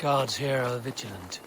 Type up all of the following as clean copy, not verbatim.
Guards here are vigilant.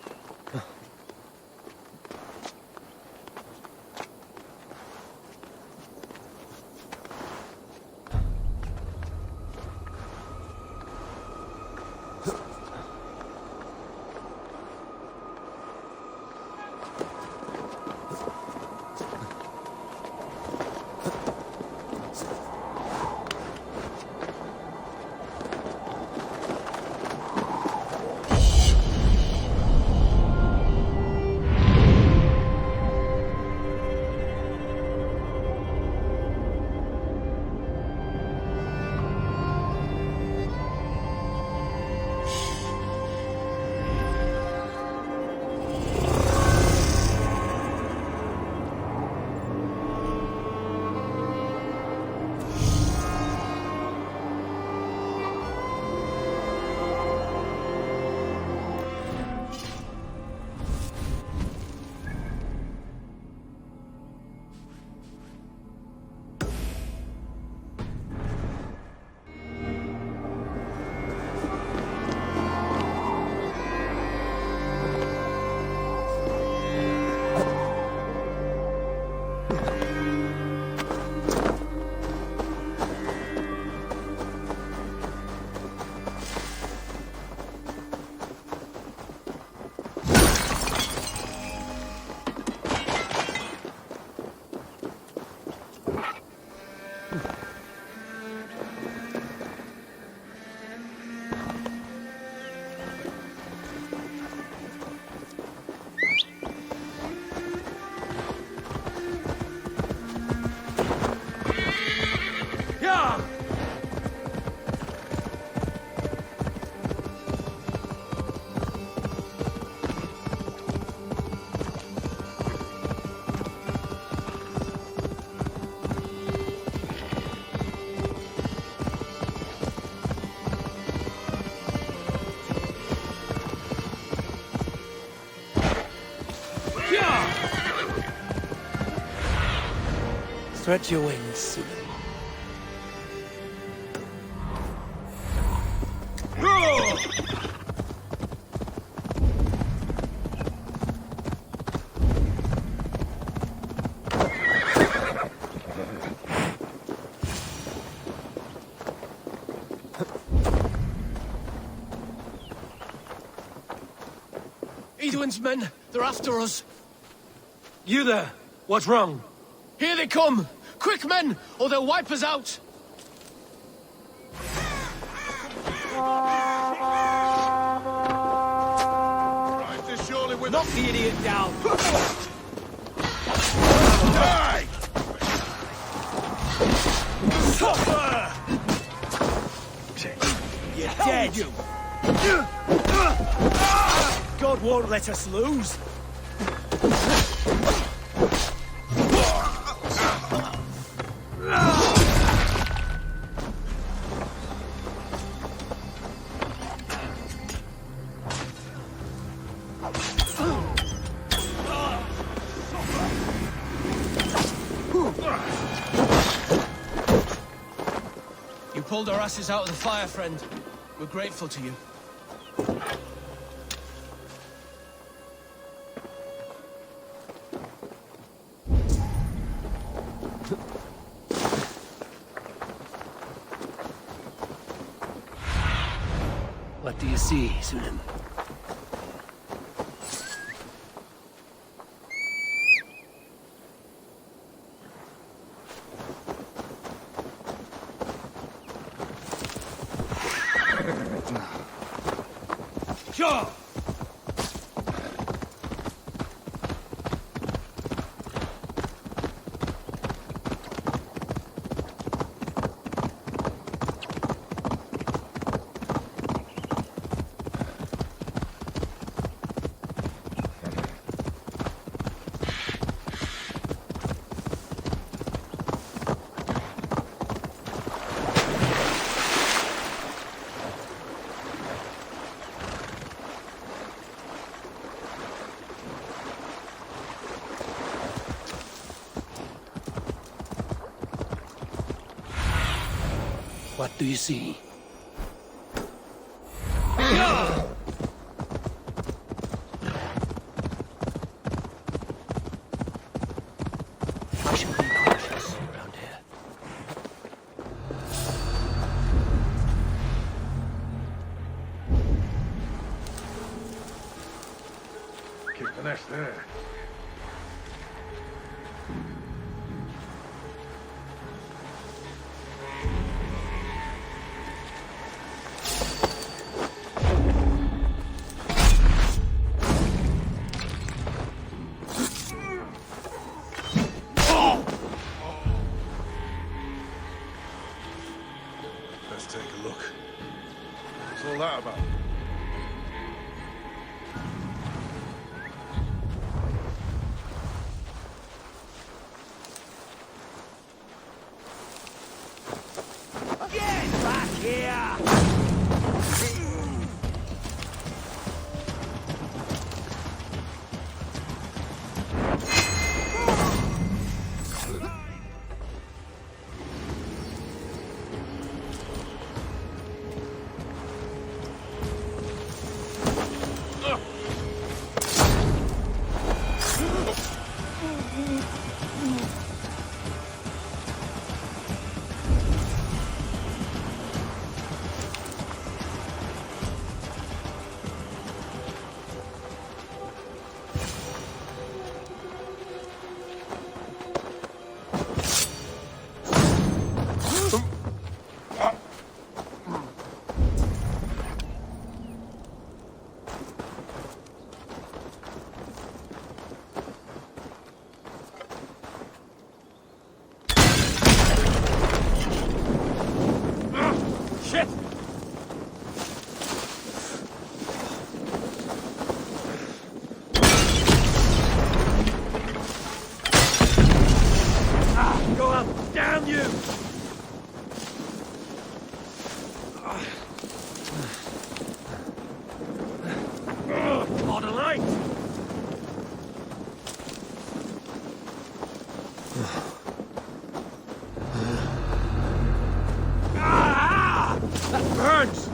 Stretch your wings, Susan. Edwin's men, they're after us. You there? What's wrong? Here they come! Quick, men, or they'll wipe us out! Knock the idiot down! Die! You're dead! God won't let us lose! You pulled our asses out of the fire, friend. We're grateful to you. What do you see, Sunan? Sure! What do you see? The nest there. Let's take a look. What's all that about? Get back here! Shit! Go up! Damn you! On a light! That burns!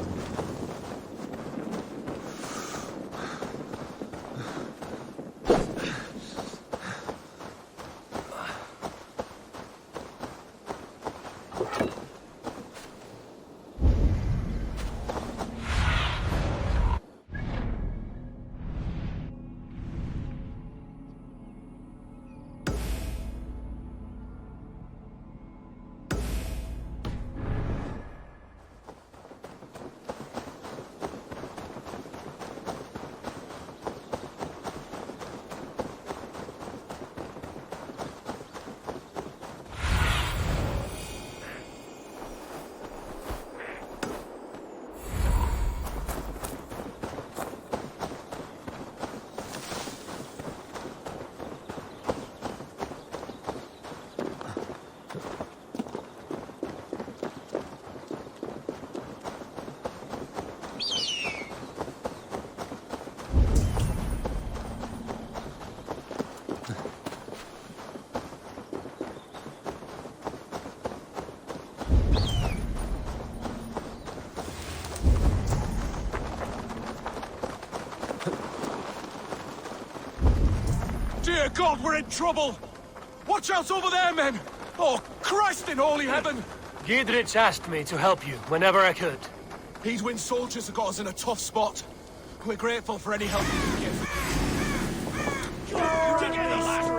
Dear God, we're in trouble! Watch out over there, men! Oh, Christ in holy heaven! Giedrich asked me to help you whenever I could. These Wind soldiers have got us in a tough spot. We're grateful for any help you can give. Together, lads!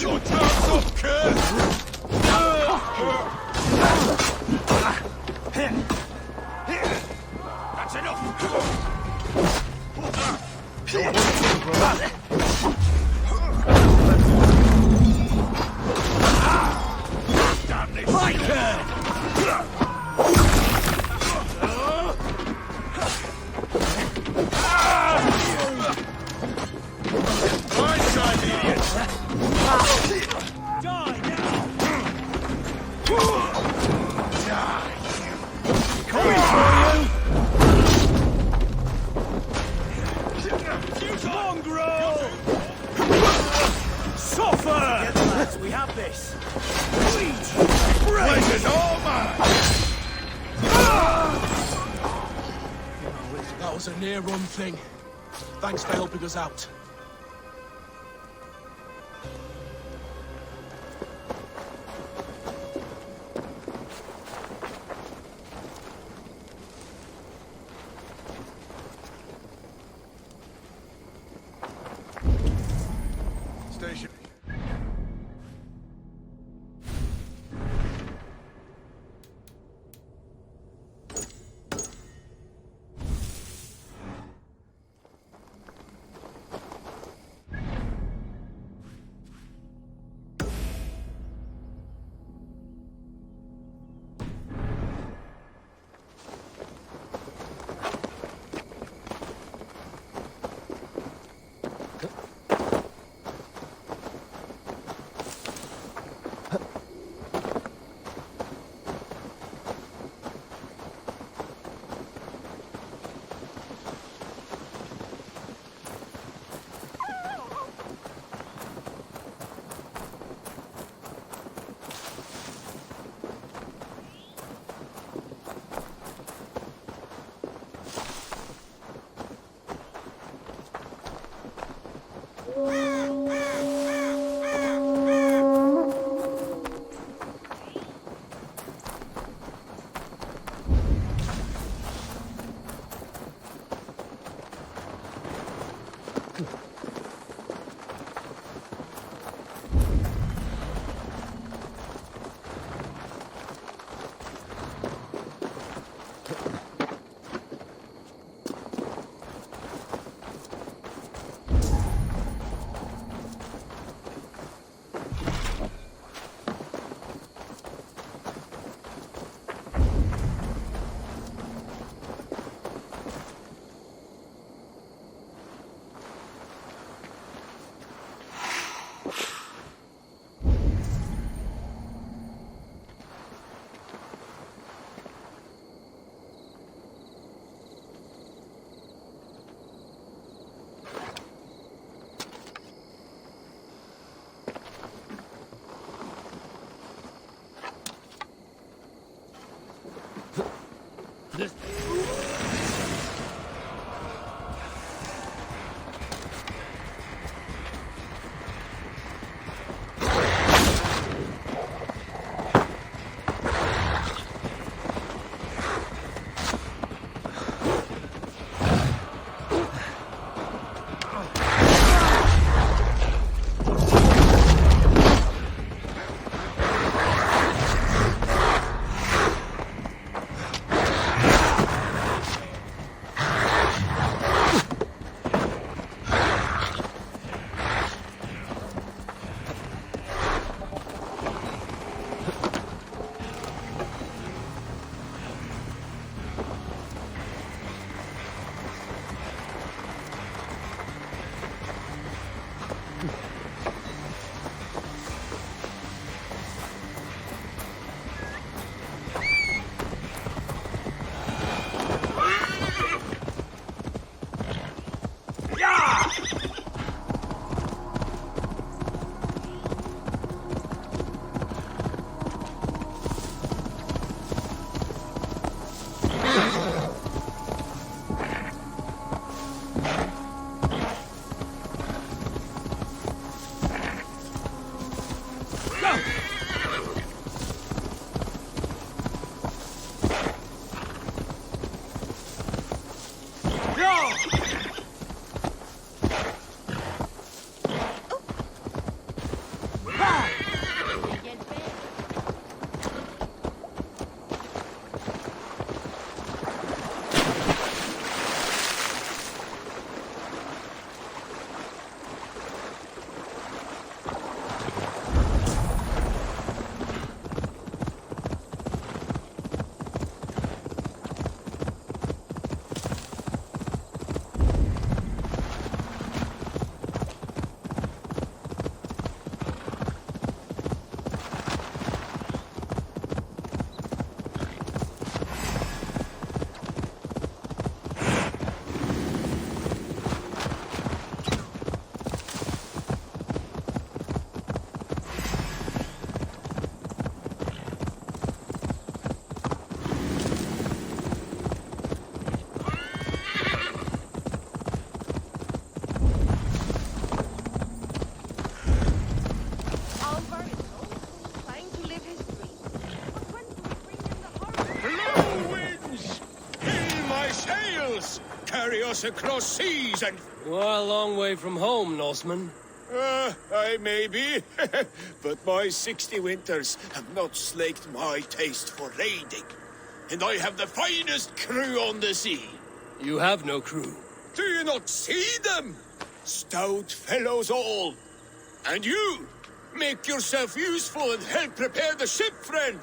Your time's up, kid! That's enough! Damn this! Right! Right side, idiots! Die now! Die! Coming for you! Mongrel! Suffer! Together, lads, we have this! Pleasure's all mine! That was a near-run thing. Thanks for helping us out. carry us across seas and... We're a long way from home, Norseman. I may be, but my 60 winters have not slaked my taste for raiding. And I have the finest crew on the sea. You have no crew. Do you not see them? Stout fellows all. And you, make yourself useful and help prepare the ship, friend.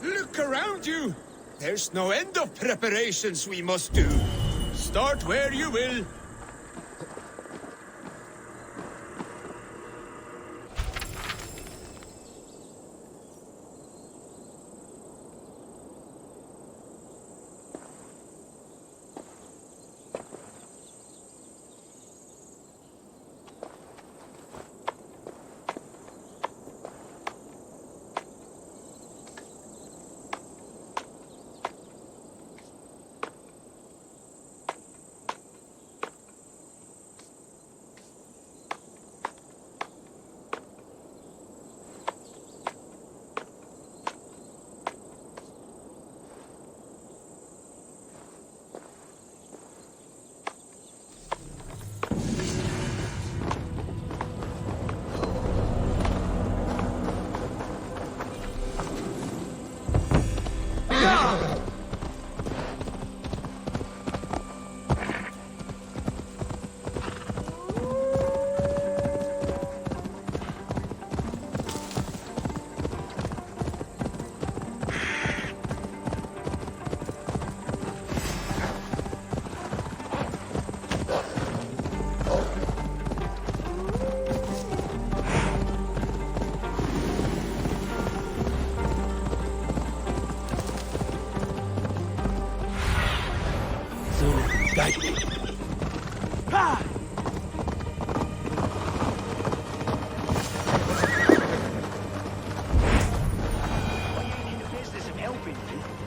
Look around you. There's no end of preparations we must do. Start where you will.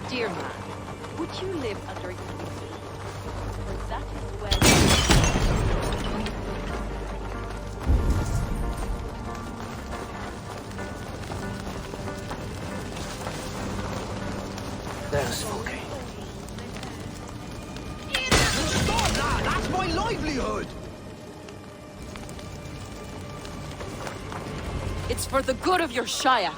Dear man, would you live under a for that is where... There's Folky. Stop that! That's my livelihood! It's for the good of your Shire.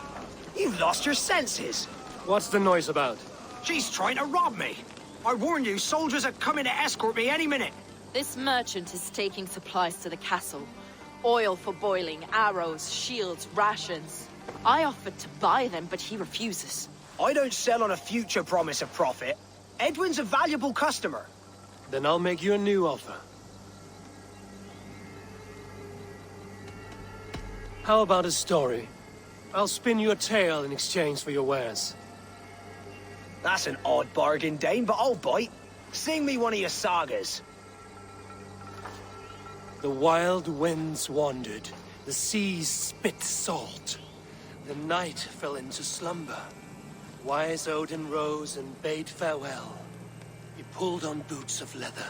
You've lost your senses. What's the noise about? She's trying to rob me. I warned you, soldiers are coming to escort me any minute. This merchant is taking supplies to the castle. Oil for boiling, arrows, shields, rations. I offered to buy them, but he refuses. I don't sell on a future promise of profit. Edwin's a valuable customer. Then I'll make you a new offer. How about a story? I'll spin you a tale in exchange for your wares. That's an odd bargain, Dane, but I'll bite. Sing me one of your sagas. The wild winds wandered, the seas spit salt. The night fell into slumber. Wise Odin rose and bade farewell. He pulled on boots of leather.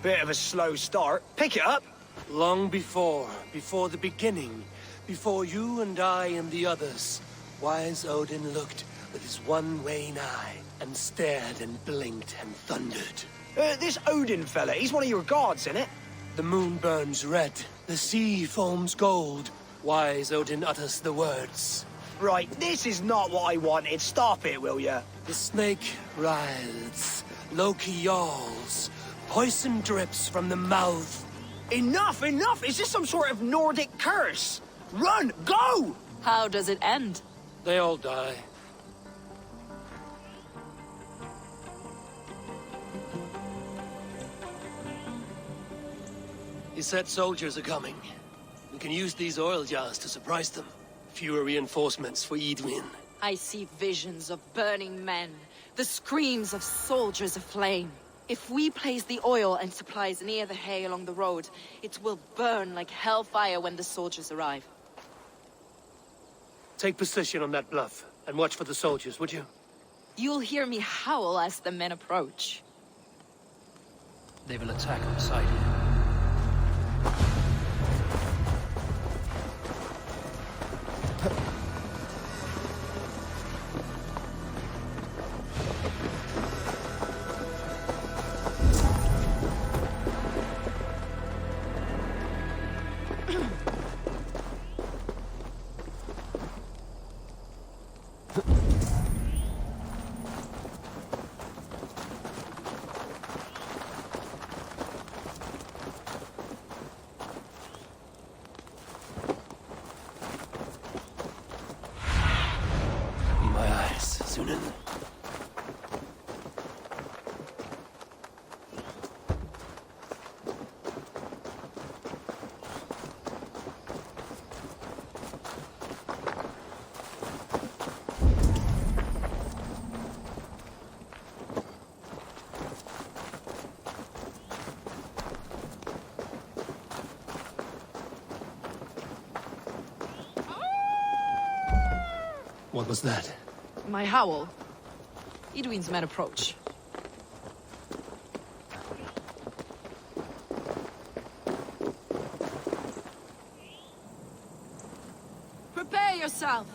Bit of a slow start. Pick it up. Long before the beginning, before you and I and the others, Wise Odin looked with his one-wane eye and stared and blinked and thundered. This Odin fella, he's one of your gods, innit? The moon burns red, the sea foams gold. Wise Odin utters the words. Right, this is not what I wanted. Stop it, will ya? The snake writhes, Loki yawls, poison drips from the mouth. Enough, enough! Is this some sort of Nordic curse? Run! Go! How does it end? They all die. He said soldiers are coming. We can use these oil jars to surprise them. Fewer reinforcements for Edwin. I see visions of burning men, the screams of soldiers aflame. If we place the oil and supplies near the hay along the road, it will burn like hellfire when the soldiers arrive. Take position on that bluff, and watch for the soldiers, would you? You'll hear me howl as the men approach. They will attack on sight. Sunan. What was that? My howl. Edwin's men approach. Prepare yourself!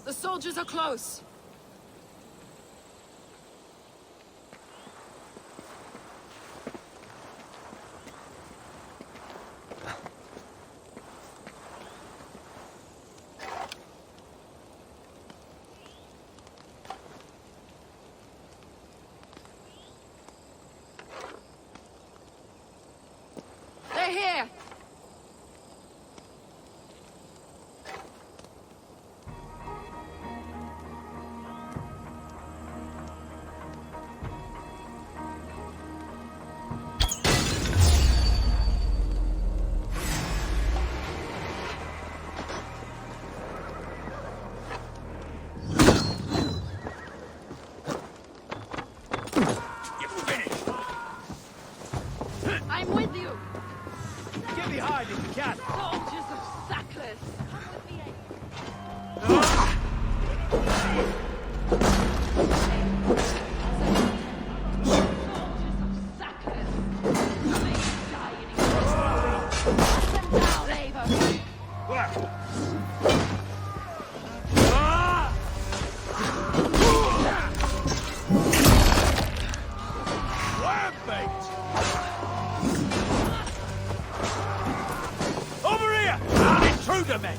The soldiers are close! They're here! I'm with you! Get behind if you can. Soldiers of Sackless! Come with me, soldiers of Sackless! May you die in ignorance. Down, Eivor! Over here! An intruder, men!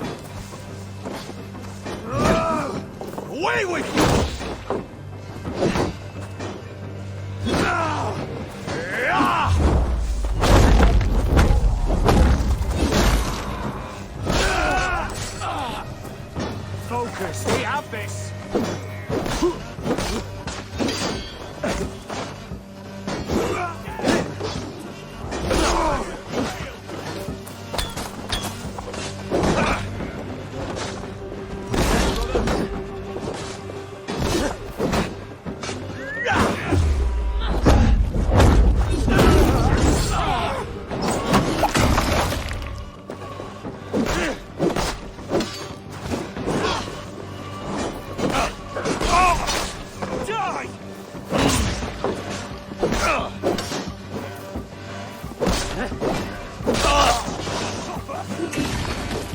Away with you! Focus, we have this!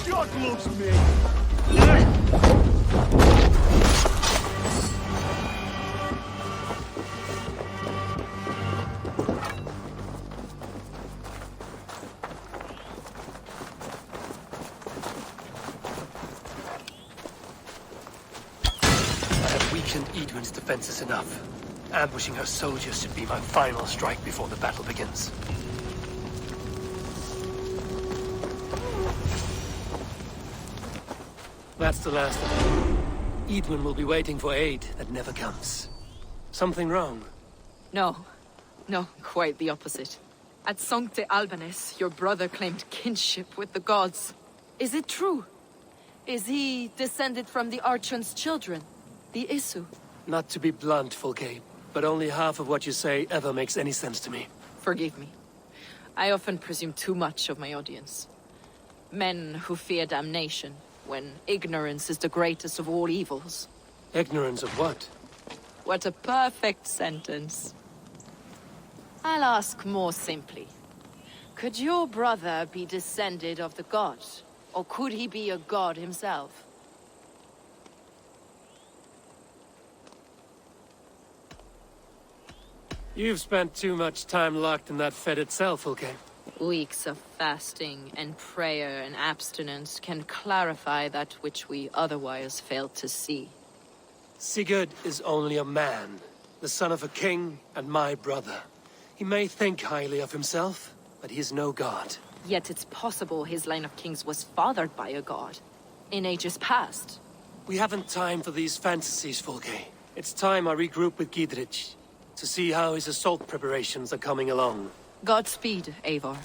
God loves me! I have weakened Edwin's defenses enough. Ambushing her soldiers should be my final strike before the battle begins. That's the last of them. Edwin will be waiting for aid that never comes. Something wrong? No. No, quite the opposite. At Sancte Albanus, your brother claimed kinship with the gods. Is it true? Is he descended from the Archon's children? The Isu? Not to be blunt, Fulke, but only half of what you say ever makes any sense to me. Forgive me. I often presume too much of my audience. Men who fear damnation, when ignorance is the greatest of all evils. Ignorance of what? What a perfect sentence. I'll ask more simply. Could your brother be descended of the god? Or could he be a god himself? You've spent too much time locked in that fed itself, Fulke. Weeks of fasting and prayer and abstinence can clarify that which we otherwise fail to see. Sigurd is only a man, the son of a king and my brother. He may think highly of himself, but he is no god. Yet it's possible his line of kings was fathered by a god, in ages past. We haven't time for these fantasies, Fulke. It's time I regroup with Gidrich to see how his assault preparations are coming along. Godspeed, Eivor.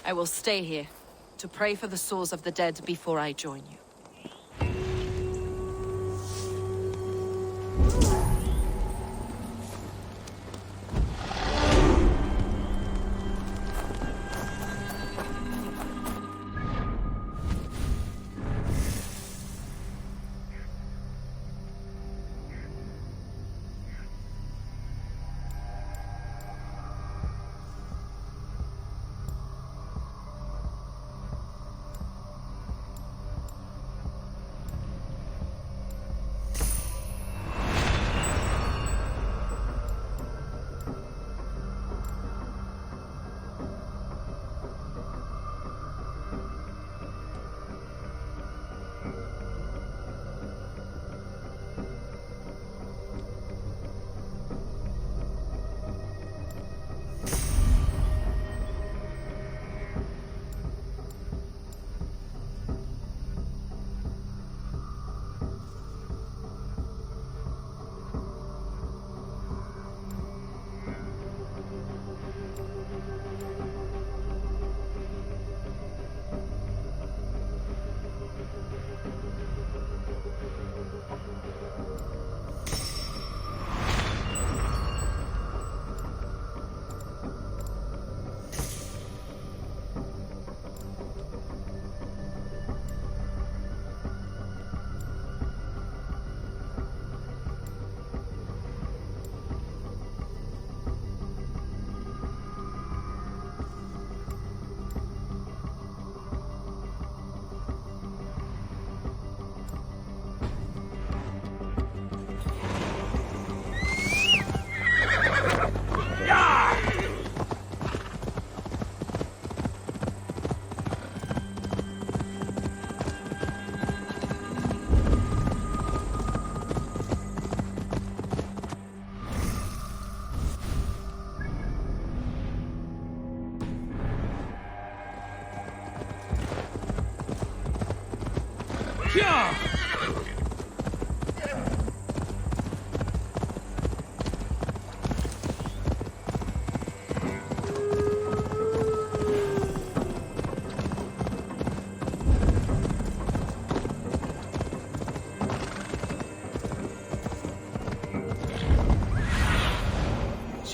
I will stay here to pray for the souls of the dead before I join you.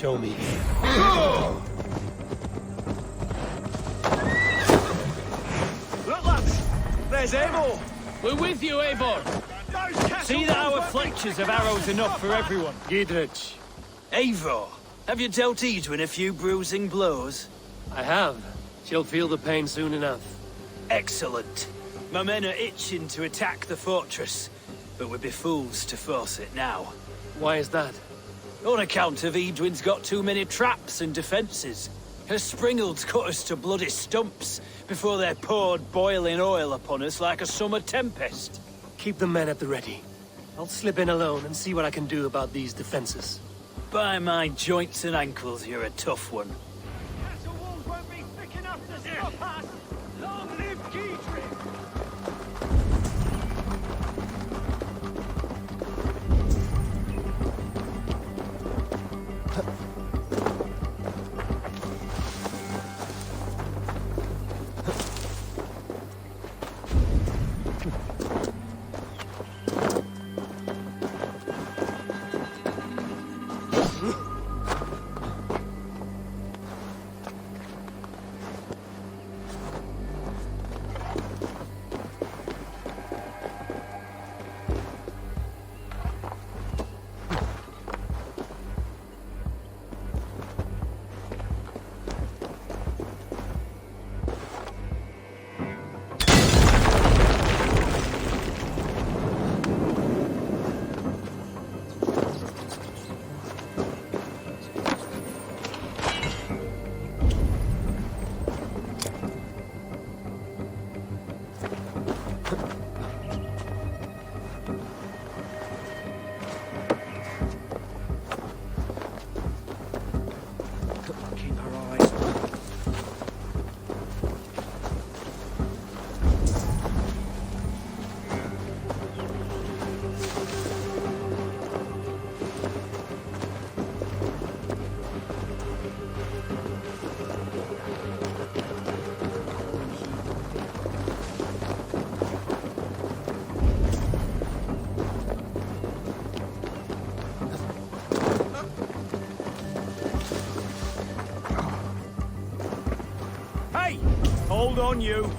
Show me. Look, lads! There's Eivor! We're with you, Eivor! See that our fletchers have arrows enough for everyone. Gidrich, Eivor, have you dealt Idwin a few bruising blows? I have. She'll feel the pain soon enough. Excellent. My men are itching to attack the fortress, but we'd be fools to force it now. Why is that? On account of Edwin's got too many traps and defences. Her springalds cut us to bloody stumps before they poured boiling oil upon us like a summer tempest. Keep the men at the ready. I'll slip in alone and see what I can do about these defenses. By my joints and ankles, you're a tough one. Castle walls won't be thick enough to stop us! Long live Giedrich! on, you.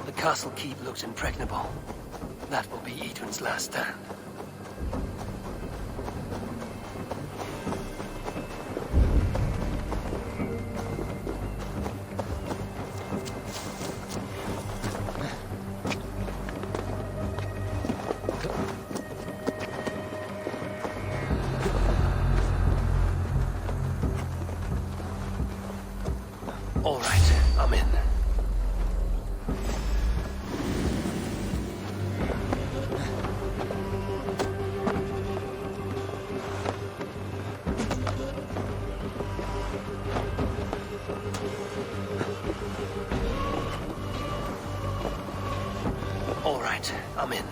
The castle keep looks impregnable. That will be Edwin's last stand. All right, I'm in. All right, I'm in.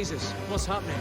Jesus, what's happening?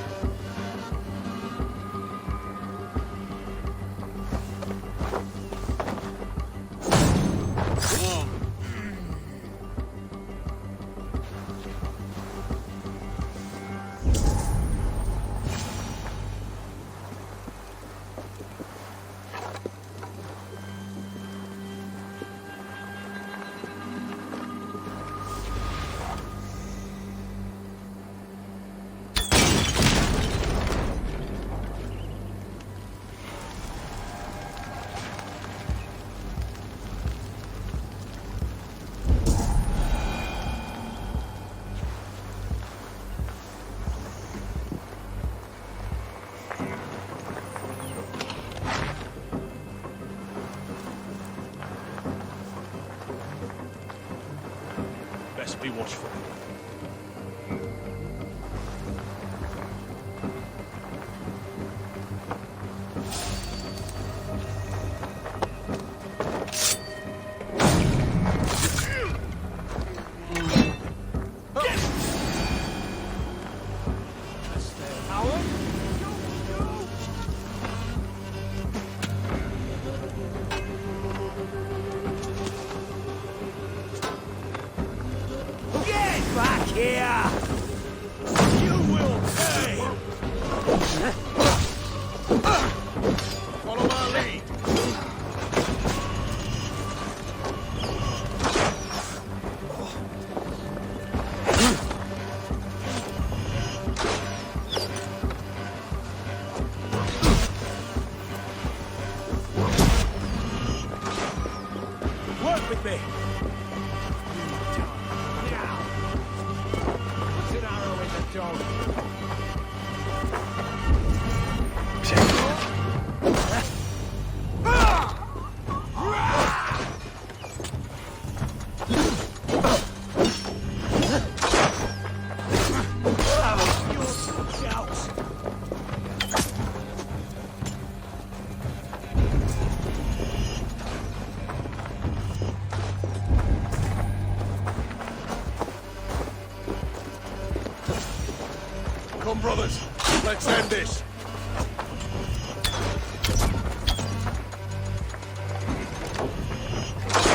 Best be watchful. Back here! You will pay! Follow my lead. Work with me! An arrow in the dog. Come, brothers. Let's end this.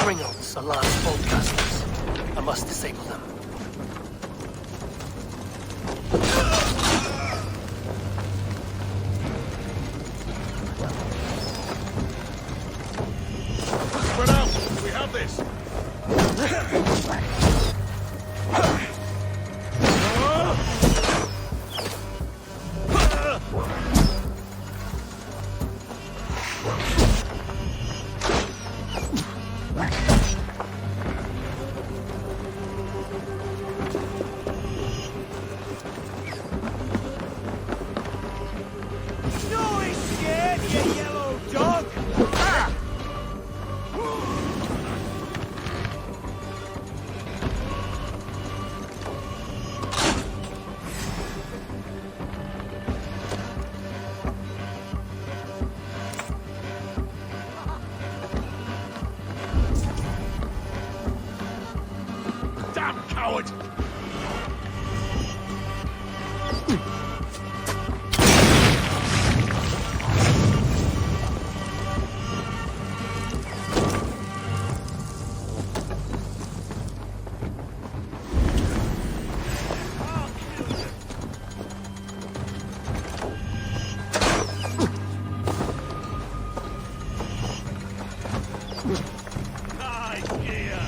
Ringles are large broadcasters. I must disable them. Spread out. We have this. No escape, you yellow dog! Damn coward! Nice gear!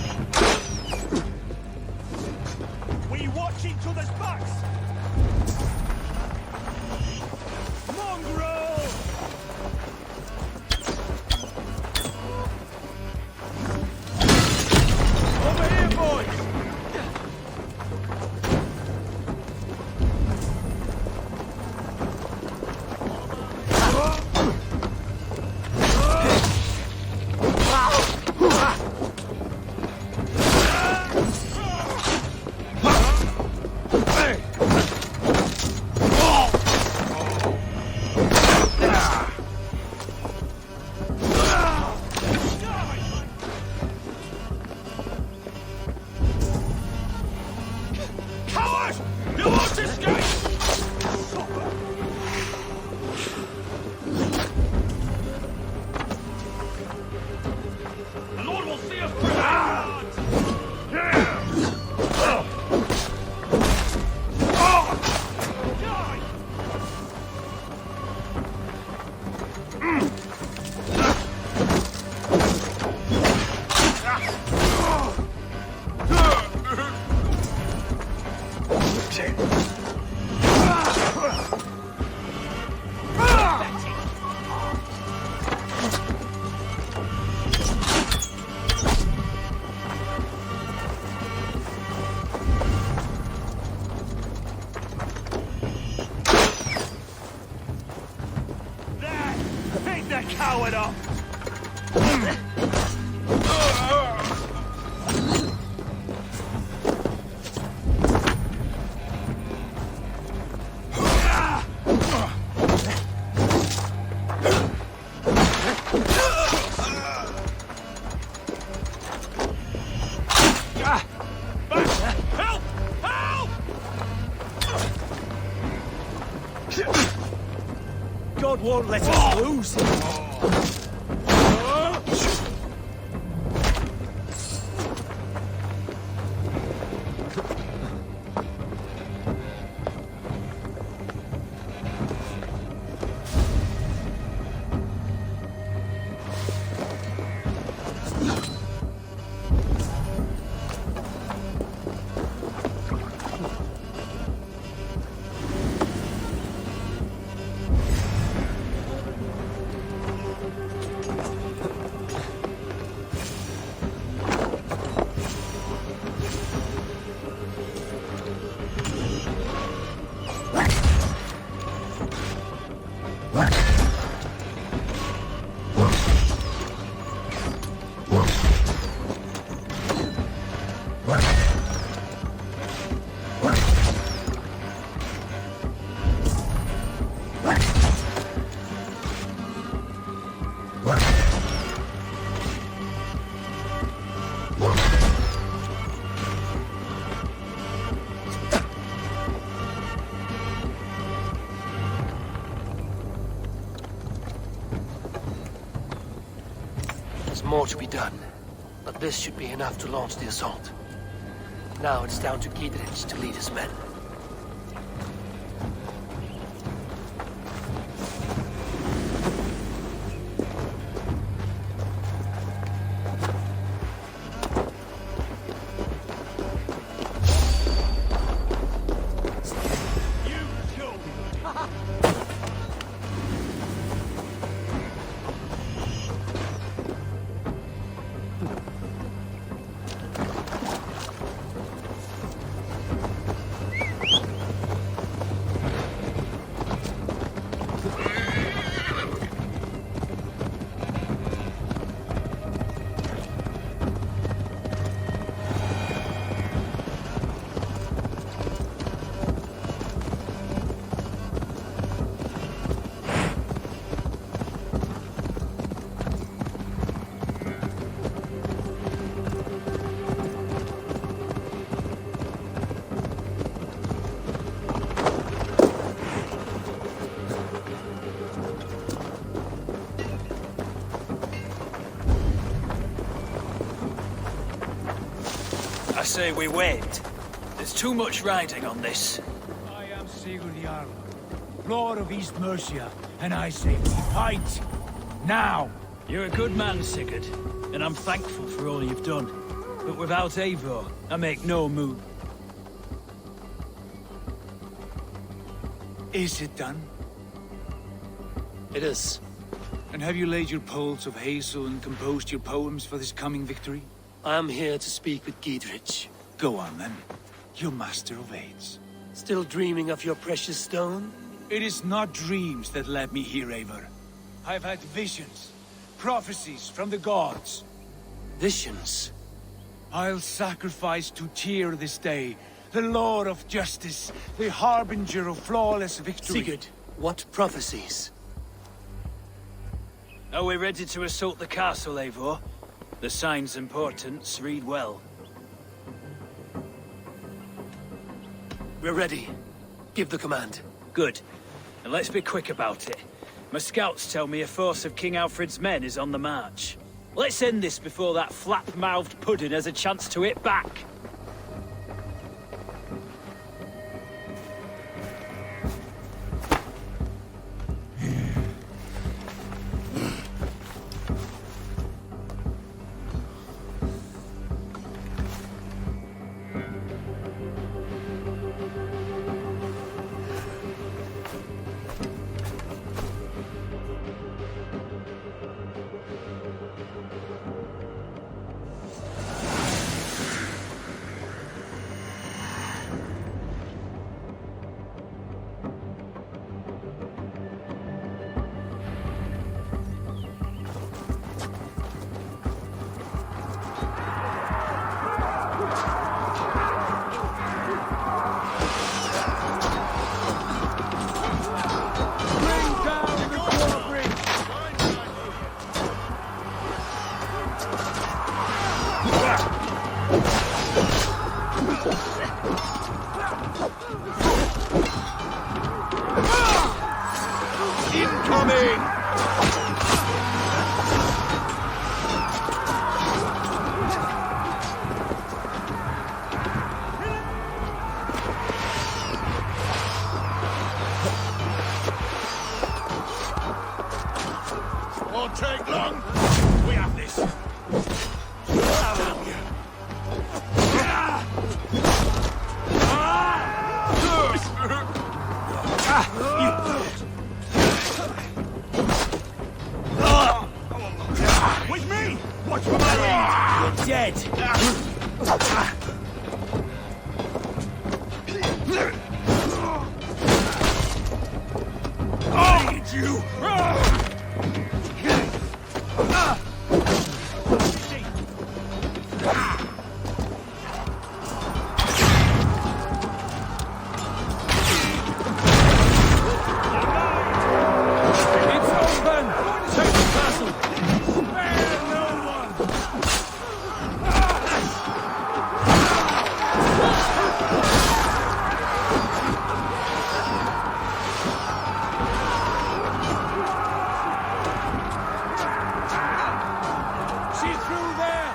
coward up! Help! Help! God won't let us lose. There's more to be done, but this should be enough to launch the assault. Now it's down to Giedrich to lead his men. I say we wait. There's too much riding on this. I am Sigurd Jarl, Lord of East Mercia, and I say we fight! Now! You're a good man, Sigurd, and I'm thankful for all you've done. But without Eivor, I make no move. Is it done? It is. And have you laid your poles of hazel and composed your poems for this coming victory? I am here to speak with Giedrich. Go on then, your master of aids. Still dreaming of your precious stone? It is not dreams that led me here, Eivor. I've had visions, prophecies from the gods. Visions? I'll sacrifice to Tyr this day, the Lord of Justice, the harbinger of flawless victory. Sigurd, what prophecies? Are we ready to assault the castle, Eivor? The signs and portents read well. We're ready. Give the command. Good. And let's be quick about it. My scouts tell me a force of King Alfred's men is on the march. Let's end this before that flap-mouthed pudding has a chance to hit back. Won't take long. We have this. With me! Watch for my lead! You're dead. I need you! It's open! Take the castle! Spare no one! She's through there!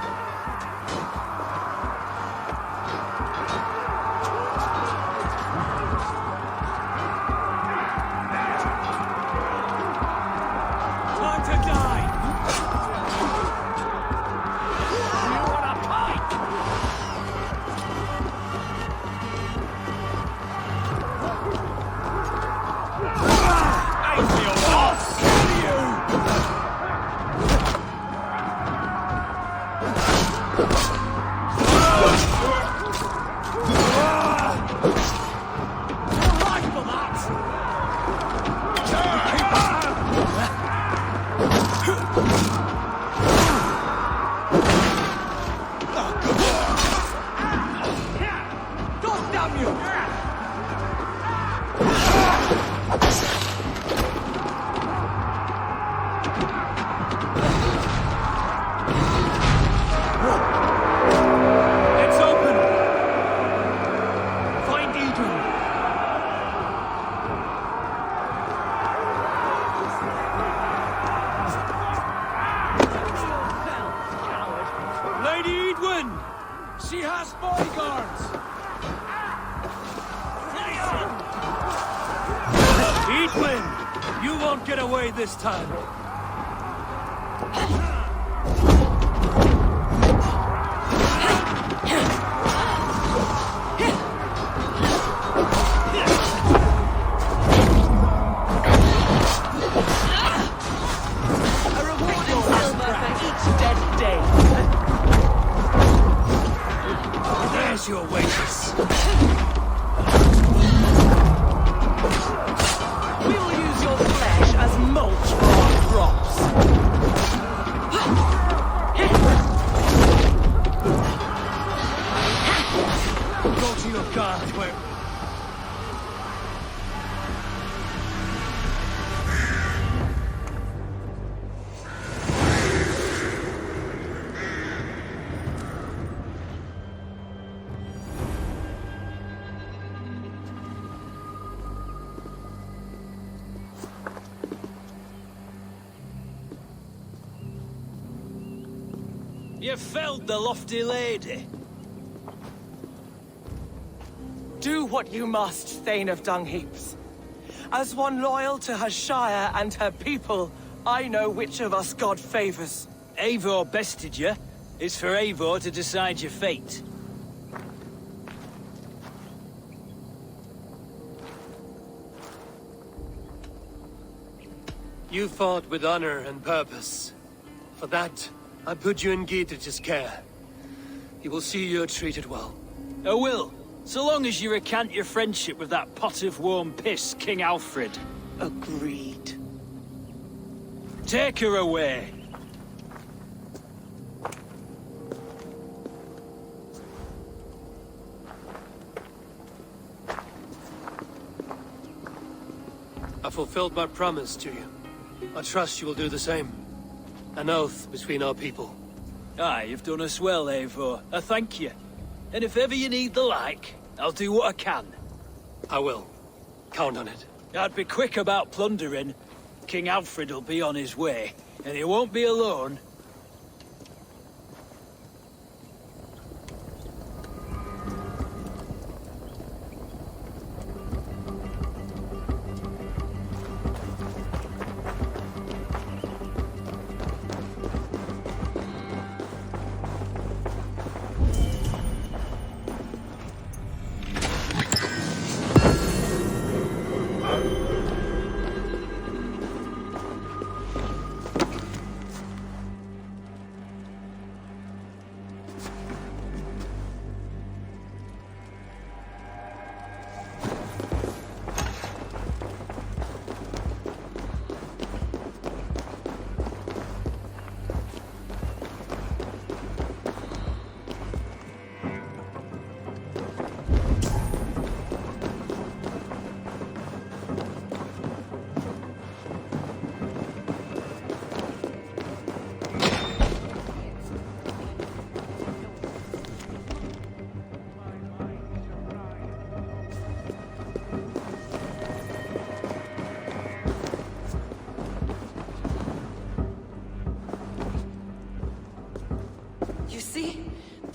Time to die! You want a pint? I feel lost! God damn you! It's open! Find Eden! Lady Edwin! She has bodyguards! Edwin! You won't get away this time! A reward in silver for each dead day. There's your wages! We will use your flesh as mulch for our crops. Go to your guards where... You felled the lofty lady. Do what you must, Thane of Dungheaps. As one loyal to her shire and her people, I know which of us God favors. Eivor bested you. It's for Eivor to decide your fate. You fought with honor and purpose. For that, I put you in Geetridge's care. You will see you're treated well. I will, so long as you recant your friendship with that pot of warm piss, King Alfred. Agreed. Take her away. I fulfilled my promise to you. I trust you will do the same. An oath between our people. Aye, you've done us well, Eivor. I thank you. And if ever you need the like, I'll do what I can. I will. Count on it. I'd be quick about plundering. King Alfred will be on his way, and he won't be alone.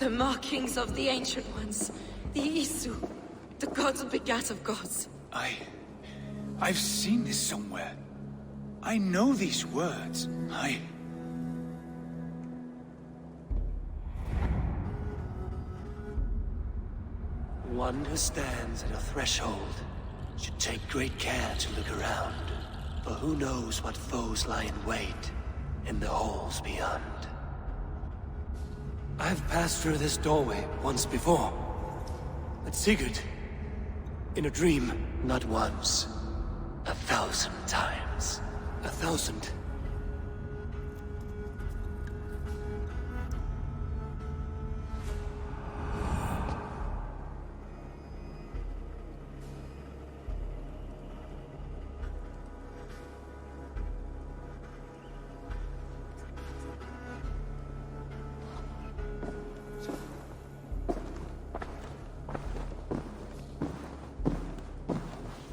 The markings of the Ancient Ones. The Isu. The gods begat of gods. I've seen this somewhere. I know these words. One who stands at a threshold should take great care to look around, for who knows what foes lie in wait in the halls beyond. I've passed through this doorway once before. But Sigurd, in a dream, not once, 1,000 times. 1,000.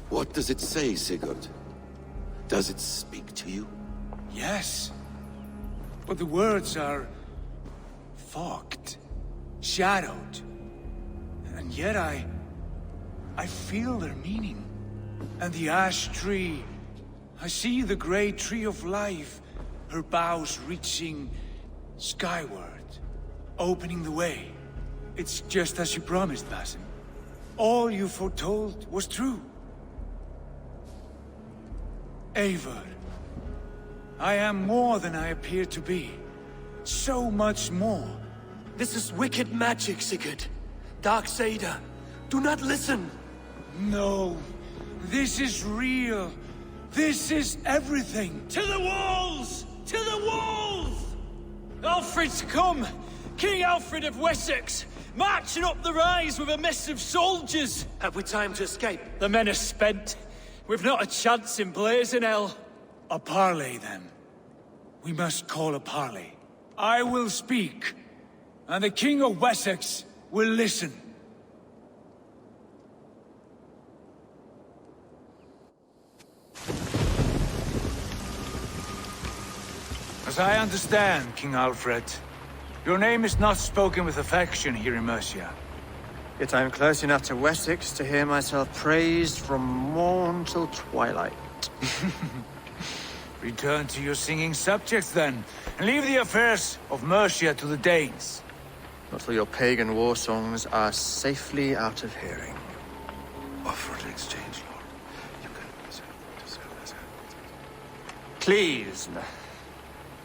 What does it say, Sigurd? Does it speak to you? Yes. But the words are... fogged. Shadowed. And yet I feel their meaning. And the ash tree... I see the great tree of life, her boughs reaching skyward, opening the way. It's just as you promised, Basim. All you foretold was true. Eivor, I am more than I appear to be. So much more. This is wicked magic, Sigurd. Darksader, do not listen. No, this is real. This is everything. To the walls! To the walls! Alfred's come! King Alfred of Wessex! Marching up the rise with a mess of soldiers! Have we time to escape? The men are spent. We've not a chance in blazing hell. A parley, then. We must call a parley. I will speak, and the King of Wessex will listen. As I understand, King Alfred, your name is not spoken with affection here in Mercia. Yet I am close enough to Wessex to hear myself praised from morn till twilight. Return to your singing subjects, then, and leave the affairs of Mercia to the Danes. Not till your pagan war songs are safely out of hearing. Offer an exchange, Lord. You can... Please,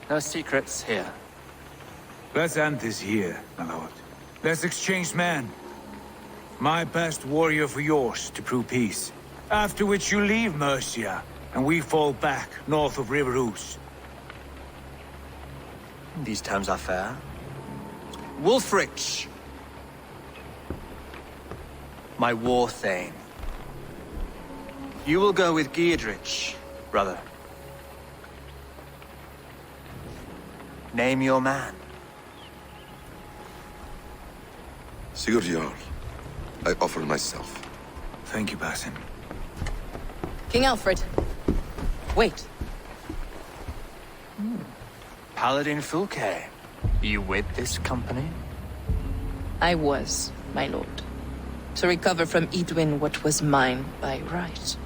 no secrets here. Let's end this here, my lord. Let's exchange men. My best warrior for yours to prove peace. After which you leave Mercia, and we fall back north of River Ouse. These terms are fair. Wulfrich! My war thane. You will go with Giedrich, brother. Name your man. Sigurd Jarl, I offer myself. Thank you, Basim. King Alfred. Wait. Paladin Fulke. You with this company? I was, my lord. To recover from Edwin what was mine by right.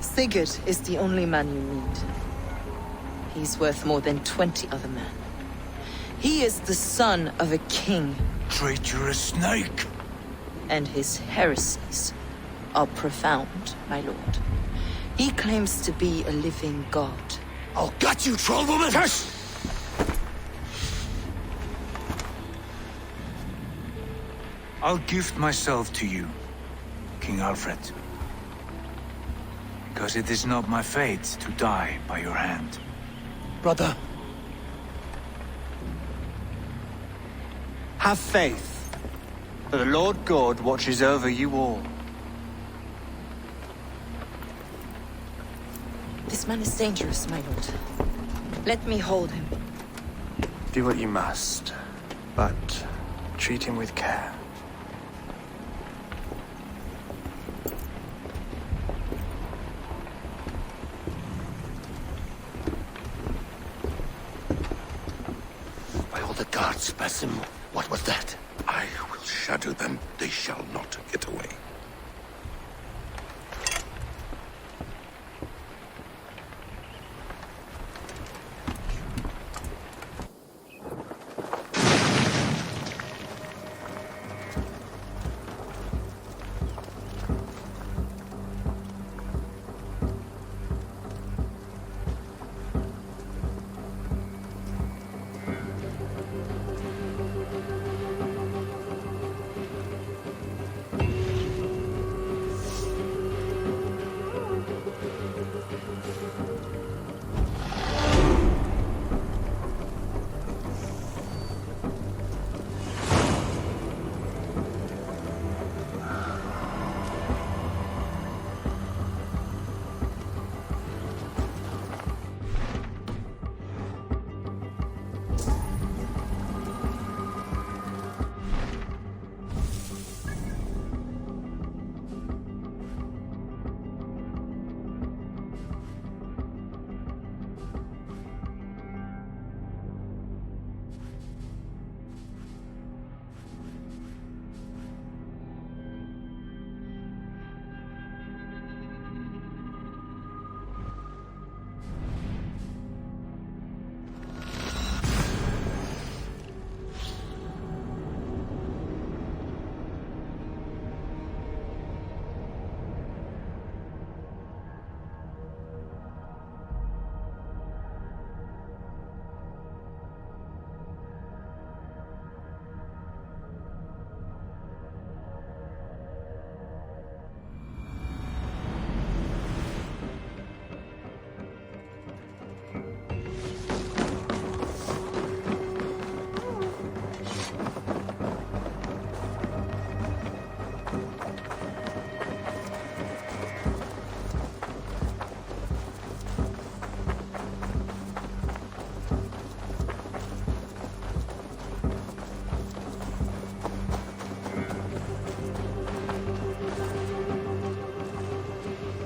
Sigurd is the only man you need. He's worth more than 20 other men. He is the son of a king. Traitorous snake! And his heresies are profound, my lord. He claims to be a living god. I'll gut you, troll woman! Tush! I'll gift myself to you, King Alfred. Because it is not my fate to die by your hand. Brother, Have faith, for the Lord God watches over you all. This man is dangerous, my lord. Let me hold him. Do what you must, but treat him with care. guards, Basim. What was that? I will shadow them. They shall not get away.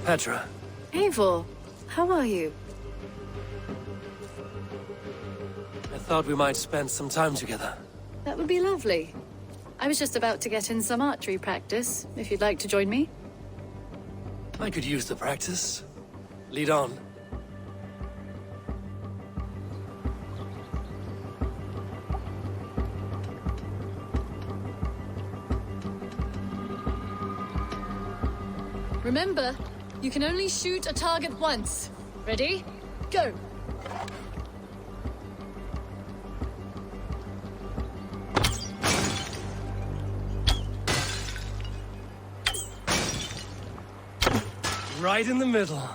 Petra. Eivor, how are you? I thought we might spend some time together. That would be lovely. I was just about to get in some archery practice, if you'd like to join me. I could use the practice. Lead on. Remember, you can only shoot a target once. Ready? Go! Right in the middle.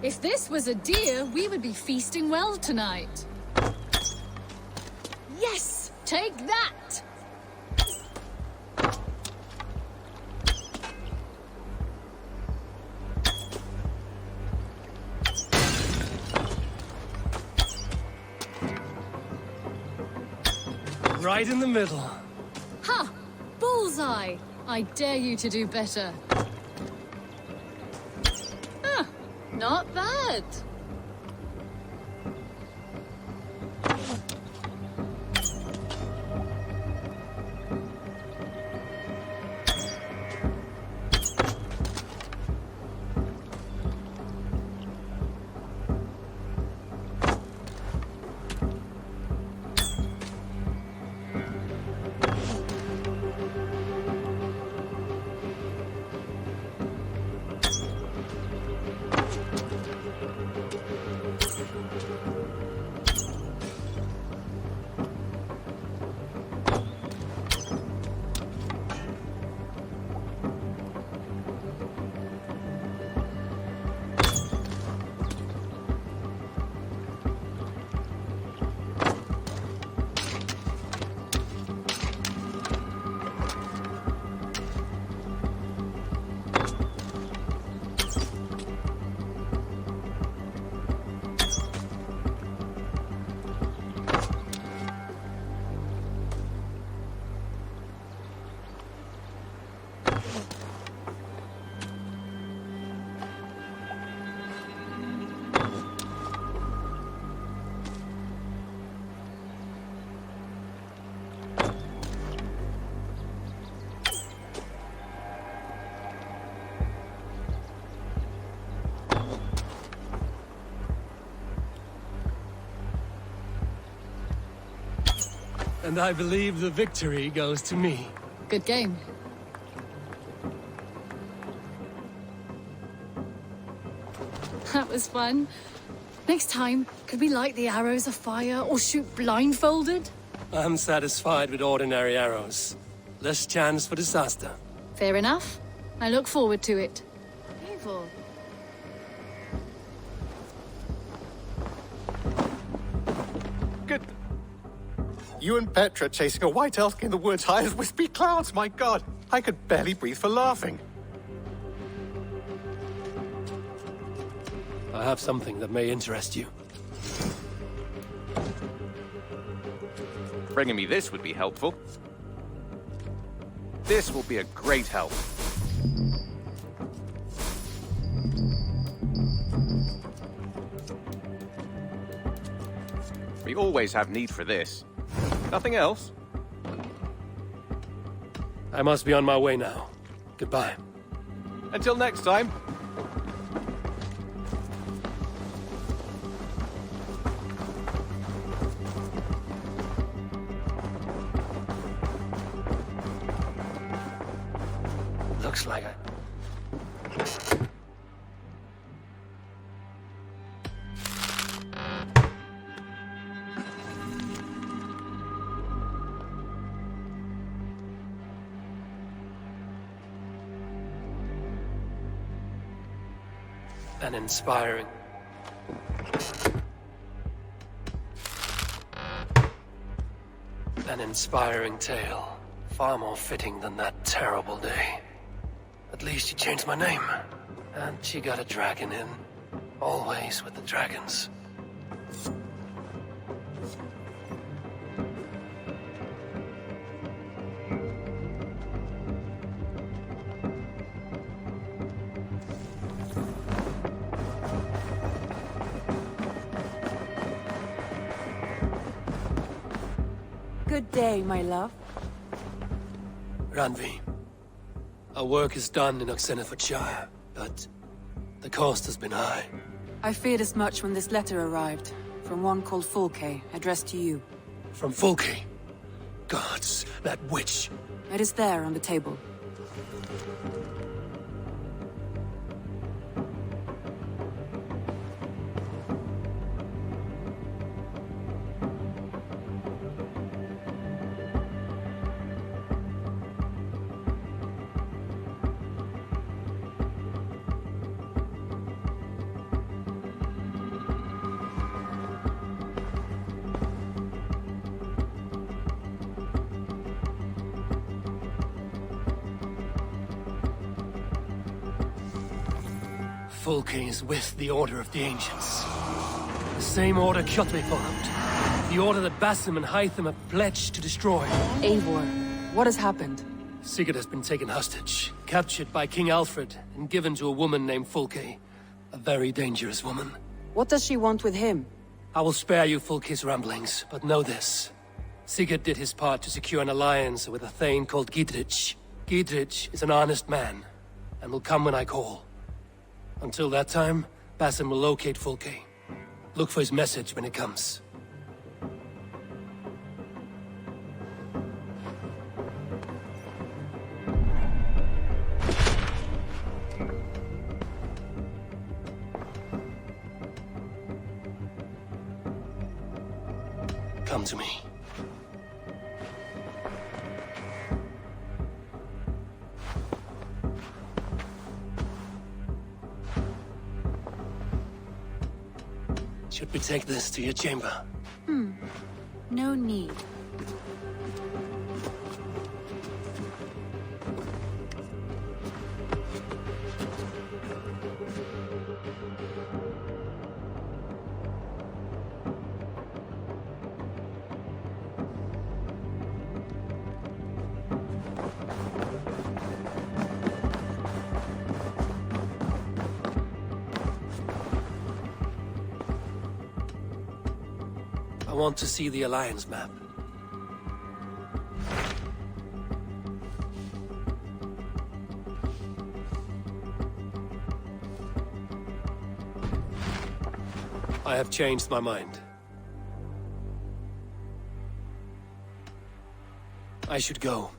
If this was a deer, we would be feasting well tonight. Yes! Take that! Right in the middle. Ha! Bullseye! I dare you to do better. Ah, not bad. And I believe the victory goes to me. Good game. That was fun. Next time, could we light the arrows afire or shoot blindfolded? I'm satisfied with ordinary arrows. Less chance for disaster. Fair enough. I look forward to it. Evil. Good. You and Petra chasing a white elk in the woods high as wispy clouds, my god! I could barely breathe for laughing. I have something that may interest you. Bringing me this would be helpful. This will be a great help. We always have need for this. Nothing else? I must be on my way now. Goodbye. Until next time. Looks like it. An inspiring. An inspiring tale. Far more fitting than that terrible day. At least she changed my name. And she got a dragon in. Always with the dragons. Good day, my love. Ranvi. Our work is done in Oxenfordshire, but the cost has been high. I feared as much when this letter arrived, from one called Fulke, addressed to you. From Fulke? Gods, that witch. It is there on the table. Fulke is with the Order of the Ancients. The same order Kjotve followed. The order that Basim and Hytham have pledged to destroy. Eivor, what has happened? Sigurd has been taken hostage, captured by King Alfred, and given to a woman named Fulke. A very dangerous woman. What does she want with him? I will spare you Fulke's ramblings, but know this. Sigurd did his part to secure an alliance with a thane called Gidrich. Gidrich is an honest man, and will come when I call. Until that time, Basim will locate Fulke. Look for his message when it comes. Come to me. Should we take this to your chamber? No need. I want to see the Alliance map. I have changed my mind. I should go.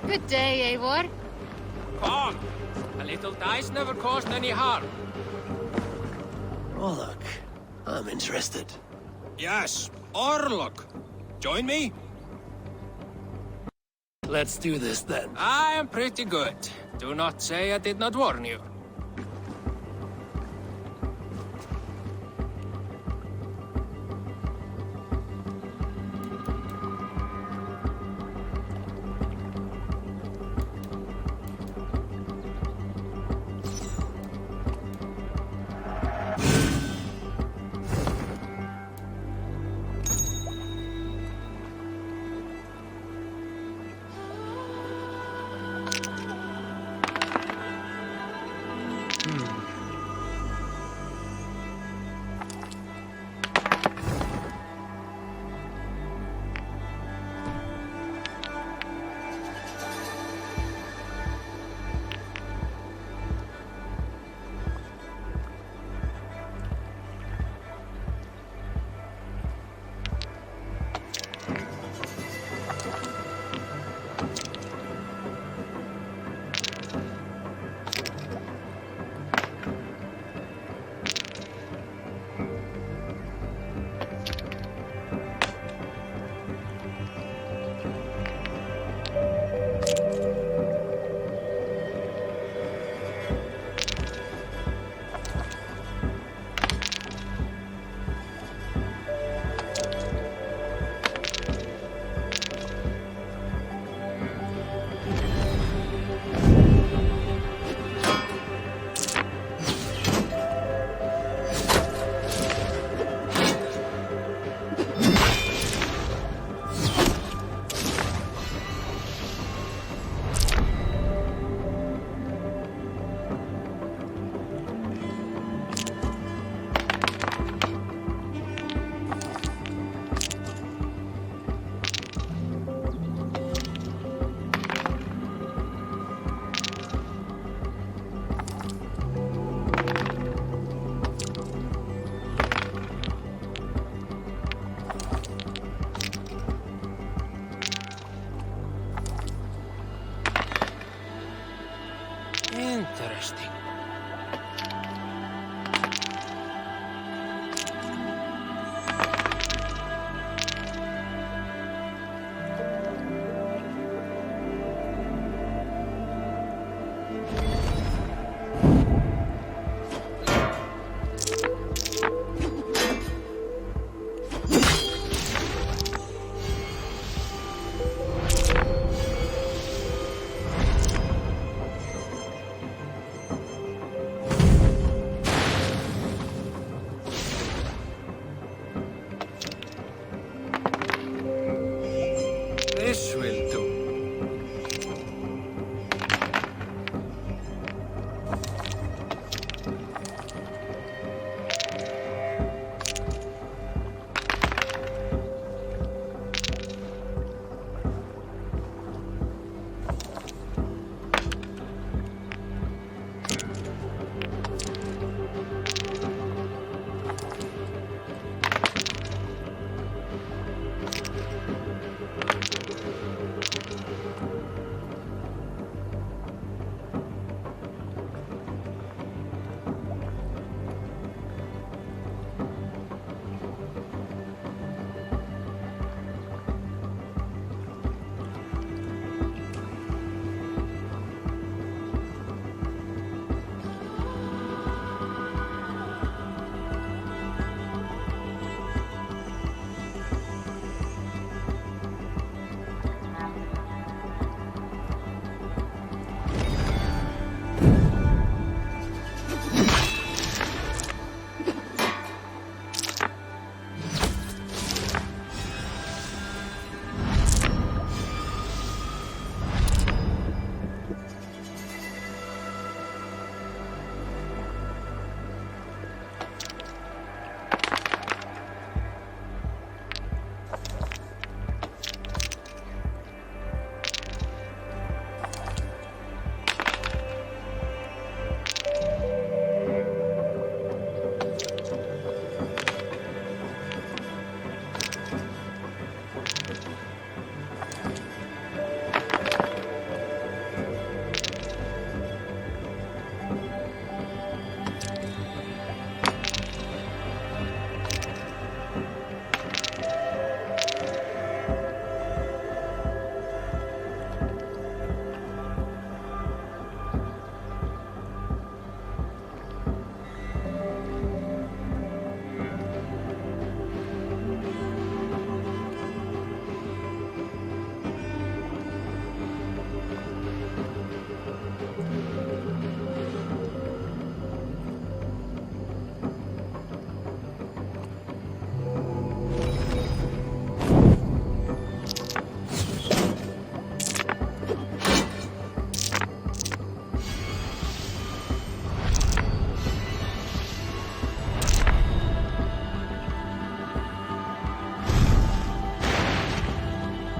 Good day, Eivor. Come. A little dice never caused any harm. Oh, look. I'm interested. Yes, Orlok. Join me? Let's do this then. I am pretty good. Do not say I did not warn you.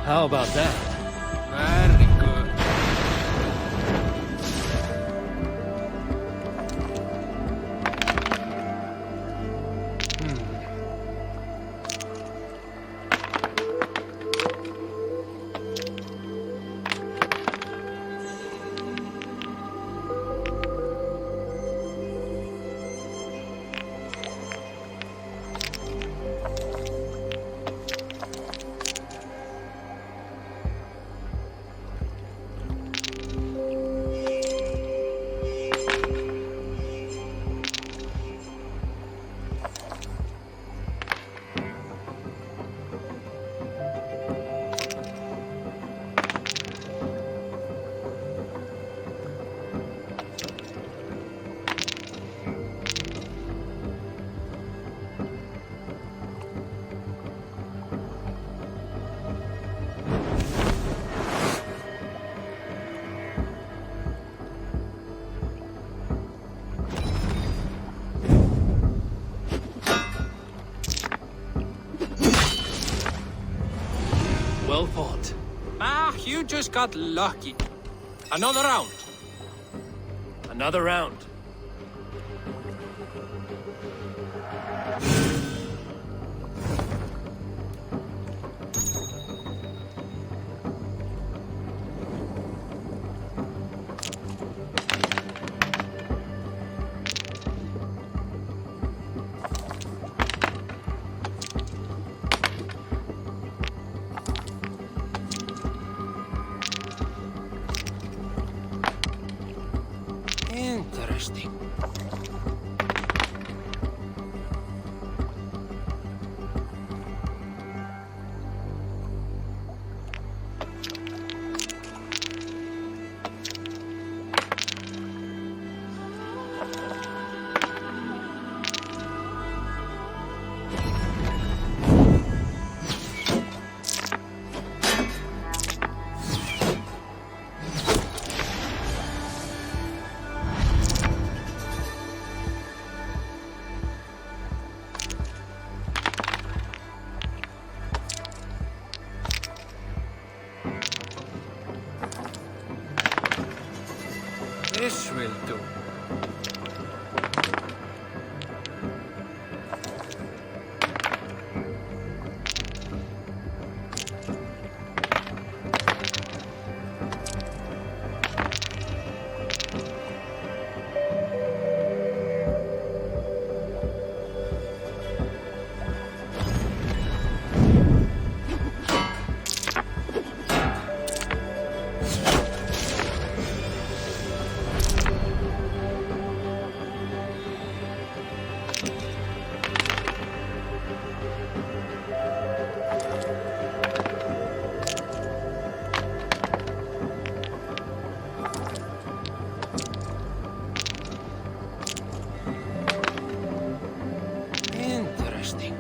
How about that? Very good. Well fought. Ah, you just got lucky. Another round. Another round. Interesting. This will do. Interesting.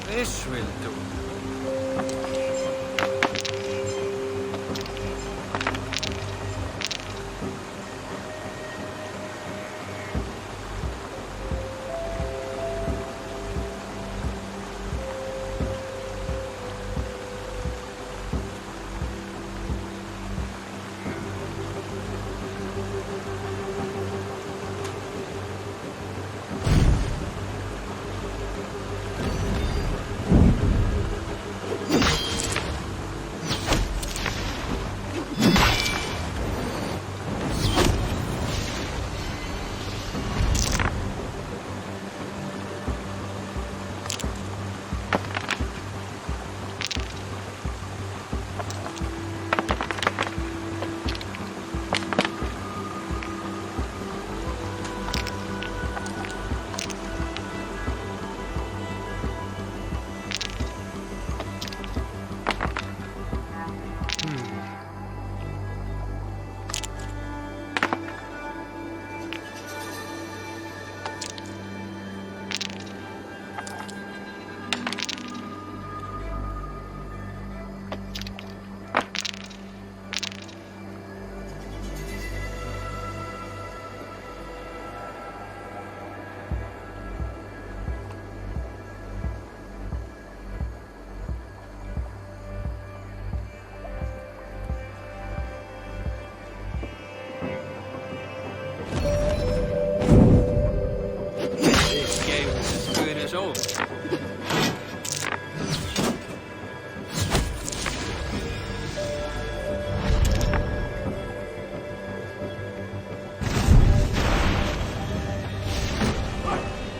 This will do.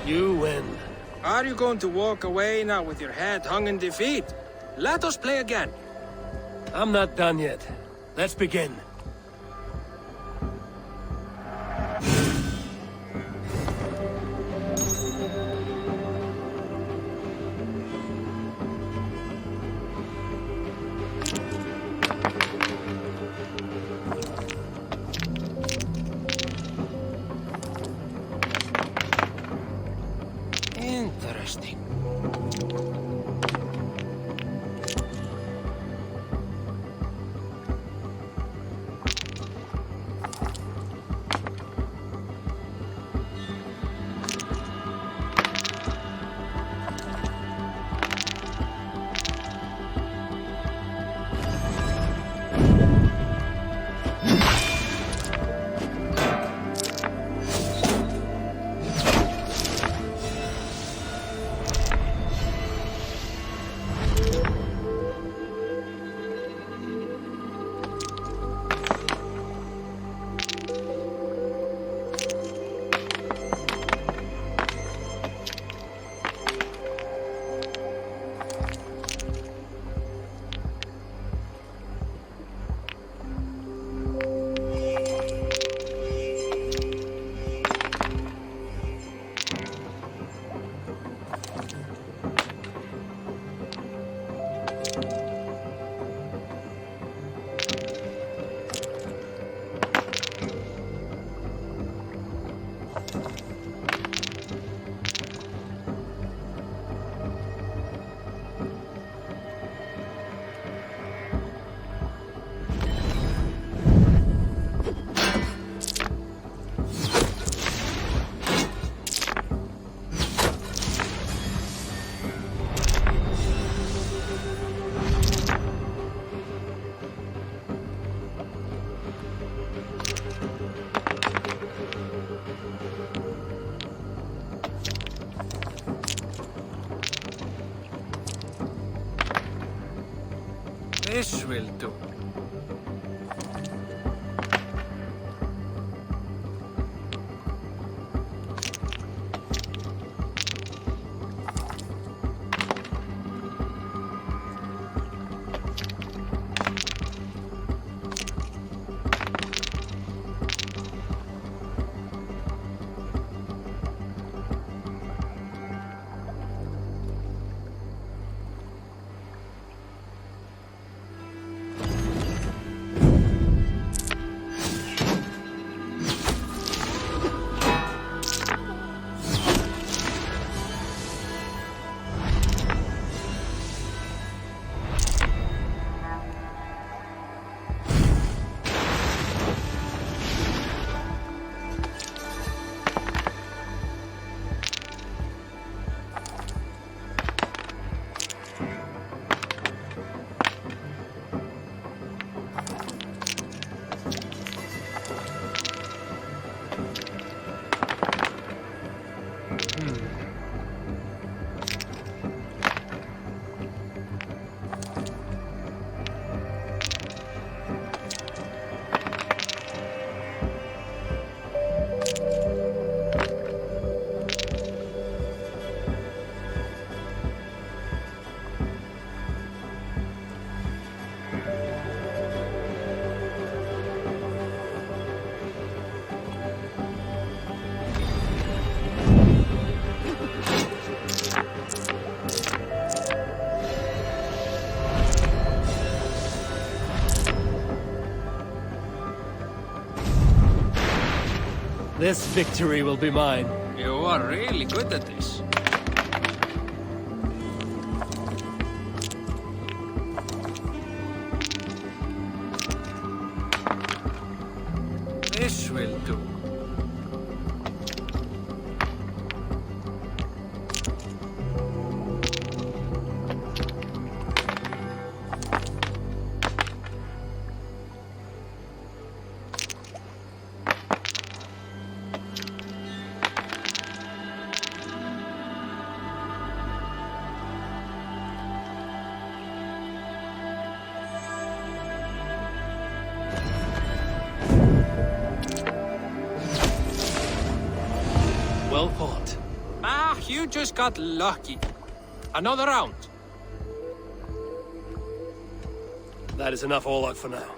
You win. Are you going to walk away now with your head hung in defeat? Let us play again. I'm not done yet. Let's begin. Interesting. This will do. This victory will be mine. You are really good at this. This will do. Well fought. Bye. you just got lucky. Another round. That is enough all out for now.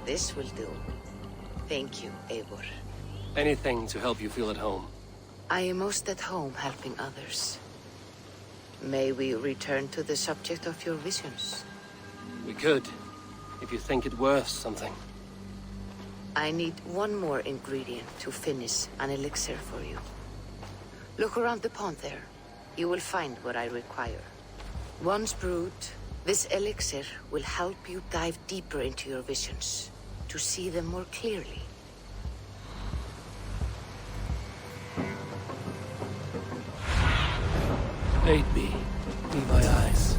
This will do. Thank you, Eivor. Anything to help you feel at home. I am most at home helping others. May we return to the subject of your visions? We could, if you think it worth something. I need one more ingredient to finish an elixir for you. Look around the pond there. You will find what I require. Once brewed, this elixir will help you dive deeper into your visions, to see them more clearly. Aid me. Be my eyes.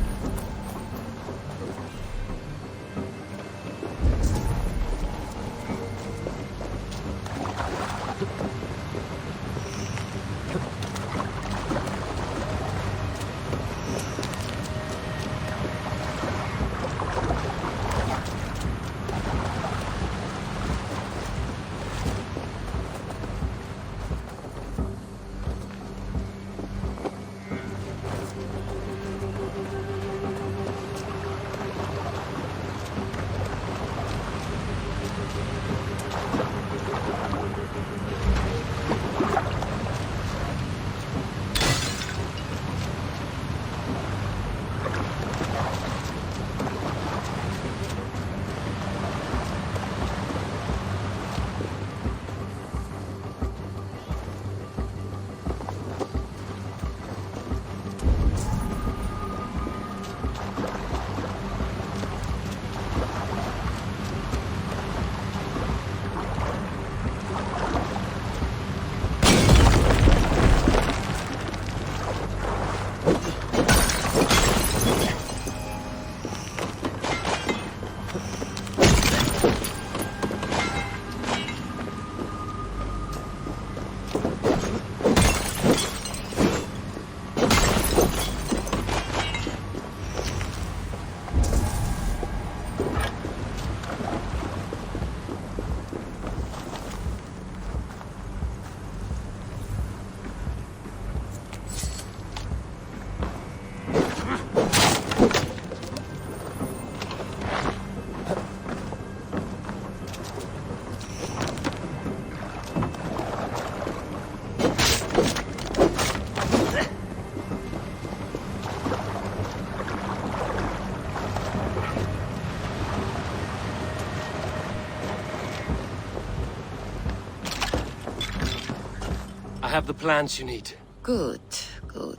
I have the plants you need. Good, good.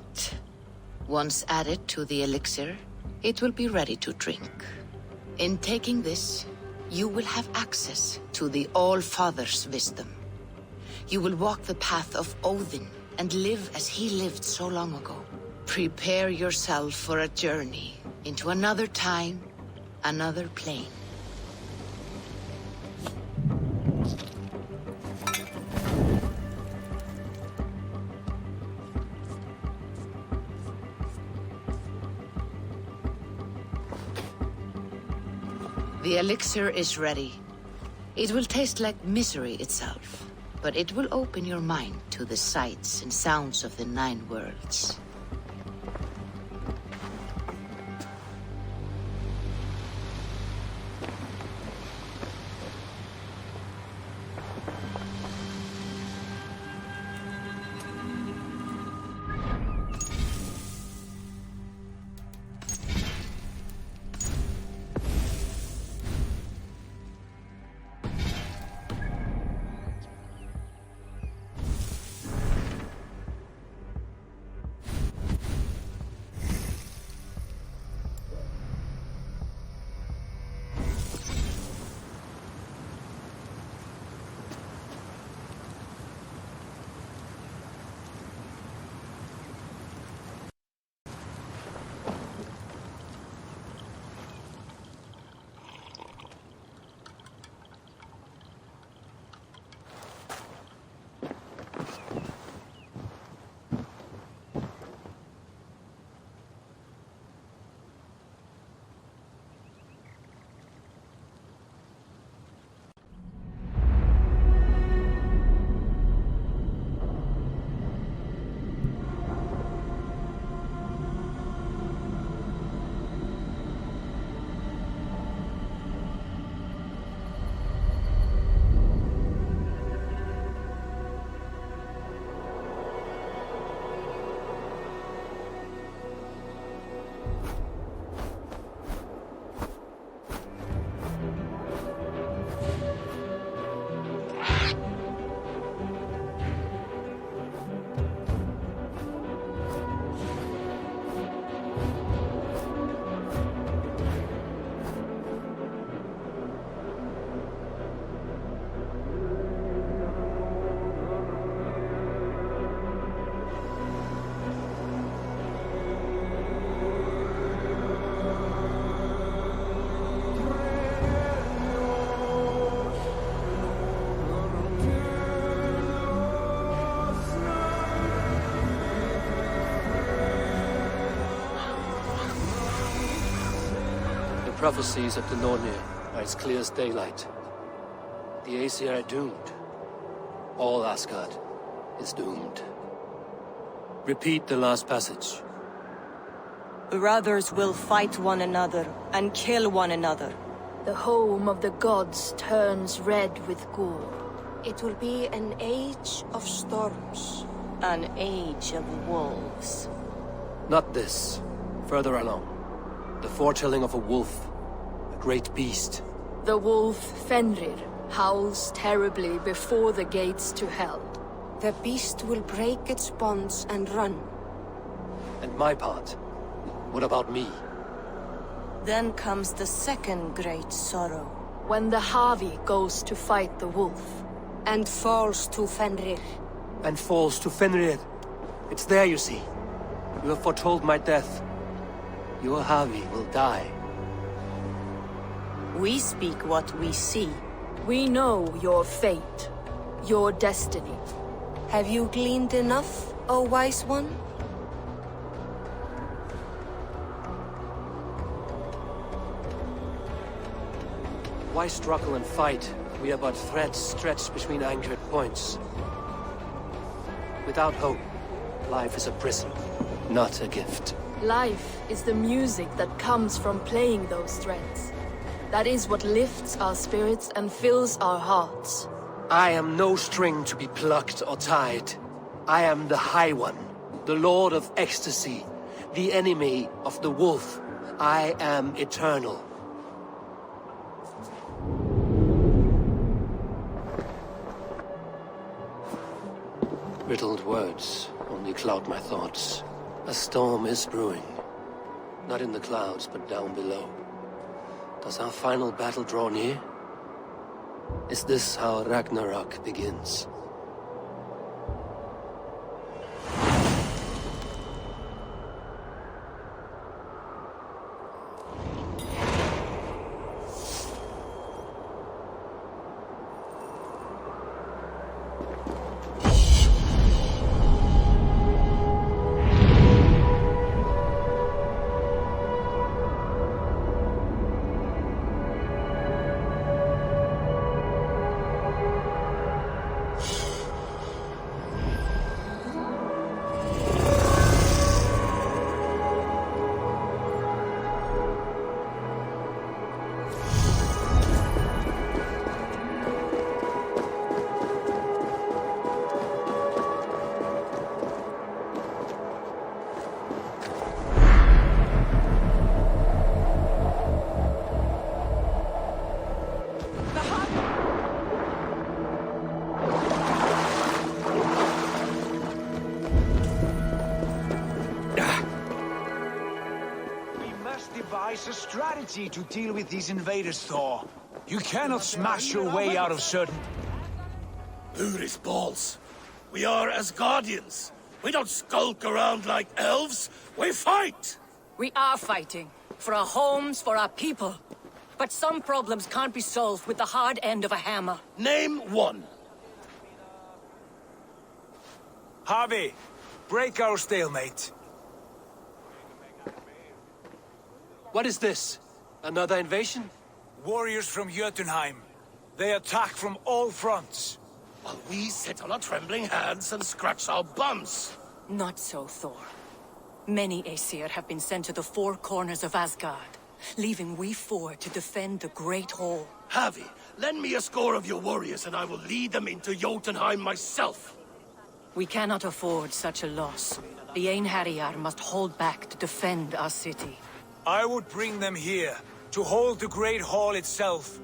Once added to the elixir, it will be ready to drink. In taking this, you will have access to the All-Father's wisdom. You will walk the path of Odin and live as he lived so long ago. Prepare yourself for a journey into another time, another plane. The elixir is ready. It will taste like misery itself, but it will open your mind to the sights and sounds of the 9 worlds. prophecies of the Nornir are as clear as daylight. The Aesir are doomed. All Asgard is doomed. Repeat the last passage. Brothers will fight one another and kill one another. The home of the gods turns red with gore. It will be an age of storms. An age of wolves. Not this. Further along. The foretelling of a wolf. A great beast. The wolf Fenrir howls terribly before the gates to hell. The beast will break its bonds and run. And my part? What about me? Then comes the second great sorrow. When the Havi goes to fight the wolf. And falls to Fenrir. And falls to Fenrir. It's there, you see. You have foretold my death. Your Havi will die. We speak what we see. We know your fate. Your destiny. Have you gleaned enough, O wise one? Why struggle and fight? We are but threads stretched between anchored points. Without hope, life is a prison, not a gift. Life is the music that comes from playing those threads. That is what lifts our spirits and fills our hearts. I am no string to be plucked or tied. I am the High One, the Lord of Ecstasy, the enemy of the wolf. I am eternal. Riddled words only cloud my thoughts. A storm is brewing. Not in the clouds, but down below. Does our final battle draw near? Is this how Ragnarok begins? A strategy to deal with these invaders, Thor. You cannot smash your way out of certain... Uri's balls. We are Asgardians. We don't skulk around like elves. We fight! We are fighting. For our homes, for our people. But some problems can't be solved with the hard end of a hammer. Name one. Harvey, break our stalemate. What is this? Another invasion? Warriors from Jotunheim. They attack from all fronts. While we sit on our trembling hands and scratch our bums. Not so, Thor. Many Aesir have been sent to the four corners of Asgard, leaving we four to defend the Great Hall. Havi, lend me a score of your warriors and I will lead them into Jotunheim myself. We cannot afford such a loss. The Einherjar must hold back to defend our city. I would bring them here, to hold the Great Hall itself.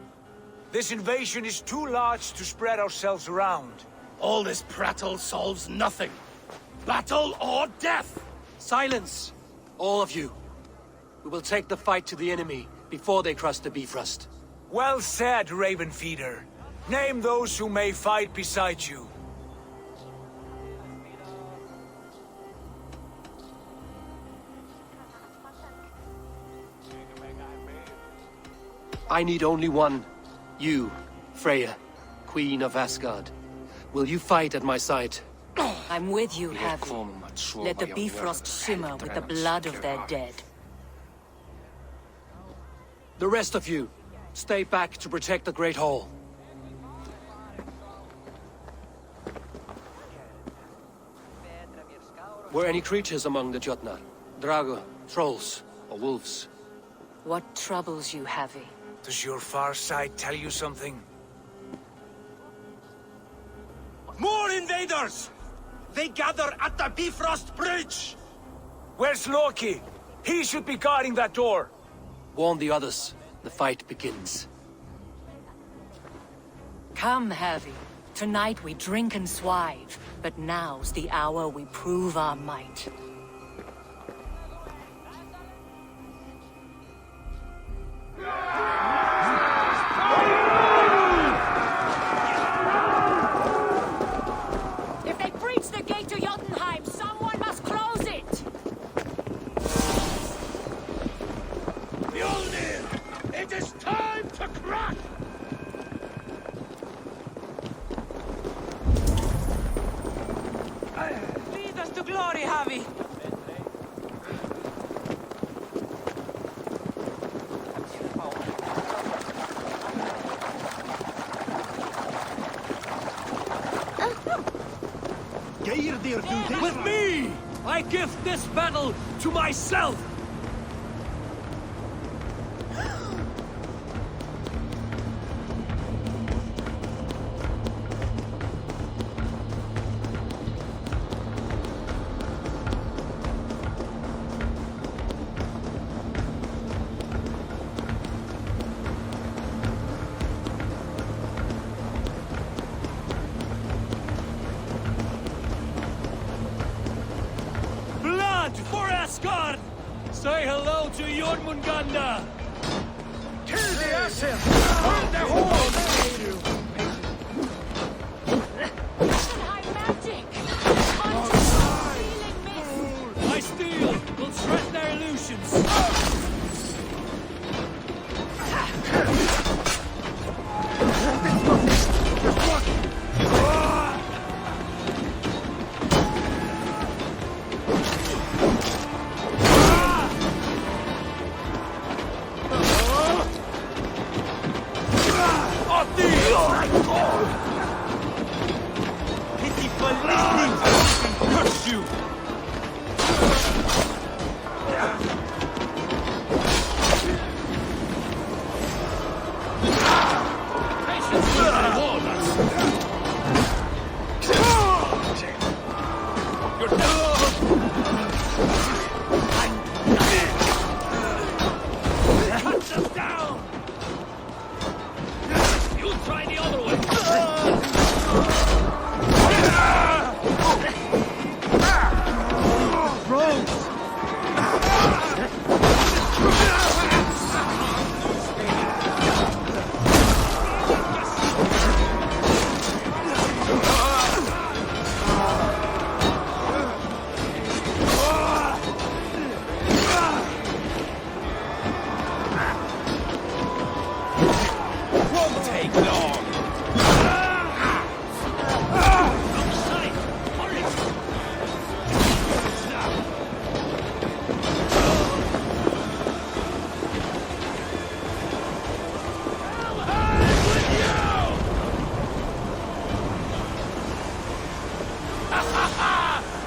This invasion is too large to spread ourselves around. All this prattle solves nothing. Battle or death! Silence! All of you. We will take the fight to the enemy before they cross the Bifrost. Well said, Ravenfeeder. Name those who may fight beside you. I need only one. You, Freya, Queen of Asgard. Will you fight at my side? I'm with you, Havi. Let the Bifrost shimmer with the blood of their dead. The rest of you, stay back to protect the Great Hall. Were any creatures among the Jotnar? Drago, trolls, or wolves? What troubles you, Havi? Does your far side tell you something? More invaders! They gather at the Bifrost Bridge! Where's Loki? He should be guarding that door. Warn the others. The fight begins. Come, Havi. Tonight we drink and swive, but now's the hour we prove our might. If they breach the gate to Jotunheim, someone must close it! Mjolnir! It is time to crack! Lead us to glory, Havi! With me! I give this battle to myself! For Asgard! Say hello to Jormungandr! Kill the Asir! Burn the hole! Jotunheim magic! Until stealing mist! My steel will shred their illusions!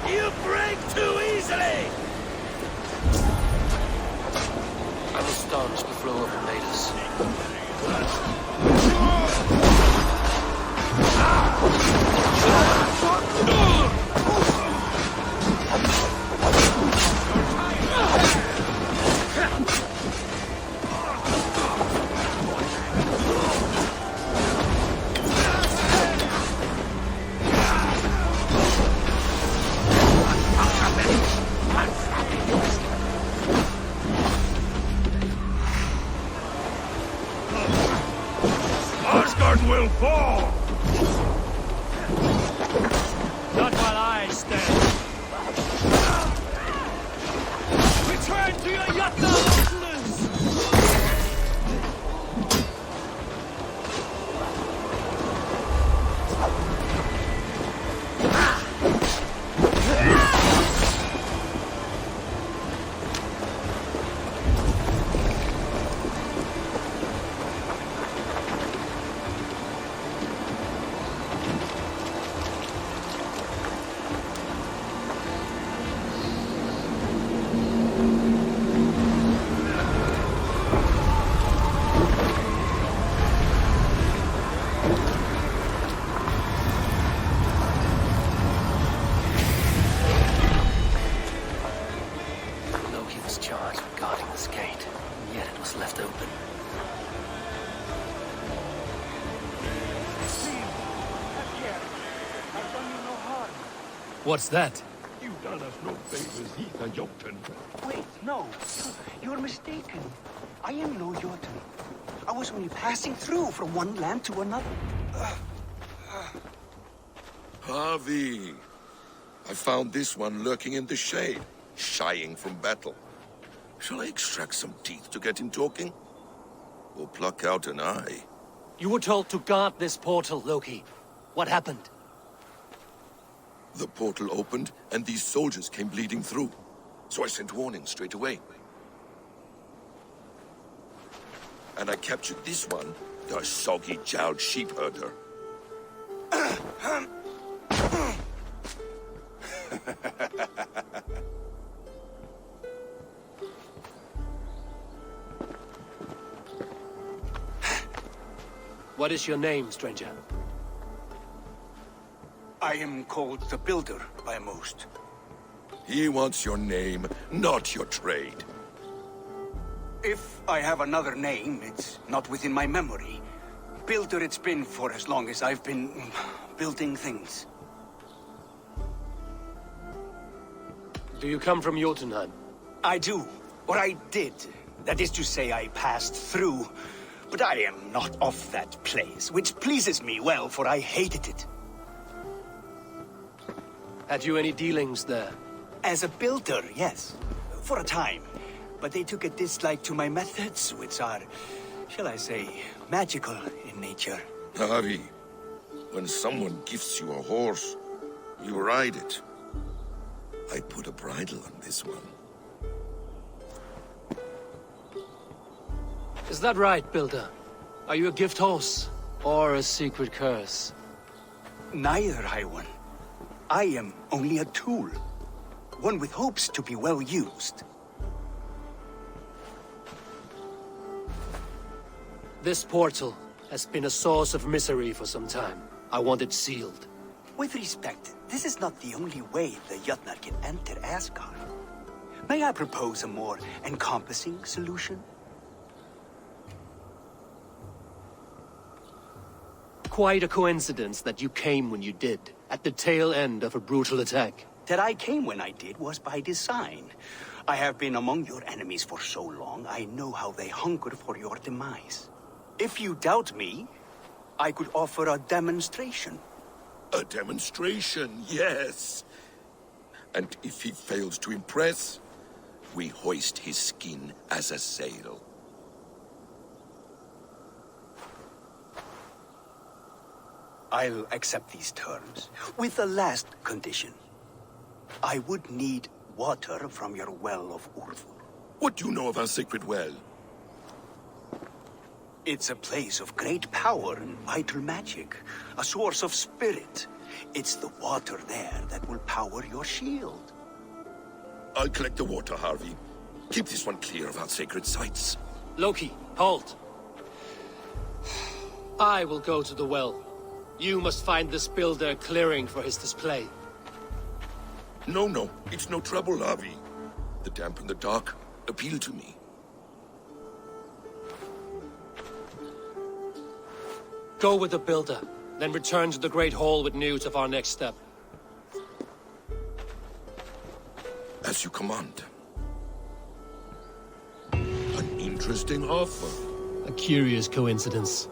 You break too easily! I'm astonished the flow of invaders. Asgard will fall! Not while I stand. Return to your Jotnar! What's that? You've done us no favors, Heather Jotun. Wait, no. You're mistaken. I am no Jotun. I was only passing through from one land to another. Harvey, I found this one lurking in the shade, shying from battle. Shall I extract some teeth to get him talking? Or pluck out an eye? You were told to guard this portal, Loki. What happened? The portal opened, and these soldiers came bleeding through. So I sent warning straight away. And I captured this one, the soggy-jowled sheep herder. What is your name, stranger? I am called the Builder by most. He wants your name, not your trade. If I have another name, it's not within my memory. Builder it's been for as long as I've been building things. Do you come from Jotunheim? I do. Or I did. That is to say, I passed through. But I am not of that place, which pleases me well, for I hated it. Had you any dealings there? As a builder, yes. For a time. But they took a dislike to my methods, which are, shall I say, magical in nature. Harvey, when someone gifts you a horse, you ride it. I put a bridle on this one. Is that right, Builder? Are you a gift horse? Or a secret curse? Neither, High One. I am only a tool. One with hopes to be well used. This portal has been a source of misery for some time. I want it sealed. With respect, this is not the only way the Jotnar can enter Asgard. May I propose a more encompassing solution? Quite a coincidence that you came when you did, at the tail end of a brutal attack. That I came when I did was by design. I have been among your enemies for so long, I know how they hunger for your demise. If you doubt me, I could offer a demonstration. A demonstration, yes. And if he fails to impress, we hoist his skin as a sail. I'll accept these terms, with the last condition. I would need water from your well of Urvur. What do you know of our sacred well? It's a place of great power and vital magic, a source of spirit. It's the water there that will power your shield. I'll collect the water, Harvey. Keep this one clear of our sacred sites. Loki, halt. I will go to the well. You must find this builder clearing for his display. No, it's no trouble, Harvey. The damp and the dark appeal to me. Go with the builder, then return to the Great Hall with news of our next step. As you command. An interesting offer. A curious coincidence.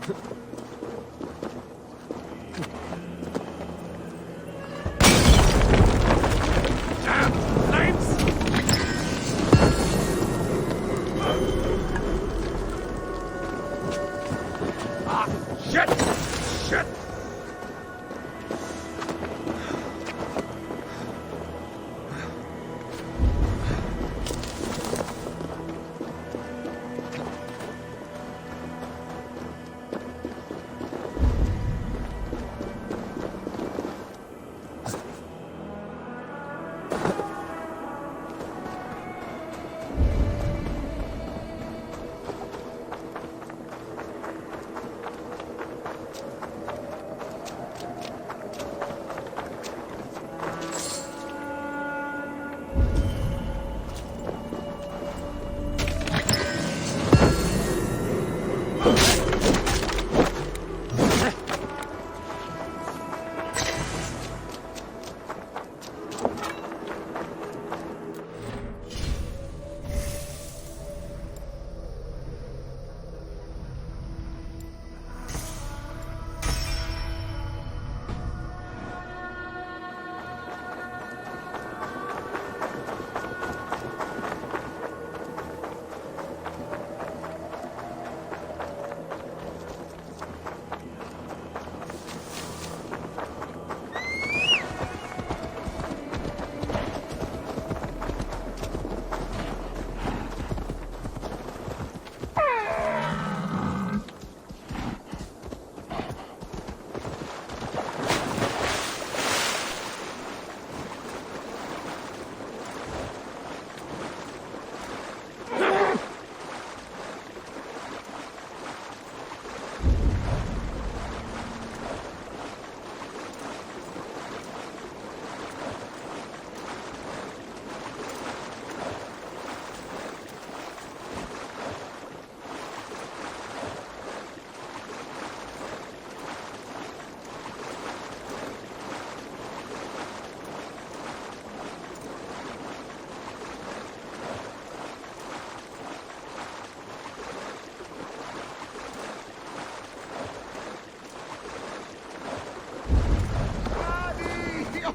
Shit! Shit!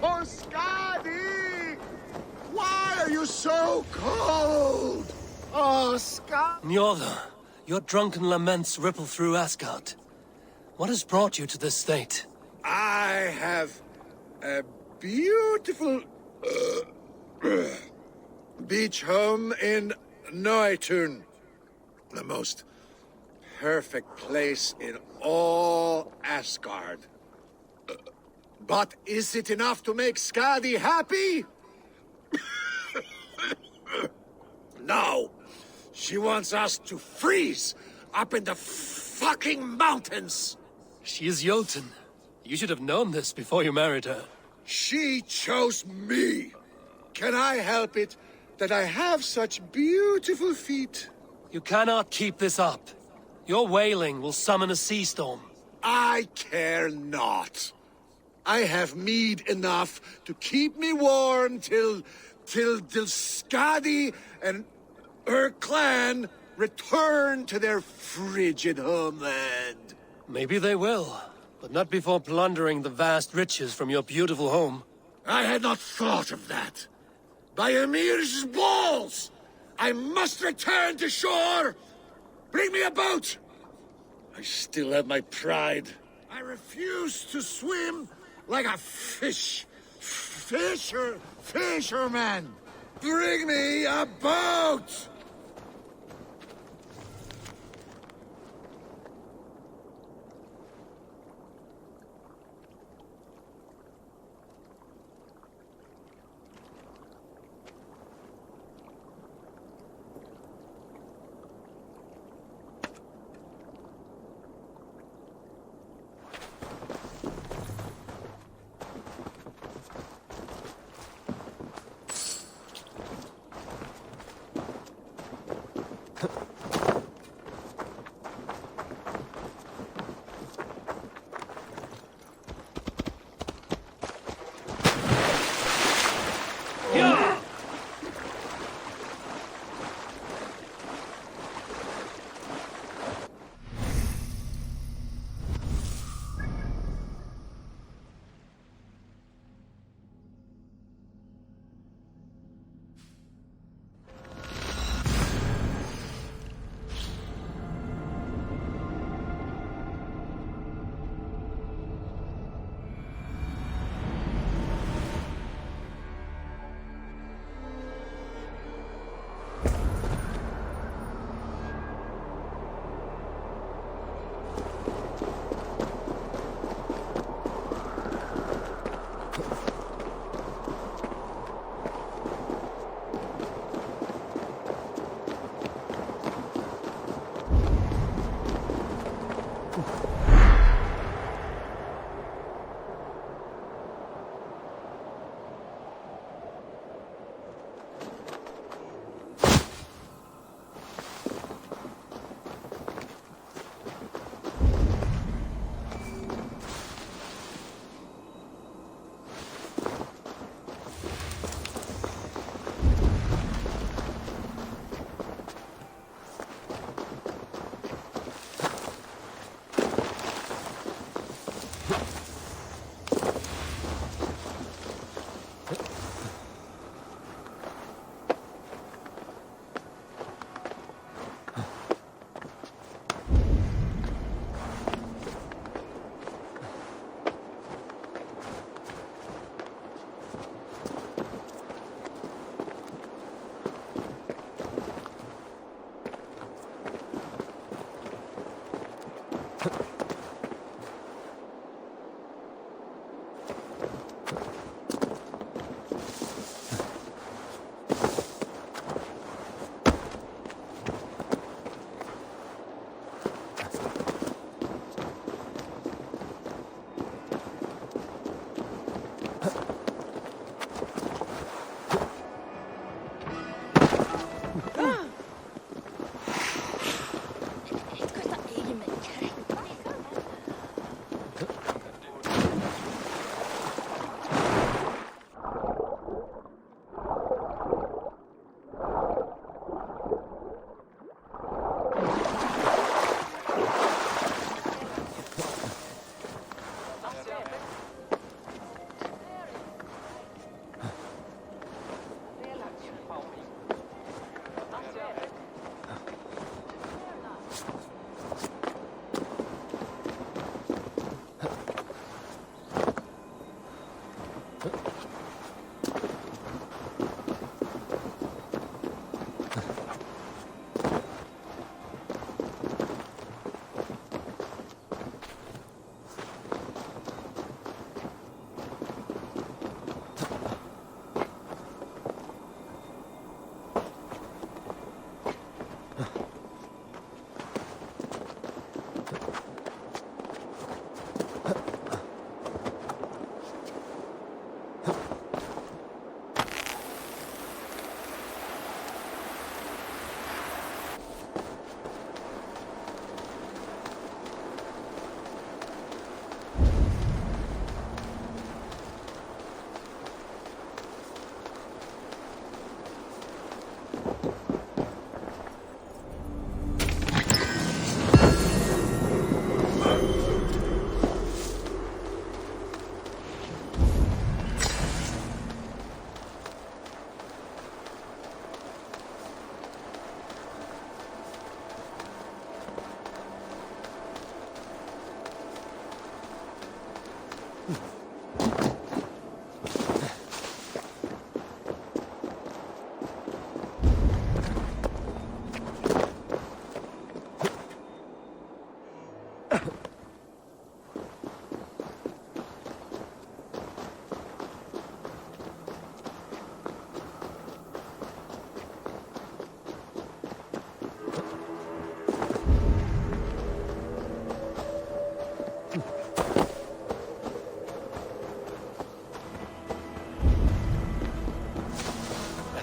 Oh, Skadi! Why are you so cold? Oh, Skadi! Njorda, your drunken laments ripple through Asgard. What has brought you to this state? I have a beautiful beach home in Noitun. The most perfect place in all Asgard. But is it enough to make Skadi happy? No. She wants us to freeze up in the fucking mountains. She is Jotun. You should have known this before you married her. She chose me. Can I help it that I have such beautiful feet? You cannot keep this up. Your wailing will summon a sea storm. I care not. I have mead enough to keep me warm till Skadi and her clan return to their frigid homeland. Maybe they will, but not before plundering the vast riches from your beautiful home. I had not thought of that. By Ymir's balls! I must return to shore! Bring me a boat! I still have my pride. I refuse to swim like a fisherman! Bring me a boat!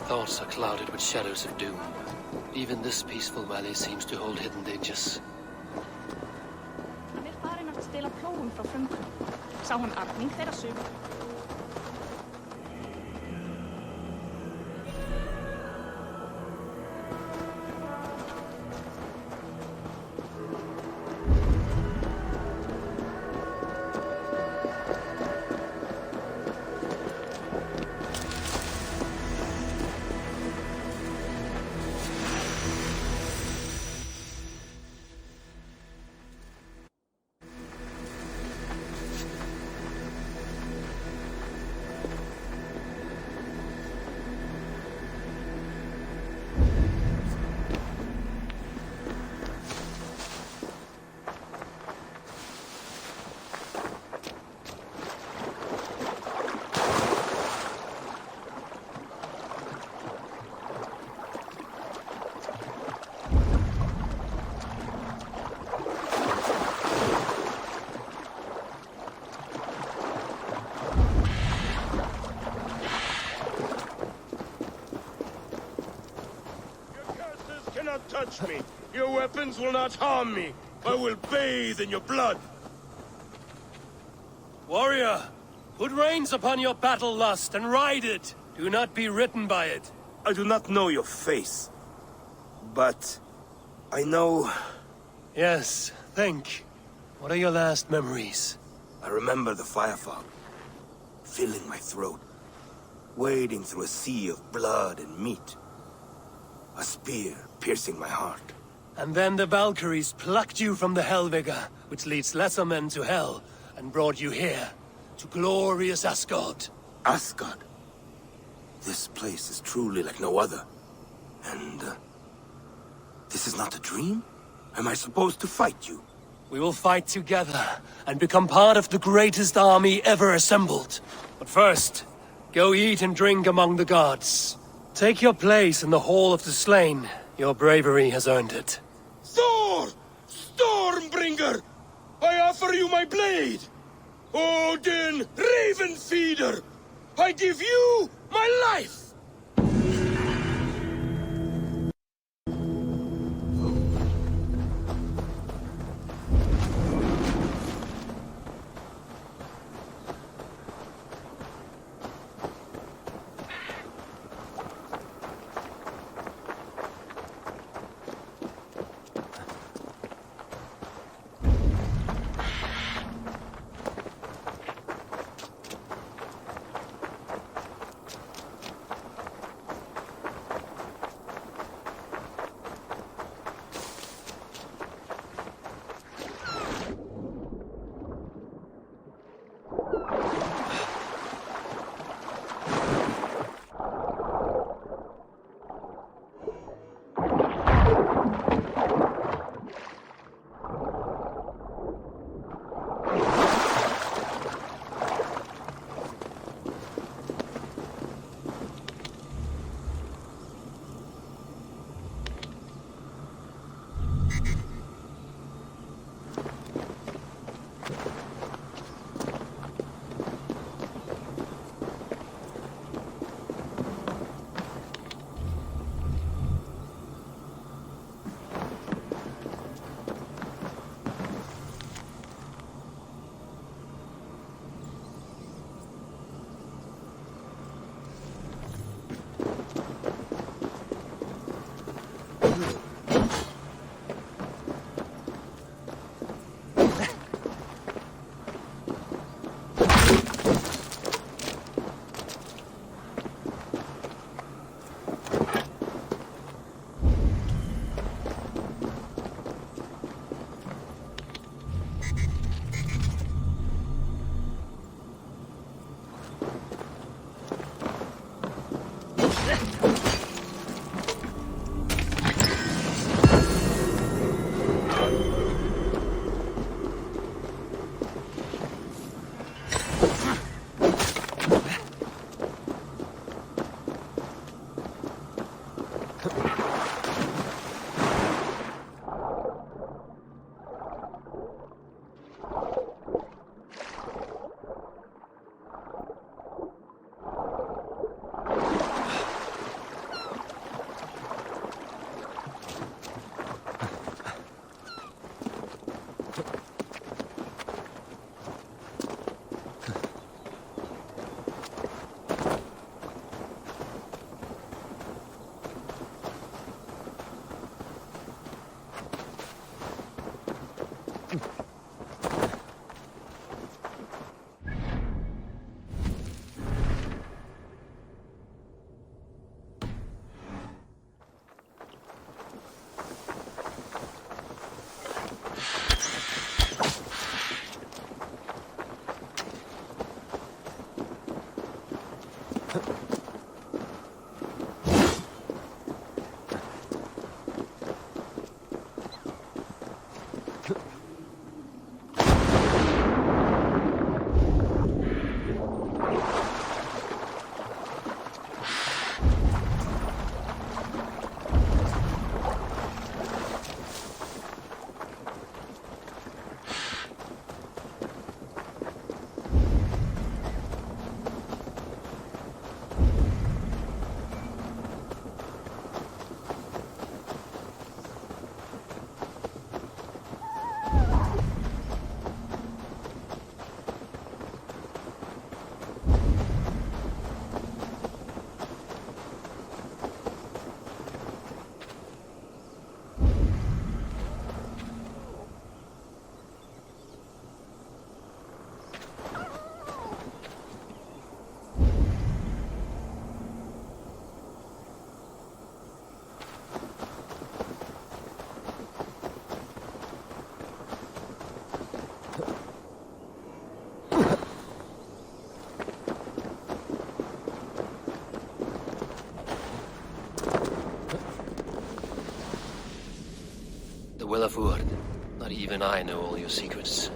Thoughts are clouded with shadows of doom. Even this peaceful valley seems to hold hidden dangers. Hann farinn að stela plógum frá frömkunum. Sá hann arning þeirra sögu. Touch me. Your weapons will not harm me. I will bathe in your blood. Warrior, put reins upon your battle lust and ride it. Do not be ridden by it. I do not know your face, but I know... Yes, think. What are your last memories? I remember the fire fog, filling my throat, wading through a sea of blood and meat. A spear piercing my heart. And then the Valkyries plucked you from the Helvigga, which leads lesser men to hell, and brought you here, to glorious Asgard. Asgard? This place is truly like no other. And, this is not a dream? Am I supposed to fight you? We will fight together and become part of the greatest army ever assembled. But first, go eat and drink among the gods. Take your place in the Hall of the Slain. Your bravery has earned it. Thor! Stormbringer! I offer you my blade! Odin, Raven Feeder! I give you my life! Will of Wood. Not even Even I know all your secrets.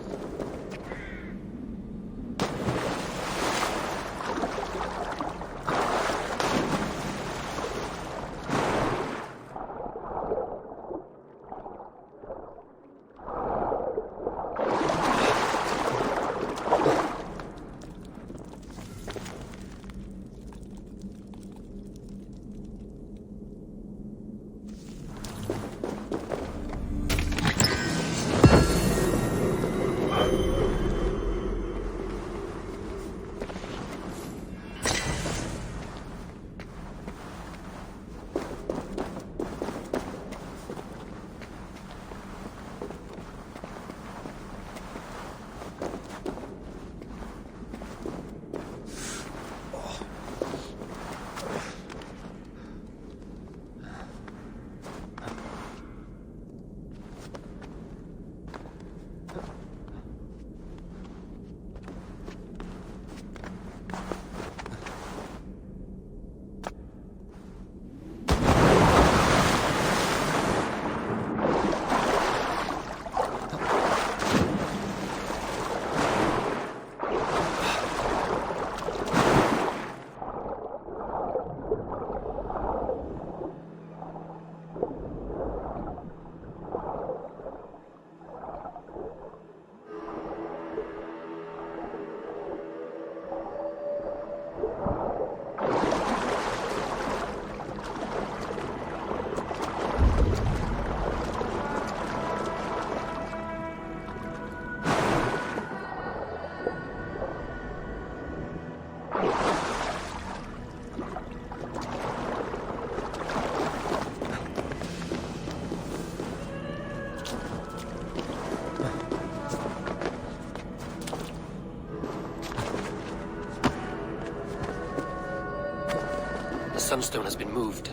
The sunstone has been moved.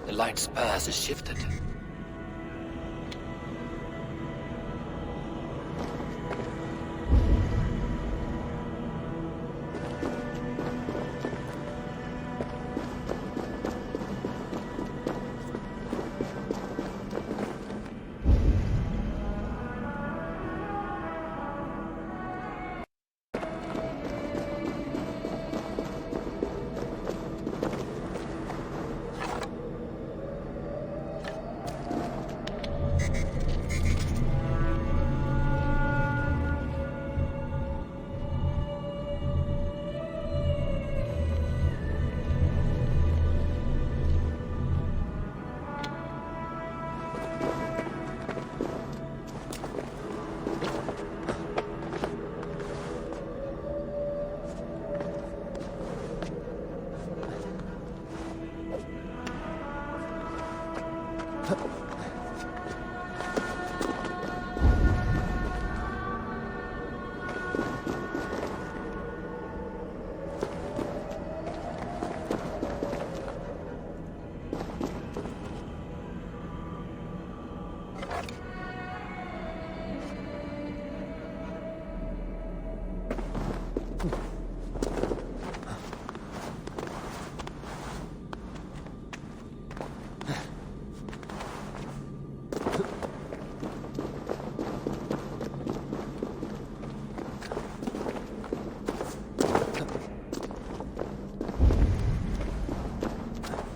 The light's path is shifted.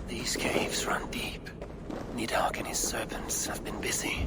These caves run deep. Nidhogg and his serpents have been busy.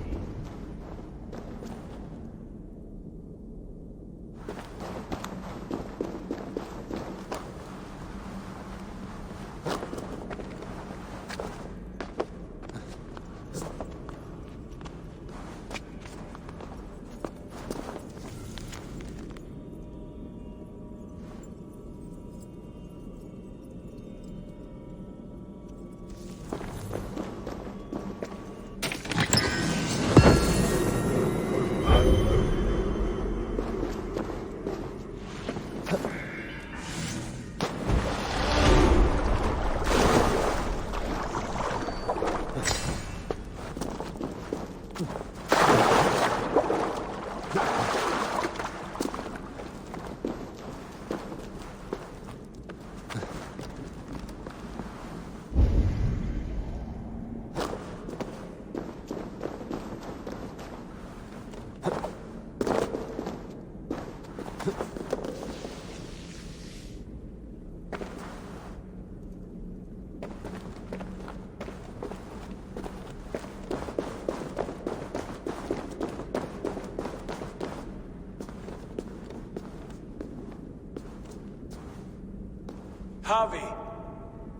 Javi,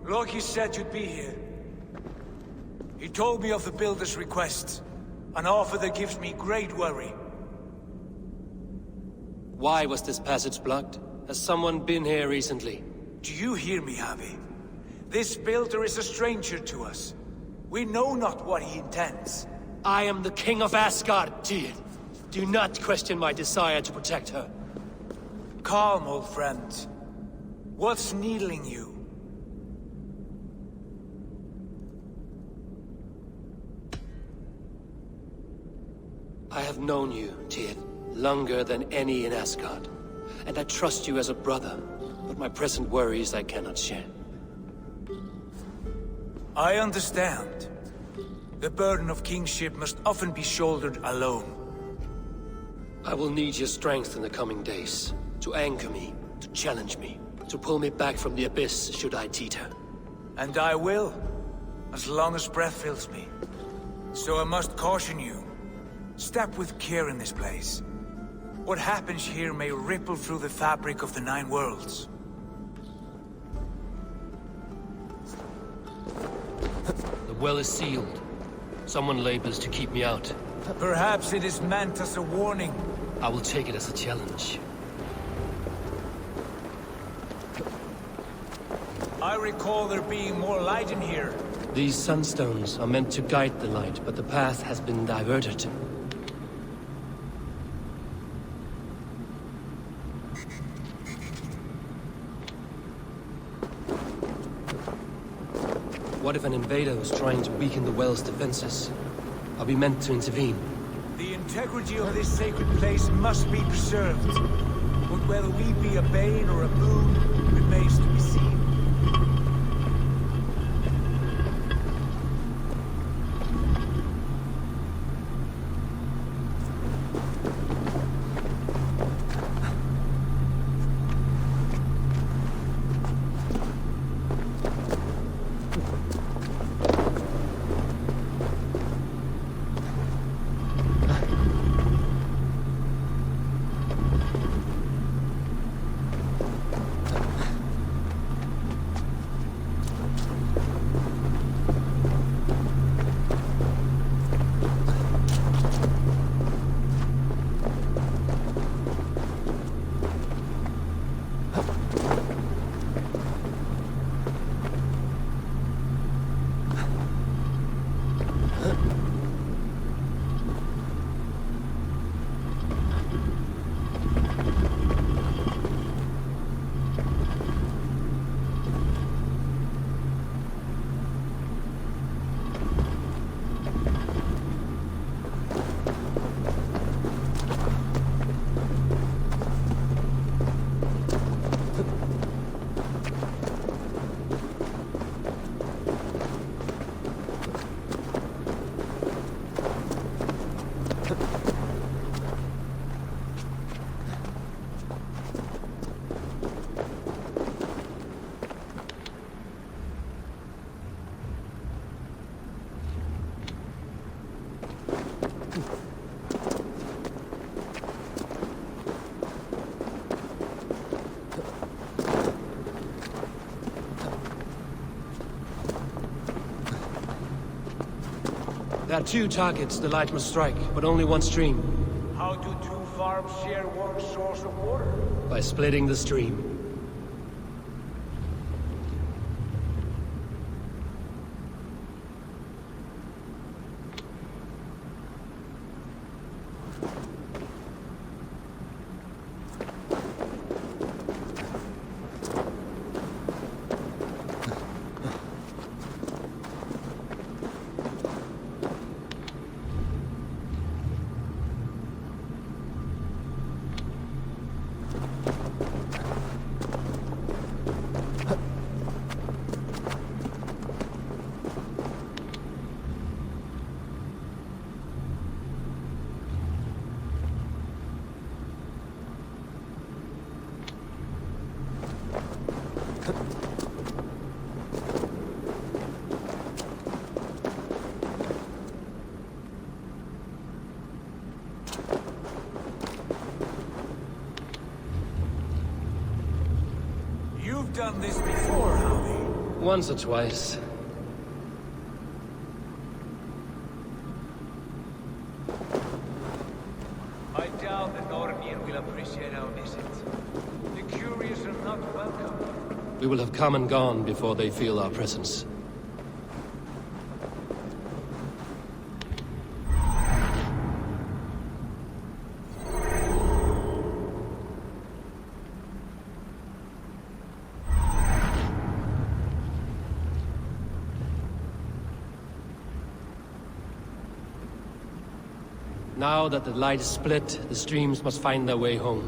Loki said you'd be here. He told me of the Builder's request, an offer that gives me great worry. Why was this passage blocked? Has someone been here recently? Do you hear me, Javi? This Builder is a stranger to us. We know not what he intends. I am the King of Asgard, Tyr. Do not question my desire to protect her. Calm, old friend. What's needling you? I have known you, Tyr, longer than any in Asgard. And I trust you as a brother, but my present worries I cannot share. I understand. The burden of kingship must often be shouldered alone. I will need your strength in the coming days, to anchor me, to challenge me, to pull me back from the abyss should I teeter. And I will, as long as breath fills me. So I must caution you. Step with care in this place. What happens here may ripple through the fabric of the Nine Worlds. The well is sealed. Someone labors to keep me out. Perhaps it is meant as a warning. I will take it as a challenge. I recall there being more light in here. These sunstones are meant to guide the light, but the path has been diverted. What if an invader was trying to weaken the well's defenses? Are we meant to intervene? The integrity of this sacred place must be preserved. But whether we be a bane or a boon remains to be seen. There are two targets the light must strike, but only one stream. How do two farms share one source of water? By splitting the stream. You've done this before, Once or twice. I doubt the Nornir will appreciate our visit. The curious are not welcome. We will have come and gone before they feel our presence. Now that the light is split, the streams must find their way home.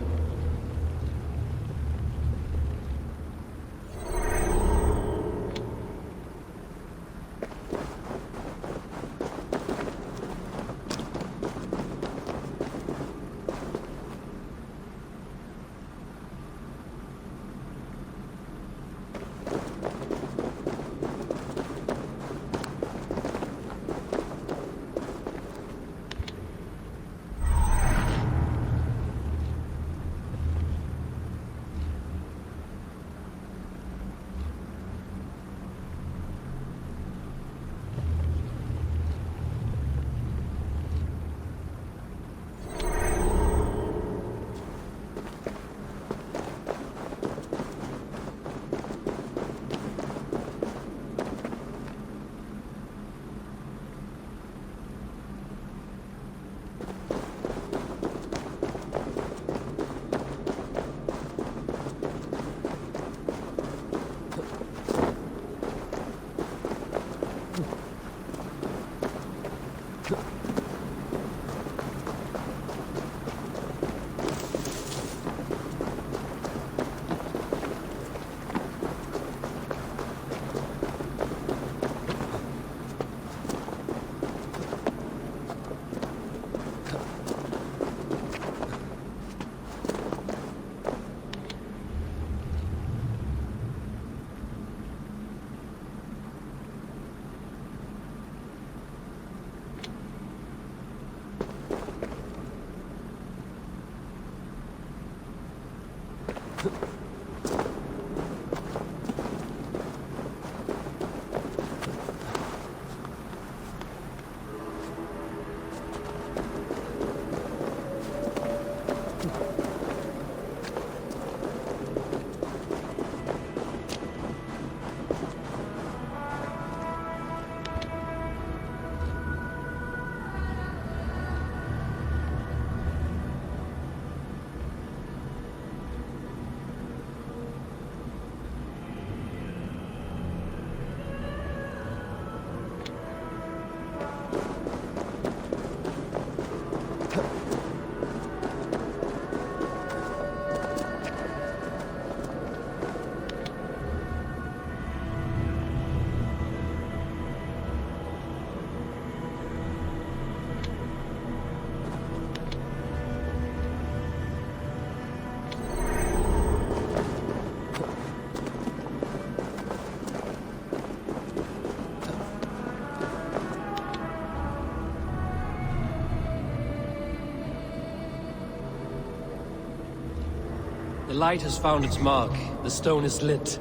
The light has found its mark. The stone is lit.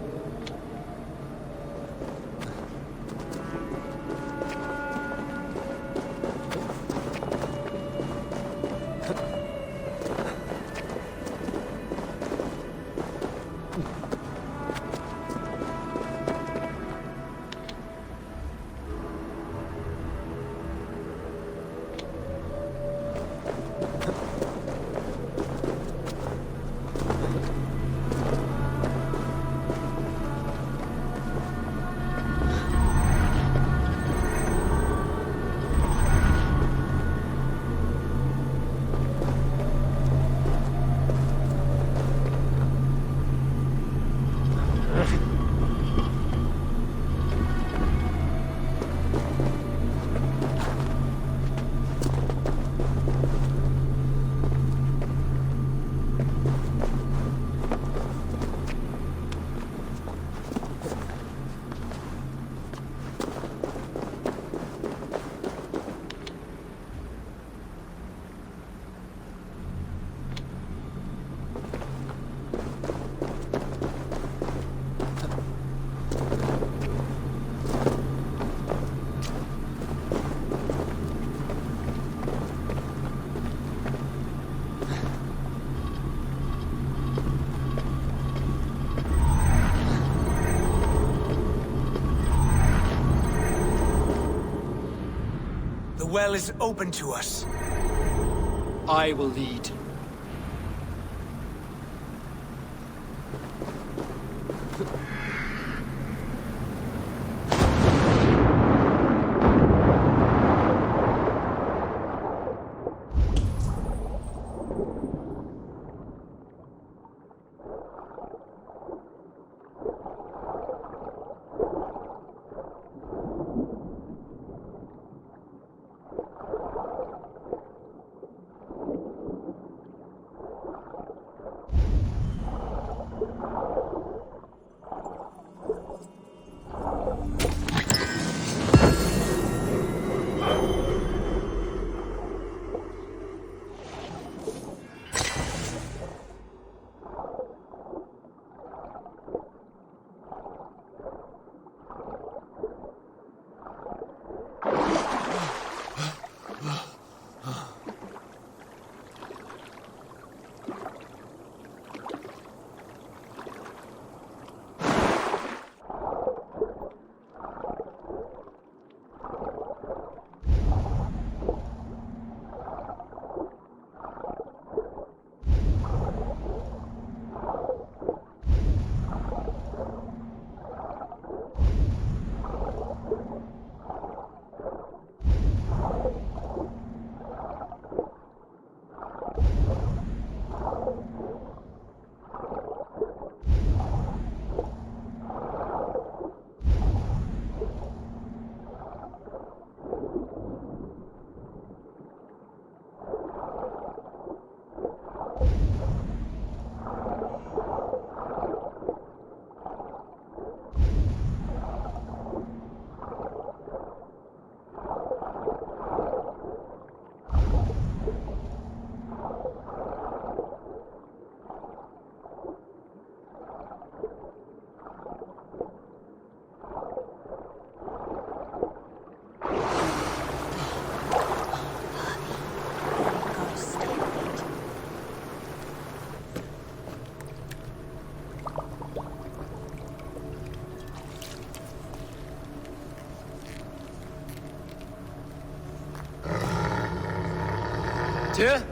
well is open to us. I will lead. Tyr?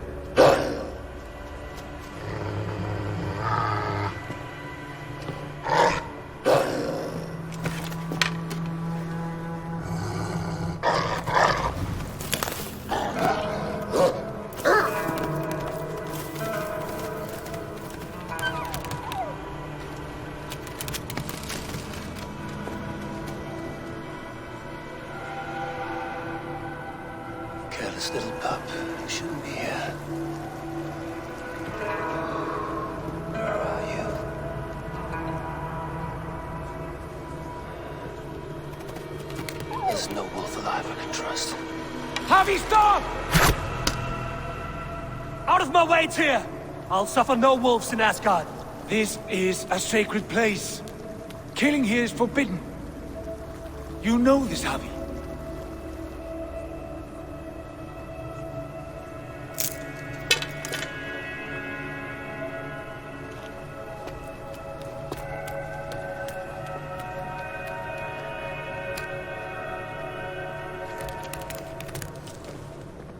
Careless little pup. You shouldn't be here. Where are you? There's no wolf alive I can trust. Harvey, stop! Out of my way, Tyr! I'll suffer no wolves in Asgard. This is a sacred place. Killing here is forbidden. You know this, Harvey.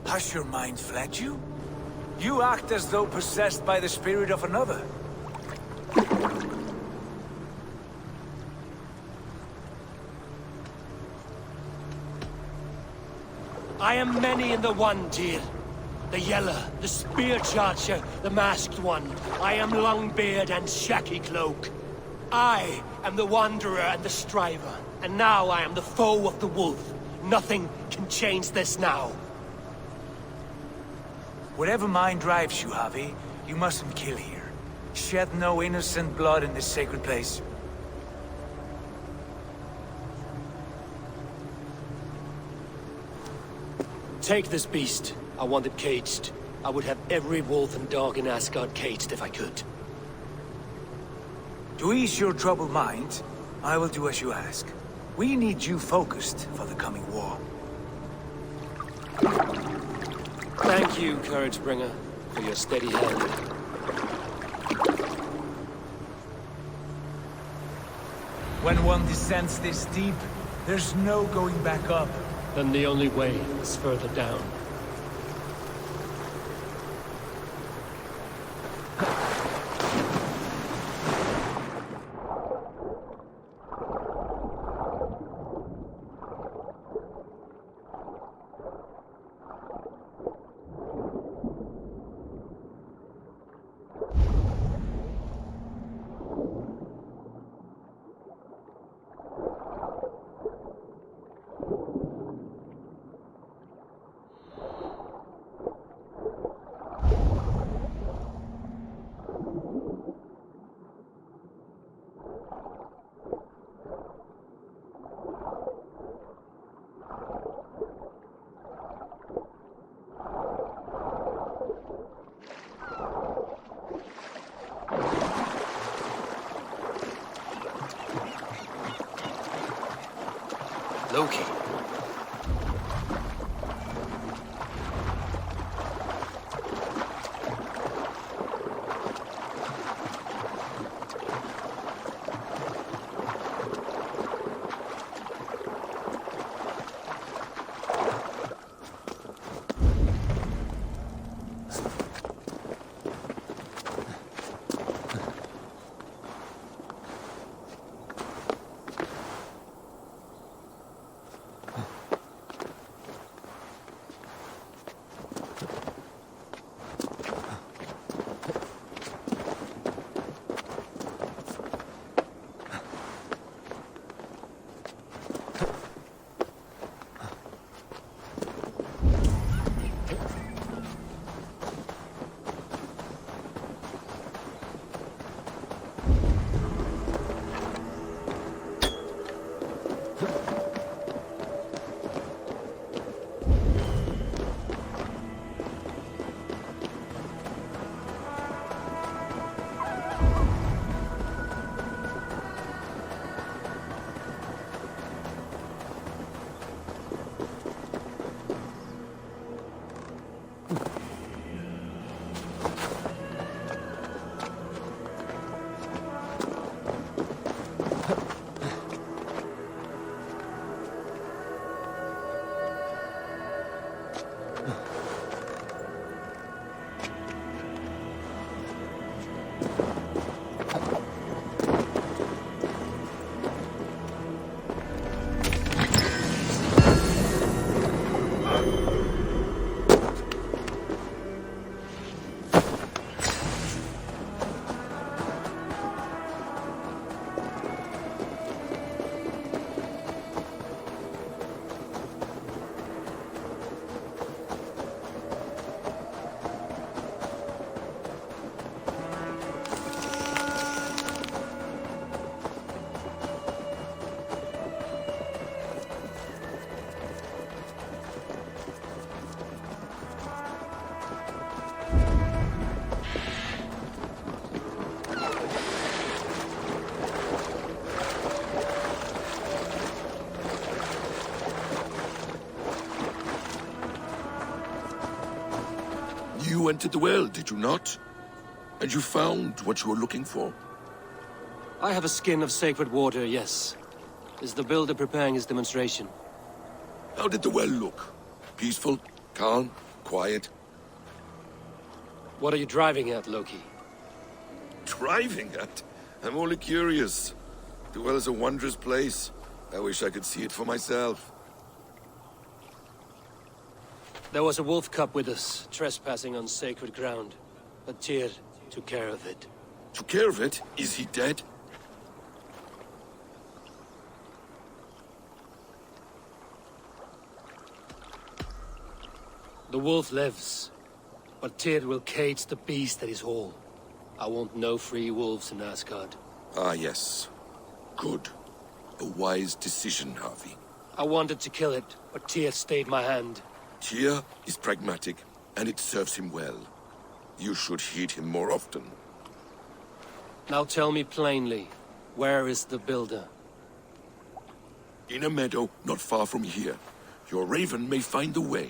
Has your mind fled you? You act as though possessed by the spirit of another. I am many in the one, Tyr. The Yeller, the Spear Charger, the Masked One. I am Longbeard and Shaky Cloak. I am the Wanderer and the Striver. And now I am the foe of the Wolf. Nothing can change this now. Whatever mind drives you, Harvey, you mustn't kill here. Shed no innocent blood in this sacred place. Take this beast. I want it caged. I would have every wolf and dog in Asgard caged if I could. To ease your troubled mind, I will do as you ask. We need you focused for the coming war. Thank you, Couragebringer, for your steady hand. When one descends this deep, there's no going back up. Then the only way is further down. Loki. You entered the well, did you not? And you found what you were looking for? I have a skin of sacred water, yes. Is the builder preparing his demonstration? How did the well look? Peaceful? Calm? Quiet? What are you driving at, Loki? Driving at? I'm only curious. The well is a wondrous place. I wish I could see it for myself. There was a wolf cub with us, trespassing on sacred ground. But Tyr took care of it. Took care of it? Is he dead? The wolf lives, but Tyr will cage the beast at his hall. I want no free wolves in Asgard. Ah, yes. Good. A wise decision, Harvey. I wanted to kill it, but Tyr stayed my hand. Tyr is pragmatic, and it serves him well. You should heed him more often. Now tell me plainly, where is the builder? In a meadow not far from here. Your raven may find the way.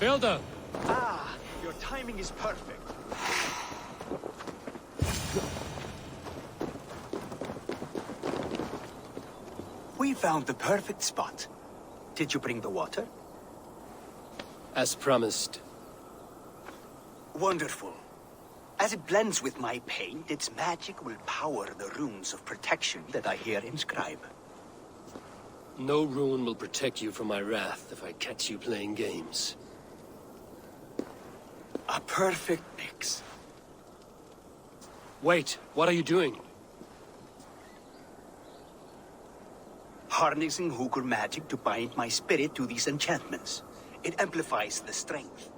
Builder! Ah, your timing is perfect. We found the perfect spot. Did you bring the water? As promised. Wonderful. As it blends with my paint, its magic will power the runes of protection that I here inscribe. No rune will protect you from my wrath if I catch you playing games. A perfect mix. Wait, what are you doing? Harnessing Hooker magic to bind my spirit to these enchantments. It amplifies the strength.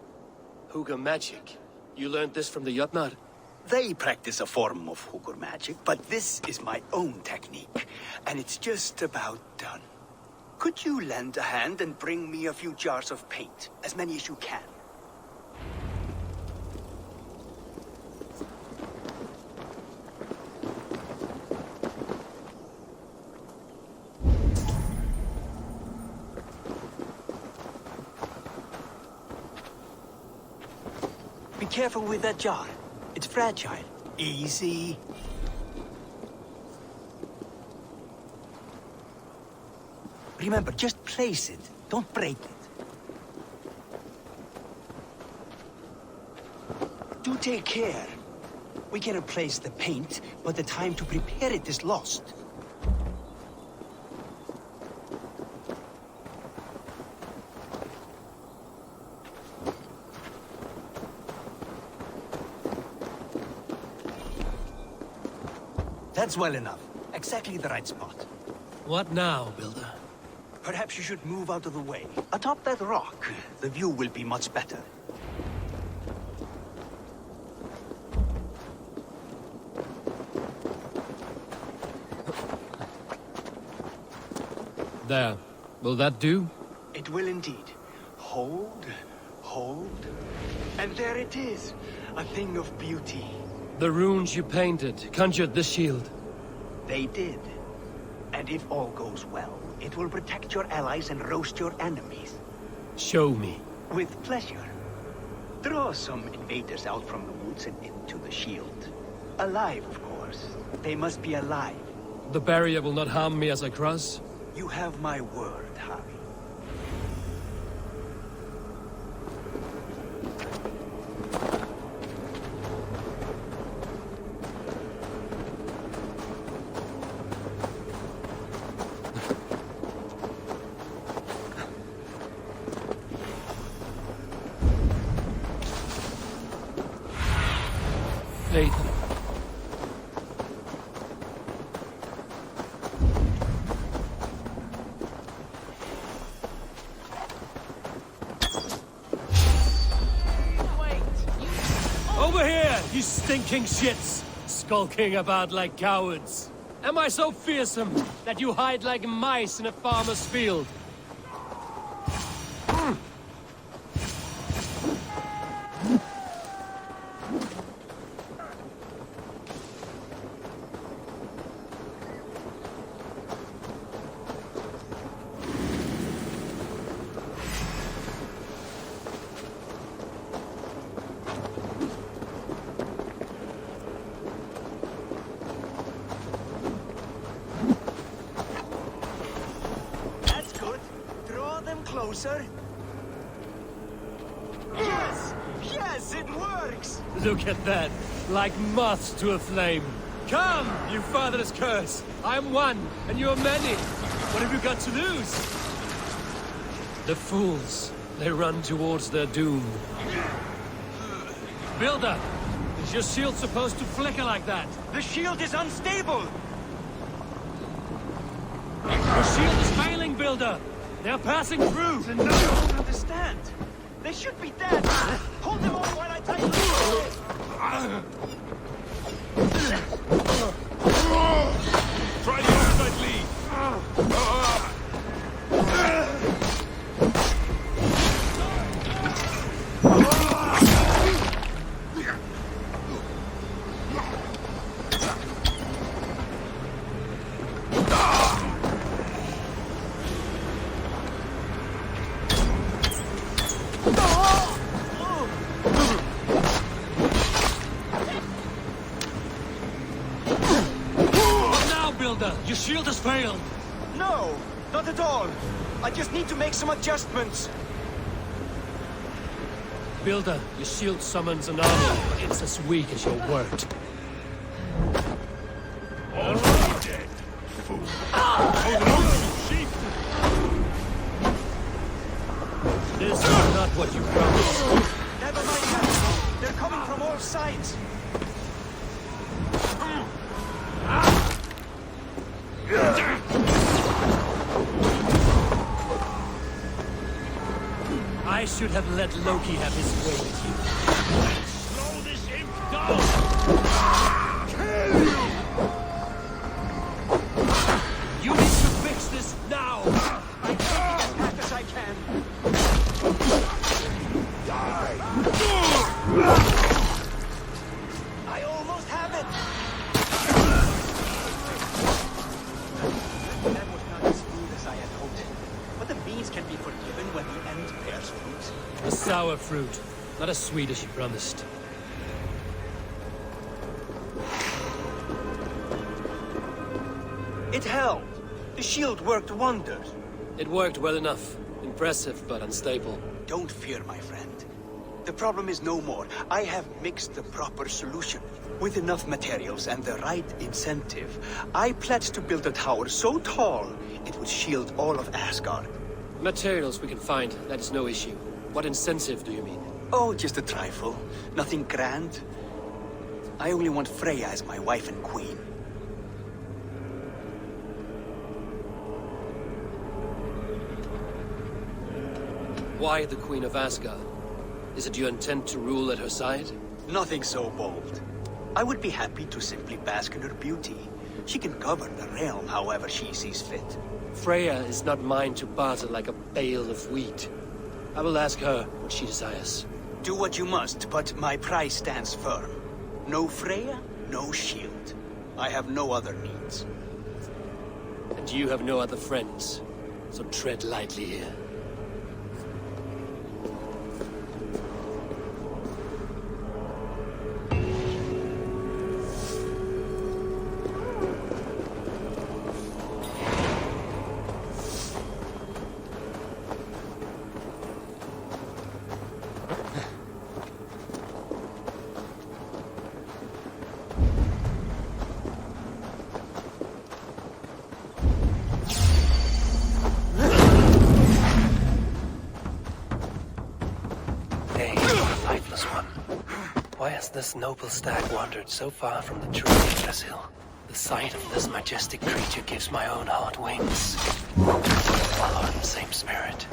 Hooker magic? You learned this from the Jotnar? They practice a form of Hooker magic, but this is my own technique, and it's just about done. Could you lend a hand and bring me a few jars of paint? As many as you can. Be careful with that jar. It's fragile. Easy. Remember, just place it. Don't break it. Do take care. We can replace the paint, but the time to prepare it is lost. That's well enough. Exactly the right spot. What now, Builder? Perhaps you should move out of the way. Atop that rock, the view will be much better. There. Will that do? It will indeed. Hold, hold, and there it is. A thing of beauty. The runes you painted conjured the shield. They did. And if all goes well, it will protect your allies and roast your enemies. Show me. With pleasure. Draw some invaders out from the woods and into the shield. Alive, of course. They must be alive. The barrier will not harm me as I cross? You have my word, Harry. Faith. Over here, you stinking shits! Skulking about like cowards. Am I so fearsome that you hide like mice in a farmer's field? Closer. Yes! Yes, it works! Look at that. Like moths to a flame. Come, you fatherless curse! I am one, and you are many. What have you got to lose? The fools. They run towards their doom. Builder! Is your shield supposed to flicker like that? The shield is unstable! Your shield is failing, Builder! They're passing through! I don't understand. They should be dead! Hold them off while I take them! Try the outside lead! Your shield has failed! No! Not at all! I just need to make some adjustments. Builder, your shield summons an army, but it's as weak as your word. Already dead, fool! Sheep! This is not what you promised. Never mind that. They're coming from all sides. should have let Loki have his way with you. Slow this imp down! Kill you! You need to fix this now! I'm taking as fast as I can. Die! I almost have it! That was not as smooth as I had hoped. But the beans can be forgiven when the end bears fruit. A sour fruit, not as sweet as you promised. It held. The shield worked wonders. It worked well enough. Impressive, but unstable. Don't fear, my friend. The problem is no more. I have mixed the proper solution. With enough materials and the right incentive, I pledge to build a tower so tall it would shield all of Asgard. Materials we can find, that is no issue. What incentive do you mean? Oh, just a trifle. Nothing grand. I only want Freya as my wife and queen. Why the Queen of Asgard? Is it your intent to rule at her side? Nothing so bold. I would be happy to simply bask in her beauty. She can govern the realm however she sees fit. Freya is not mine to barter like a bale of wheat. I will ask her what she desires. Do what you must, but my price stands firm. No Freya, no shield. I have no other needs. And you have no other friends, so tread lightly here. Why has this noble stag wandered so far from the tree, Basil? The sight of this majestic creature gives my own heart wings. Follow in the same spirit.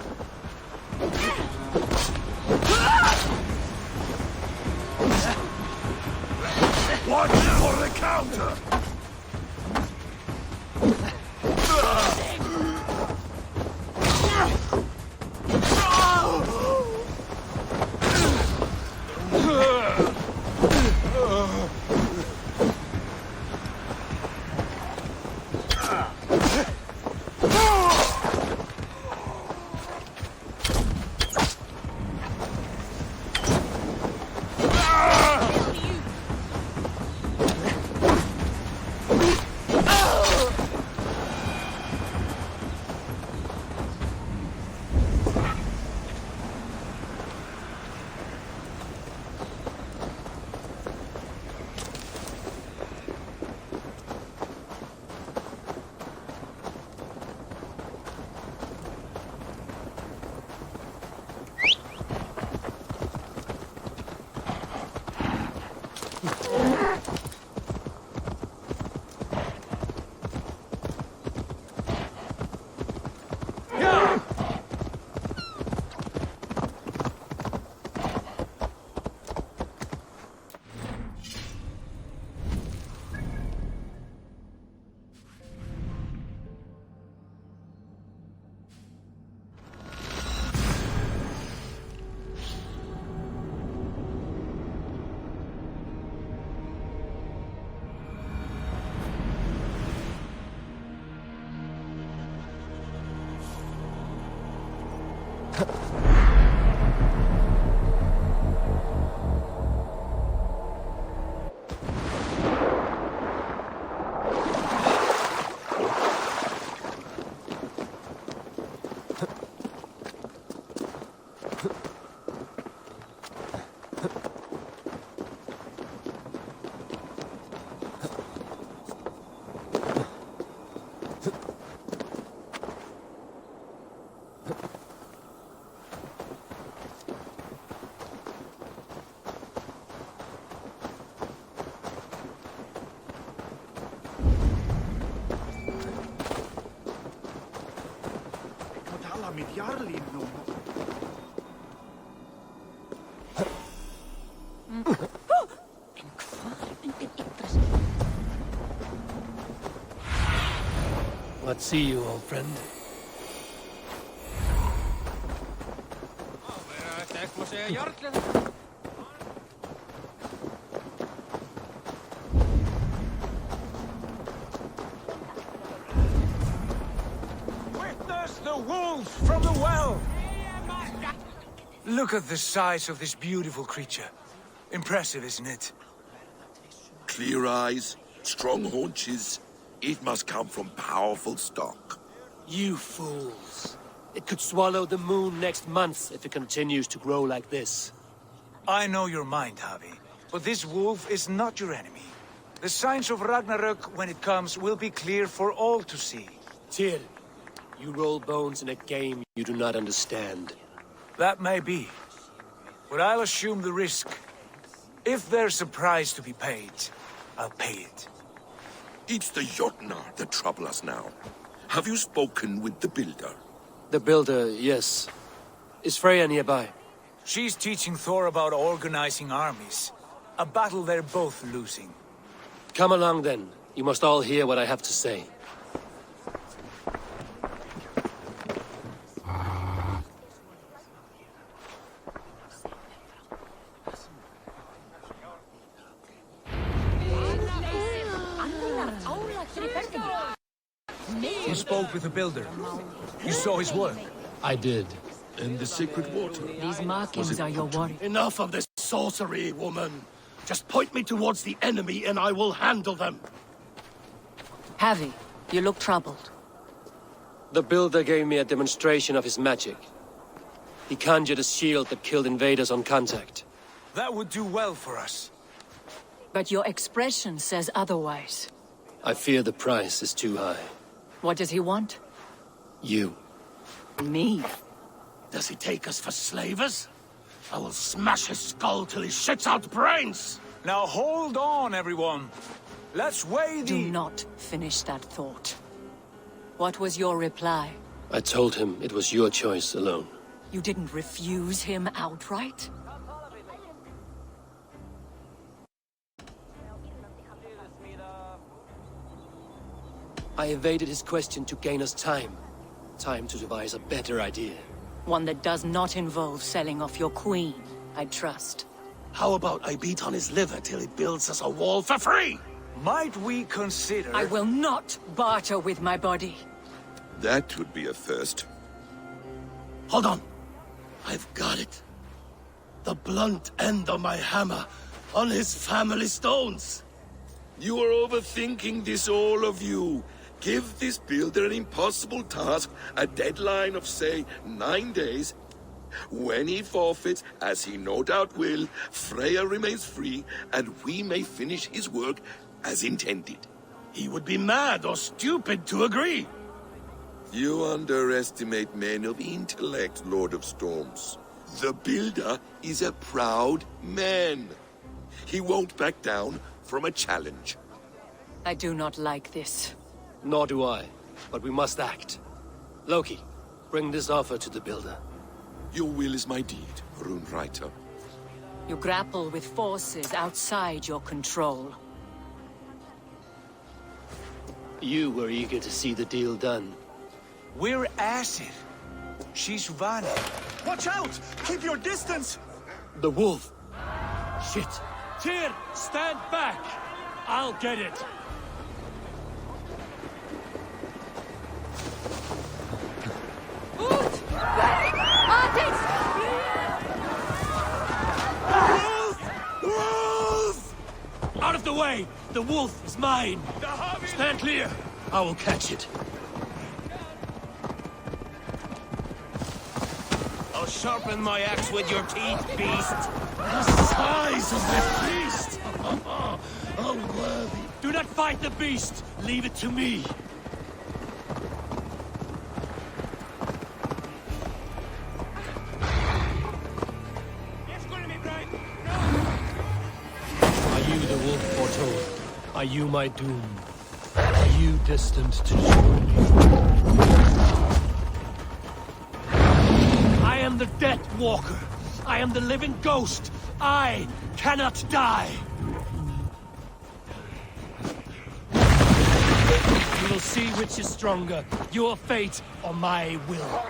Watch for the counter! Let's see you, old friend. Witness the wolf from the well! Look at the size of this beautiful creature. Impressive, isn't it? Clear eyes, strong haunches. It must come from powerful stock. You fools. It could swallow the moon next month if it continues to grow like this. I know your mind, Javi, but this wolf is not your enemy. The signs of Ragnarök, when it comes, will be clear for all to see. Tyr, you roll bones in a game you do not understand. That may be, but I'll assume the risk. If there's a price to be paid, I'll pay it. It's the Jotnar that trouble us now. Have you spoken with the builder? The builder, yes. Is Freya nearby? She's teaching Thor about organizing armies. A battle they're both losing. Come along then. You must all hear what I have to say. You spoke with the builder. You saw his work. I did. And the sacred water. These markings are your worry. Enough of this sorcery, woman. Just point me towards the enemy and I will handle them. Javi, you look troubled. The builder gave me a demonstration of his magic. He conjured a shield that killed invaders on contact. That would do well for us. But your expression says otherwise. I fear the price is too high. What does he want? You. Me? Does he take us for slavers? I will smash his skull till he shits out brains! Now hold on, everyone. Let's weigh the... Do not finish that thought. What was your reply? I told him it was your choice alone. You didn't refuse him outright? I evaded his question to gain us time. Time to devise a better idea. One that does not involve selling off your queen, I trust. How about I beat on his liver till he builds us a wall for free? Might we consider... I will not barter with my body. That would be a first. Hold on. I've got it. The blunt end of my hammer on his family stones. You are overthinking this, all of you. Give this builder an impossible task, a deadline of, say, 9 days. When he forfeits, as he no doubt will, Freya remains free, and we may finish his work as intended. He would be mad or stupid to agree. You underestimate men of intellect, Lord of Storms. The builder is a proud man. He won't back down from a challenge. I do not like this. Nor do I, but we must act. Loki, bring this offer to the builder. Your will is my deed, Rune Writer. You grapple with forces outside your control. You were eager to see the deal done. We're Acid. She's Vana. Watch out! Keep your distance! The wolf! Shit! Tyr, stand back! I'll get it! Wolf! Out of the way! The wolf is mine! Stand clear! I will catch it. I'll sharpen my axe with your teeth, beast. The size of the beast! Unworthy! Do not fight the beast! Leave it to me! Are you the wolf foretold? Are you my doom? Are you destined to join me? I am the Death Walker. I am the living ghost. I cannot die. will see which is stronger, your fate or my will.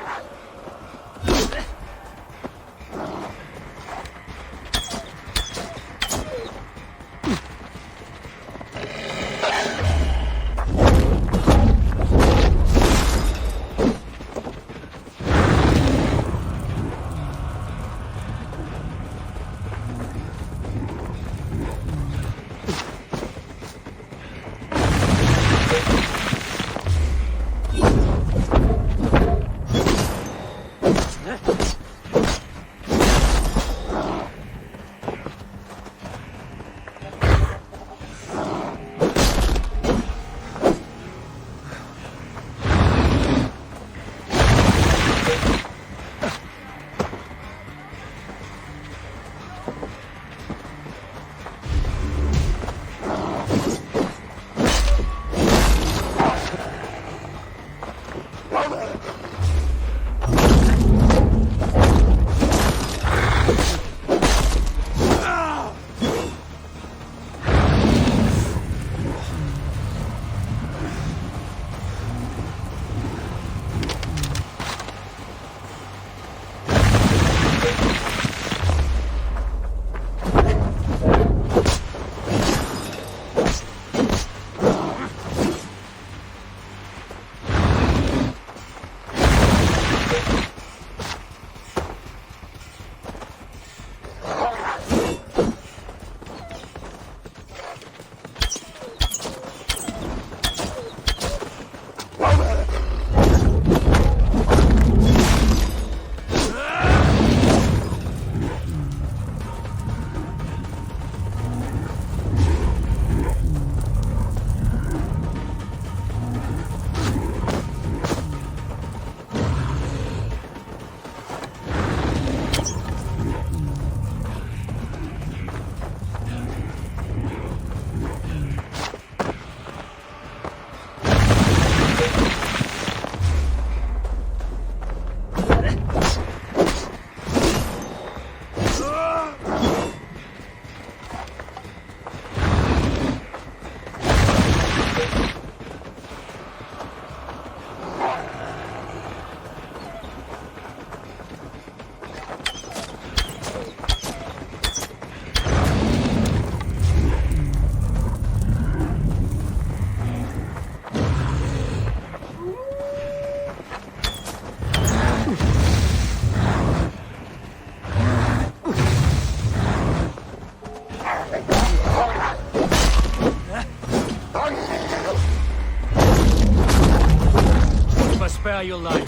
Spare your life.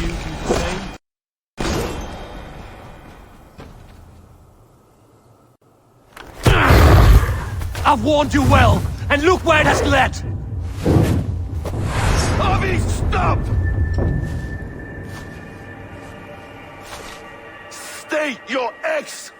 You do the same. I've warned you well, and look where it has led! Harvey, stop! State your ex!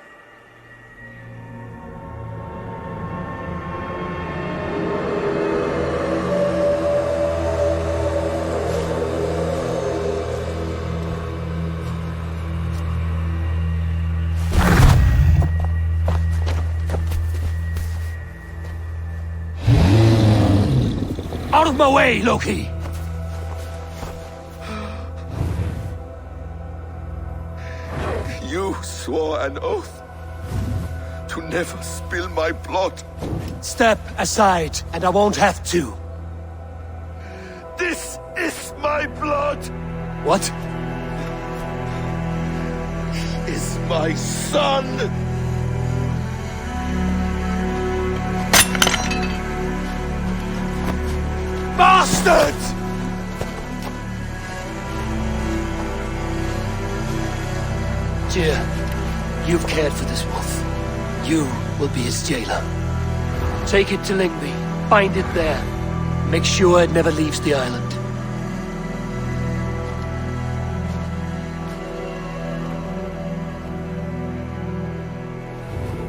Out of my way, Loki! You swore an oath to never spill my blood. Step aside, and I won't have to. This is my blood! What? He is my son! Bastard! Tyr, you've cared for this wolf. You will be his jailer. Take it to Lingby, bind it there. Make sure it never leaves the island.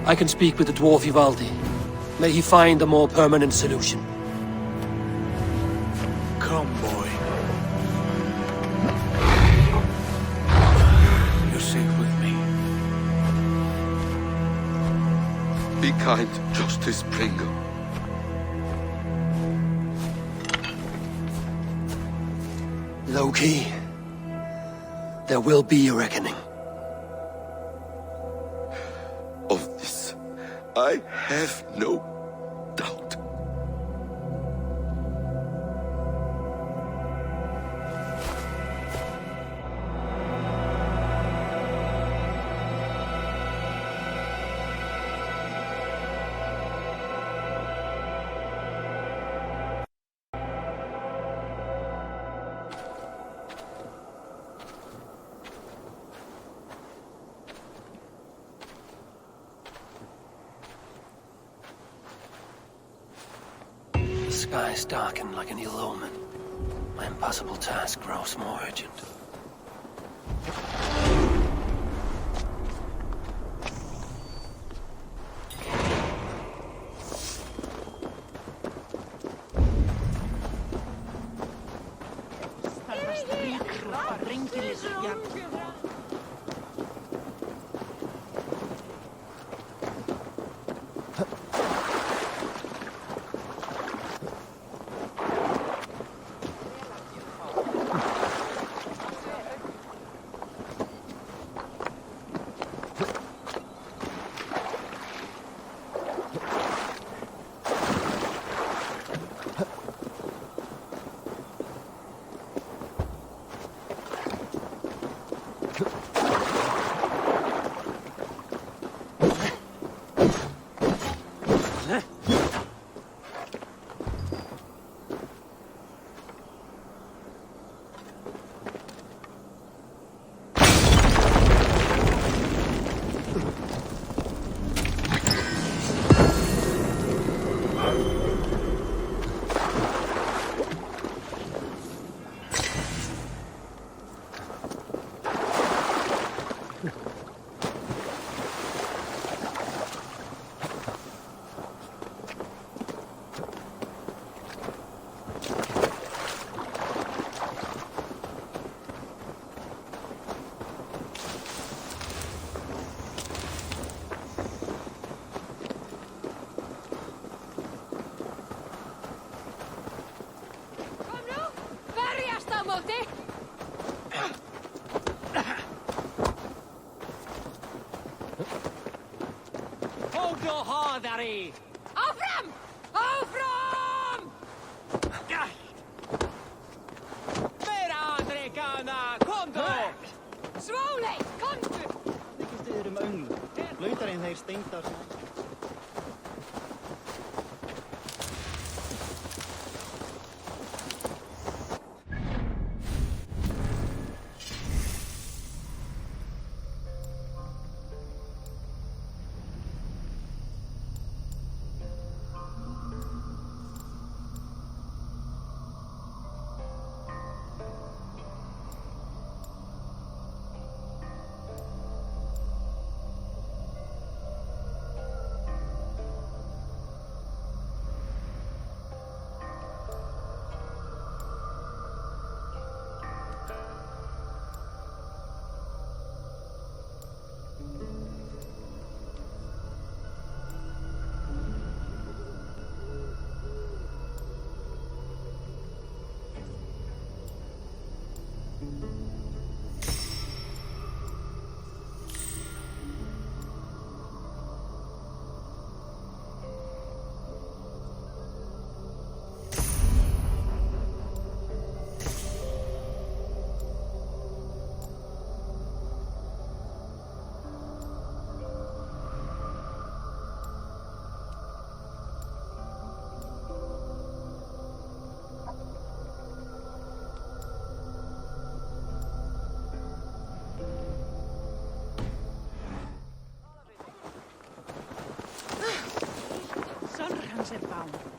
I can speak with the dwarf Ivaldi. May he find a more permanent solution. Come, boy. You're safe with me. Be kind, Justice Pringle. Loki, there will be a reckoning. Of this, I have no doubt. The skies darken like an ill omen. My impossible task grows more urgent. Áfram! Áfram! Meira, Andrekana! Komdu! Svóli, komdu! Ekki styður önglu. Lautar þeir steindar.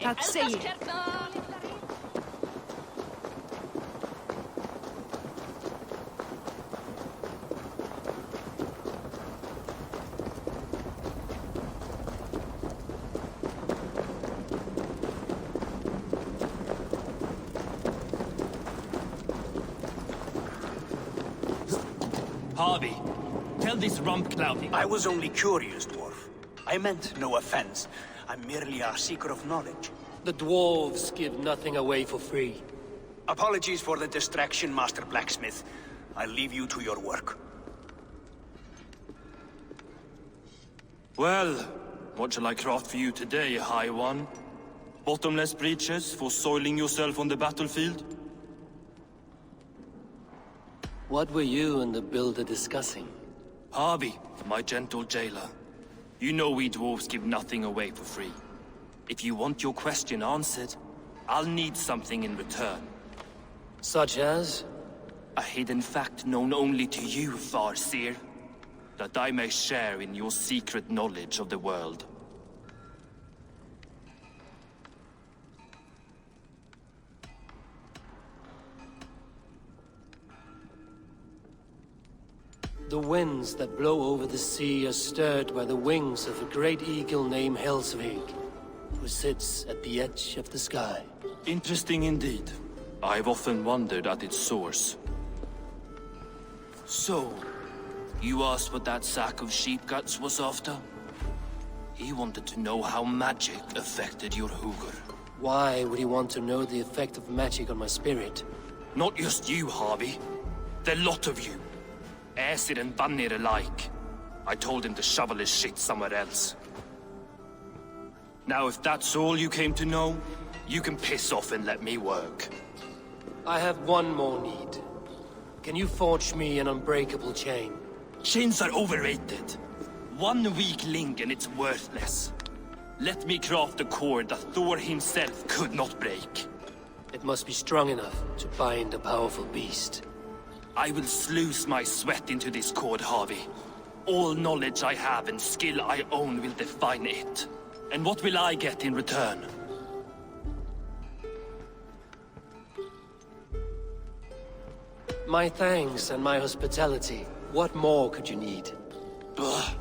Hvað segir? Harvey, tell this rump cloudy. I was only curious, dwarf. I meant no offense. I'm merely a seeker of knowledge. The dwarves give nothing away for free. Apologies for the distraction, Master Blacksmith. I'll leave you to your work. Well, what shall I craft for you today, High One? Bottomless breeches for soiling yourself on the battlefield? What were you and the builder discussing? Harvey, my gentle jailer. You know we dwarves give nothing away for free. If you want your question answered, I'll need something in return. Such as? A hidden fact known only to you, Farseer. That I may share in your secret knowledge of the world. The winds that blow over the sea are stirred by the wings of a great eagle named Helsvig, who sits at the edge of the sky. Interesting indeed. I've often wondered at its source. So, you asked what that sack of sheep guts was after? He wanted to know how magic affected your hugr. Why would he want to know the effect of magic on my spirit? Not just you, Harvey. The lot of you. Aesir and Vanir alike. I told him to shovel his shit somewhere else. Now, if that's all you came to know, you can piss off and let me work. I have one more need. Can you forge me an unbreakable chain? Chains are overrated. One weak link and it's worthless. Let me craft a cord that Thor himself could not break. It must be strong enough to bind a powerful beast. I will sluice my sweat into this cord, Harvey. All knowledge I have and skill I own will define it. And what will I get in return? My thanks and my hospitality. What more could you need? Ugh.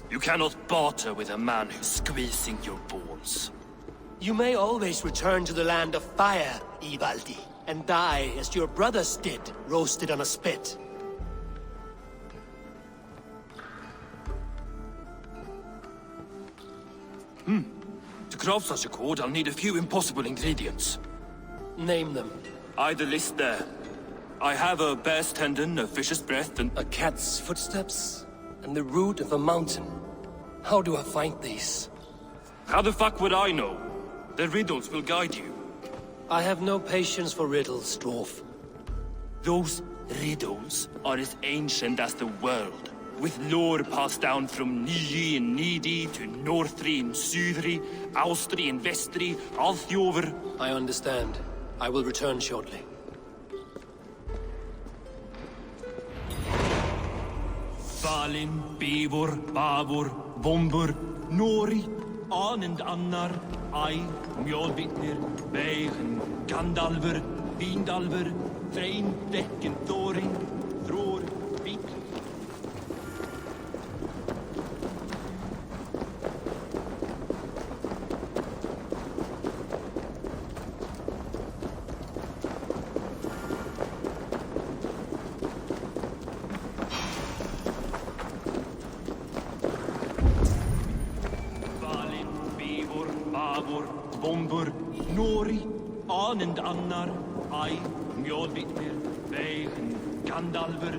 You cannot barter with a man who's squeezing your balls. You may always return to the land of fire, Ivaldi, and die as your brothers did, roasted on a spit. To craft such a cord, I'll need a few impossible ingredients. Name them. The list there. I have a bear's tendon, a fish's breath, and... A cat's footsteps, and the root of a mountain. How do I find these? How the fuck would I know? The riddles will guide you. I have no patience for riddles, dwarf. Those riddles are as ancient as the world, with lore passed down from Niji and Nidi to Northri and Sudri, Austri and Vestri, Althjover. I understand. I will return shortly. Valin, Bivor, Bavor, Bombur, Nori, Anand Annar, Ai, Mjolbitnir, Veigen, Gandalver, Vindalver, Threin, Dekken, Thorin, Thror, Vik. Bombur, Nori, Anand Annar, Ai, Mjolbitnir, Veigen, Gandalver.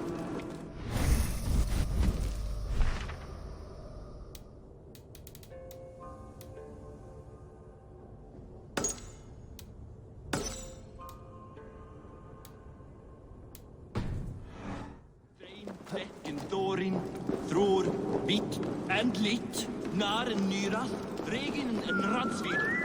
Threin, Dekken, Thorin, Thror, Vik, and Lit, Nar and Nyra, Regin and Radsvid.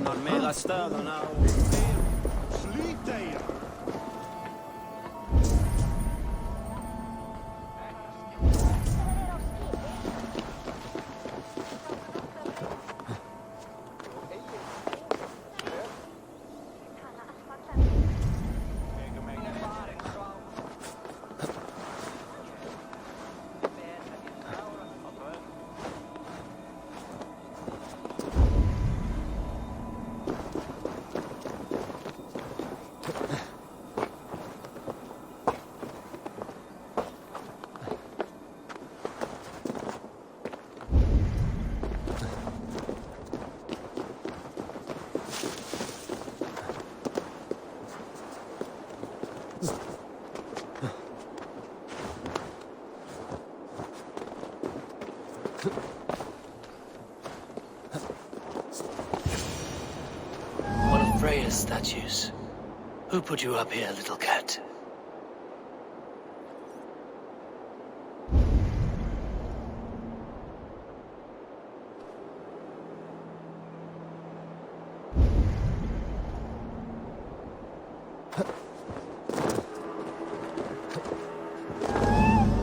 lämnar mellan städerna och... Slut dig! One of Freya's statues. Who put you up here, little cat?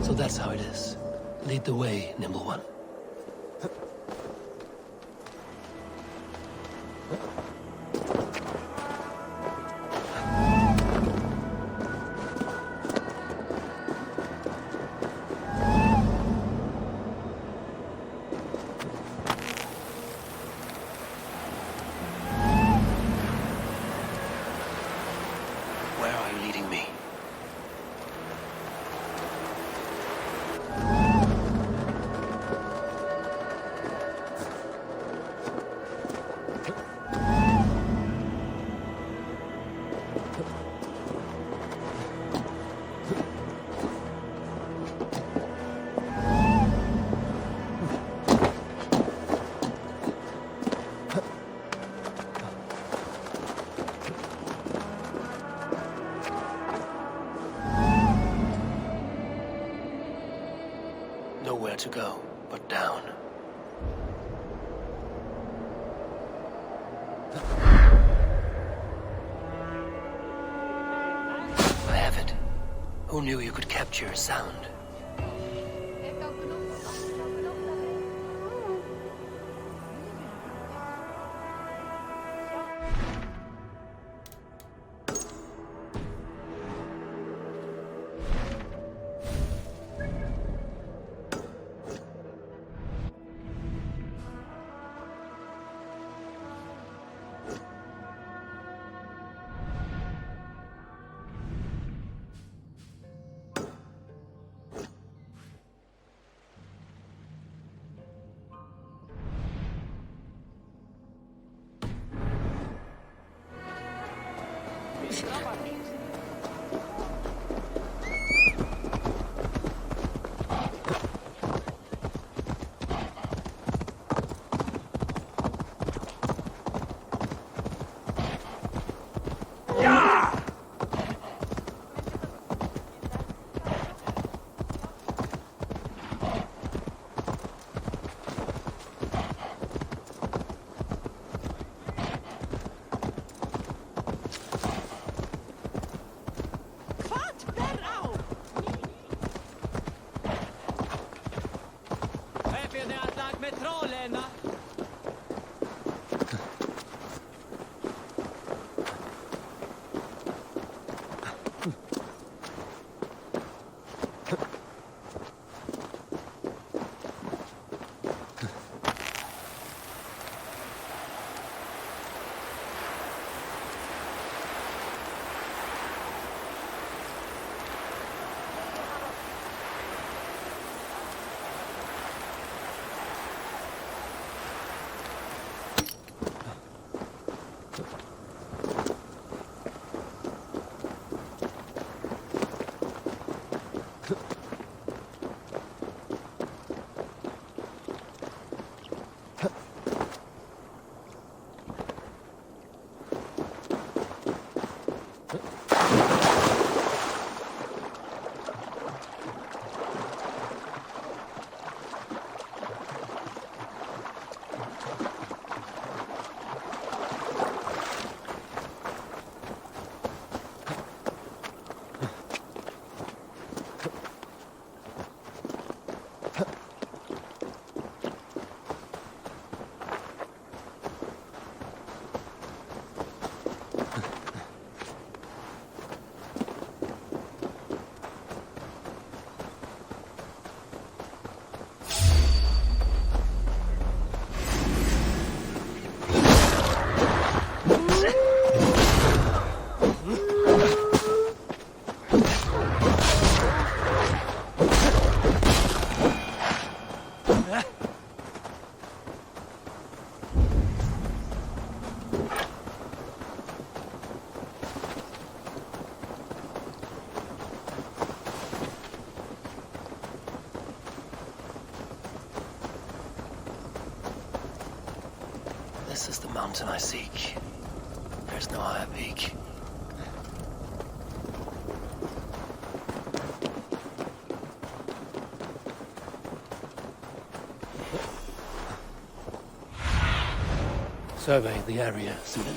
So that's how it is. Lead the way, Nimble One. Where are you leading me? Nowhere to go but down. I have it. Who knew you could capture a sound? This is the mountain I seek. There's no higher peak. Survey the area, Sudan.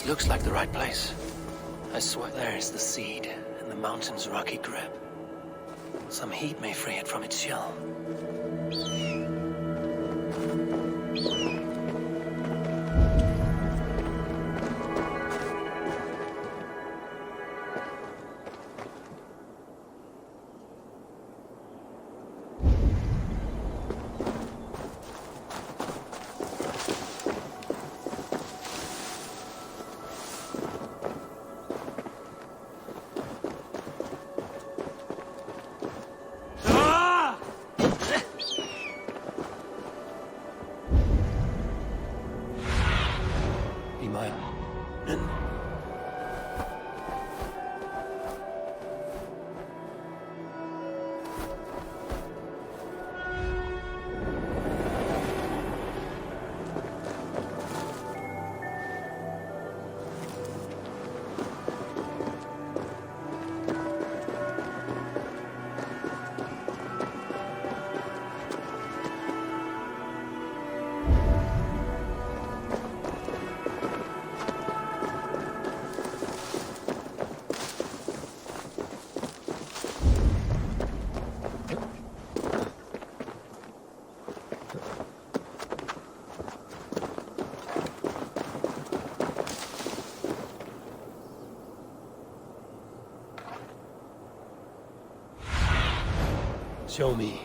Looks like the right place. I swear there's the seed in the mountain's rocky grip. Some heat may free it from its shell. Show me.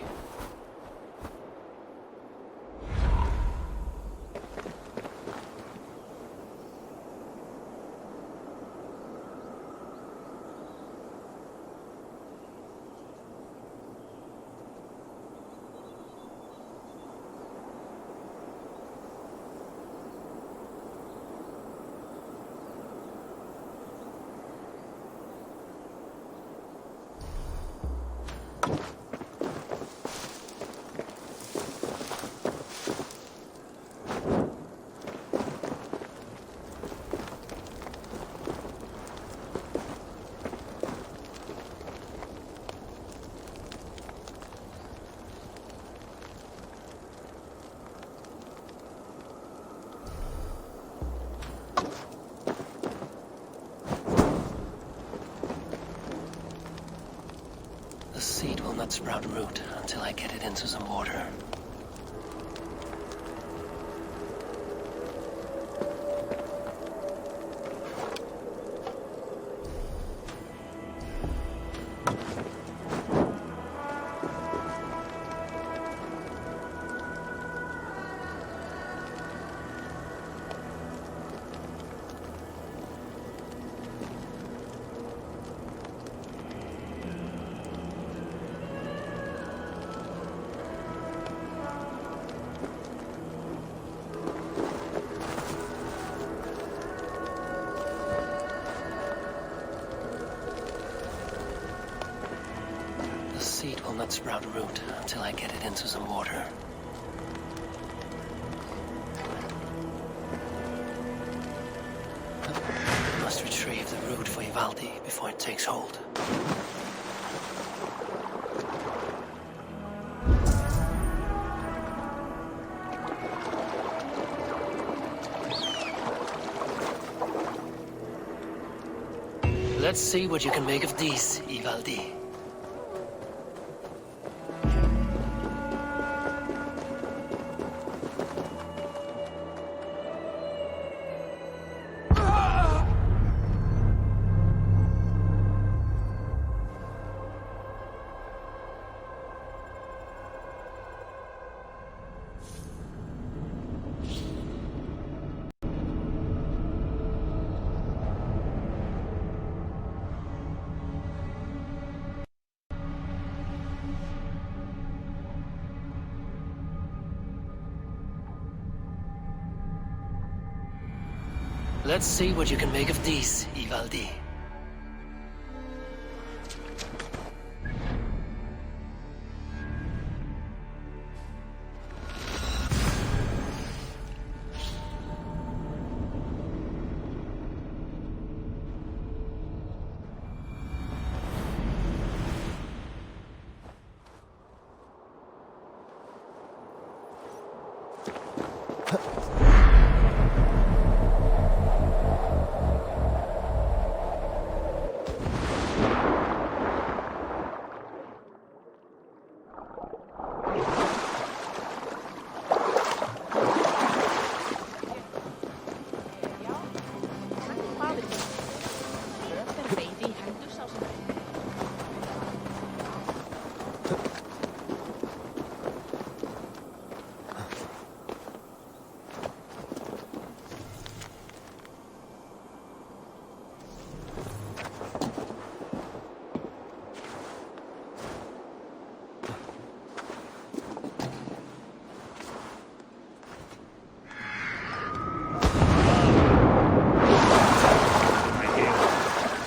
The seed will not sprout root until I get it into some water. The seed will not sprout root until I get it into some water. I must retrieve the root for Ivaldi before it takes hold. Let's see what you can make of these, Ivaldi. Let's see what you can make of these, Ivaldi.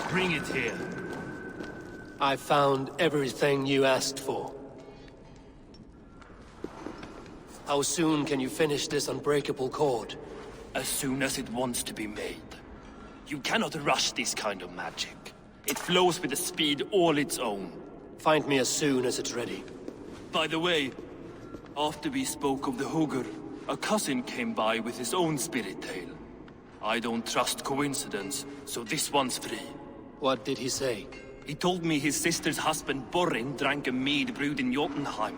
Bring it here. I found everything you asked for. How soon can you finish this unbreakable cord? As soon as it wants to be made. You cannot rush this kind of magic. It flows with a speed all its own. Find me as soon as it's ready. By the way, after we spoke of the Hugr, a cousin came by with his own spirit tale. I don't trust coincidence, so this one's free. What did he say? He told me his sister's husband Borin drank a mead brewed in Jotunheim,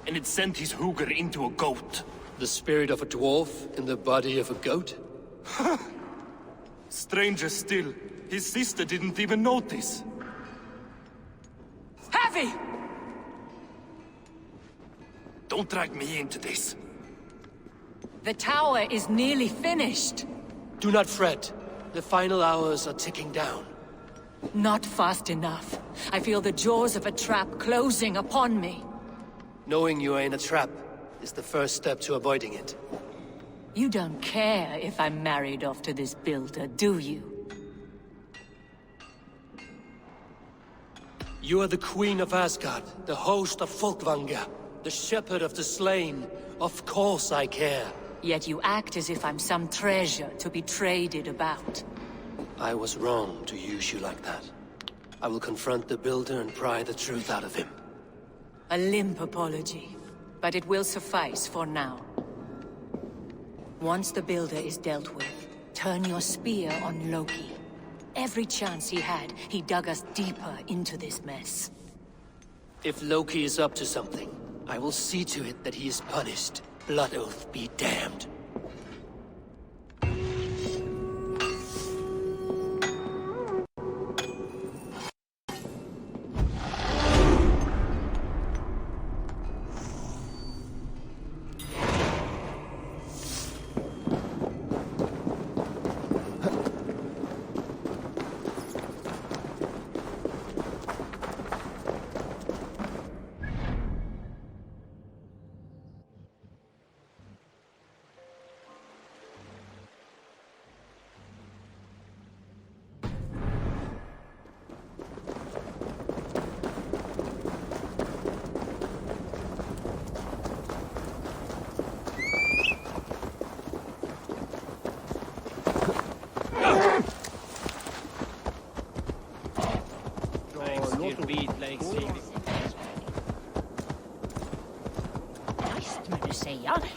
and it sent his Hugr into a goat. The spirit of a dwarf in the body of a goat? Stranger still, his sister didn't even notice. Heavy! Don't drag me into this. The tower is nearly finished. Do not fret. The final hours are ticking down. Not fast enough. I feel the jaws of a trap closing upon me. Knowing you are in a trap is the first step to avoiding it. You don't care if I'm married off to this builder, do you? You are the Queen of Asgard, the host of Folkvanga, the shepherd of the slain. Of course I care. Yet you act as if I'm some treasure to be traded about. I was wrong to use you like that. I will confront the builder and pry the truth out of him. A limp apology, but it will suffice for now. Once the builder is dealt with, turn your spear on Loki. Every chance he had, he dug us deeper into this mess. If Loki is up to something, I will see to it that he is punished. Blood Oath be damned.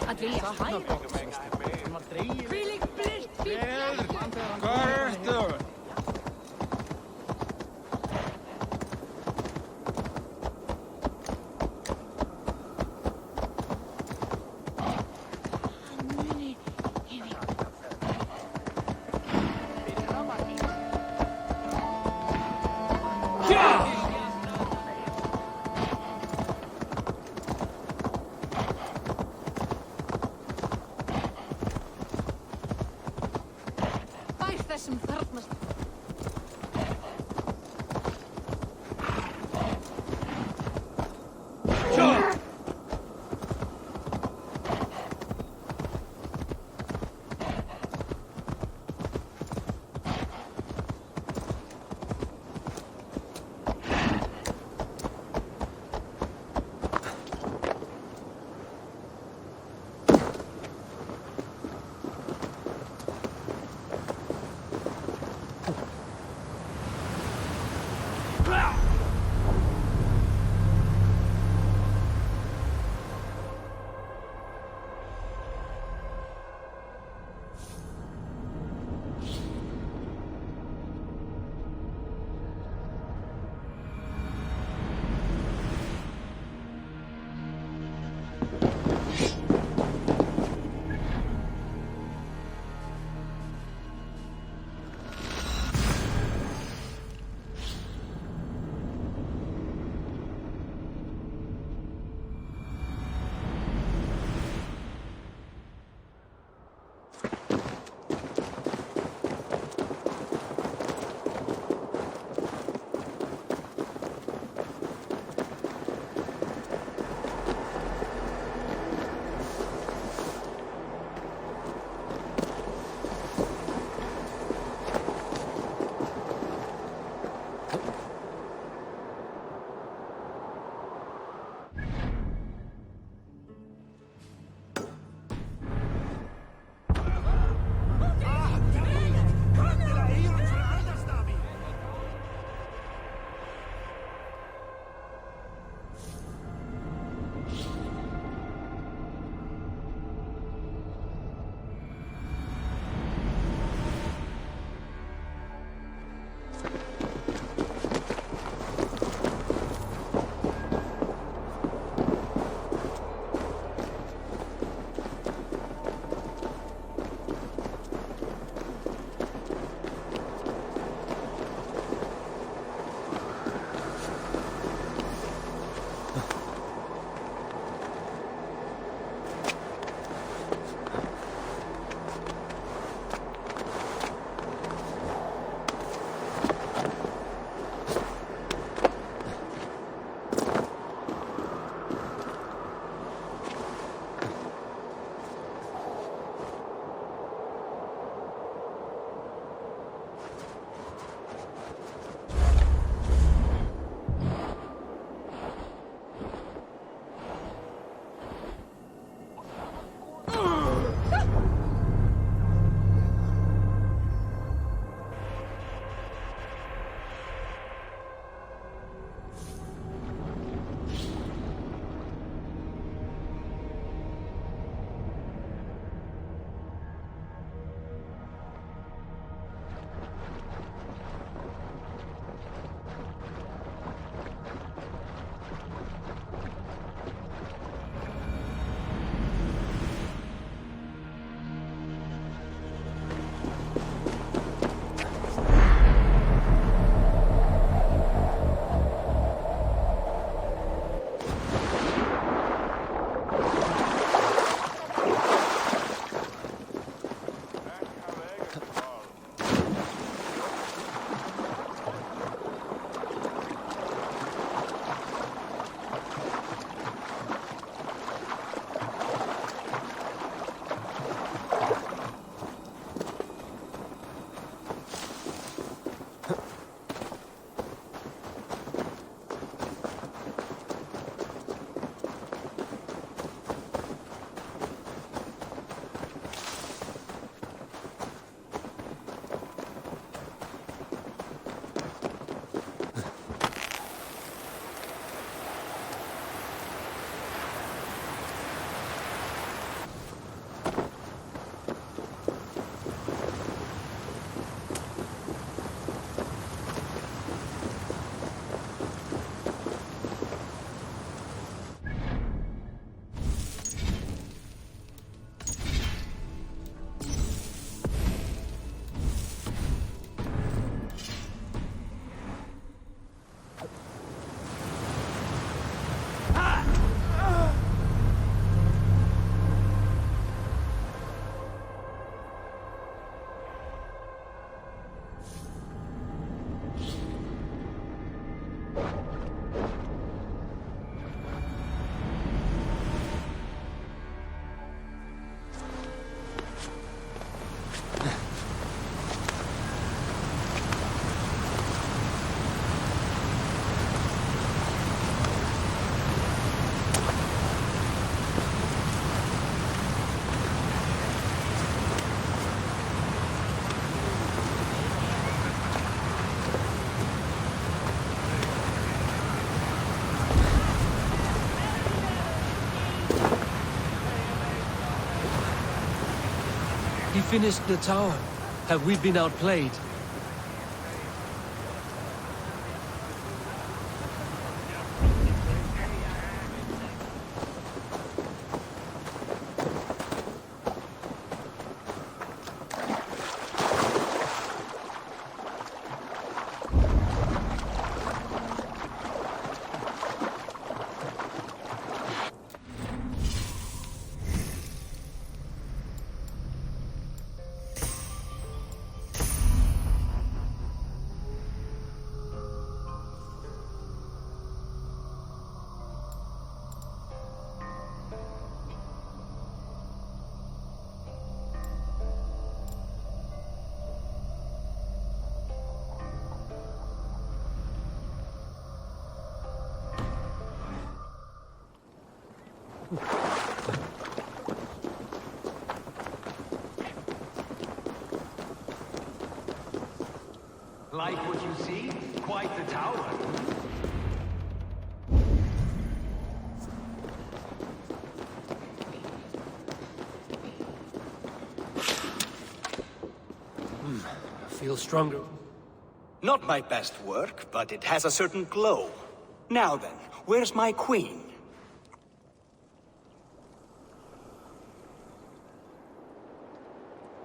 Att vilja fira. Þessum þarnast He finished the tower. Have we been outplayed? Like what you see? Quite the tower. I feel stronger. Not my best work, but it has a certain glow. Now then, where's my queen?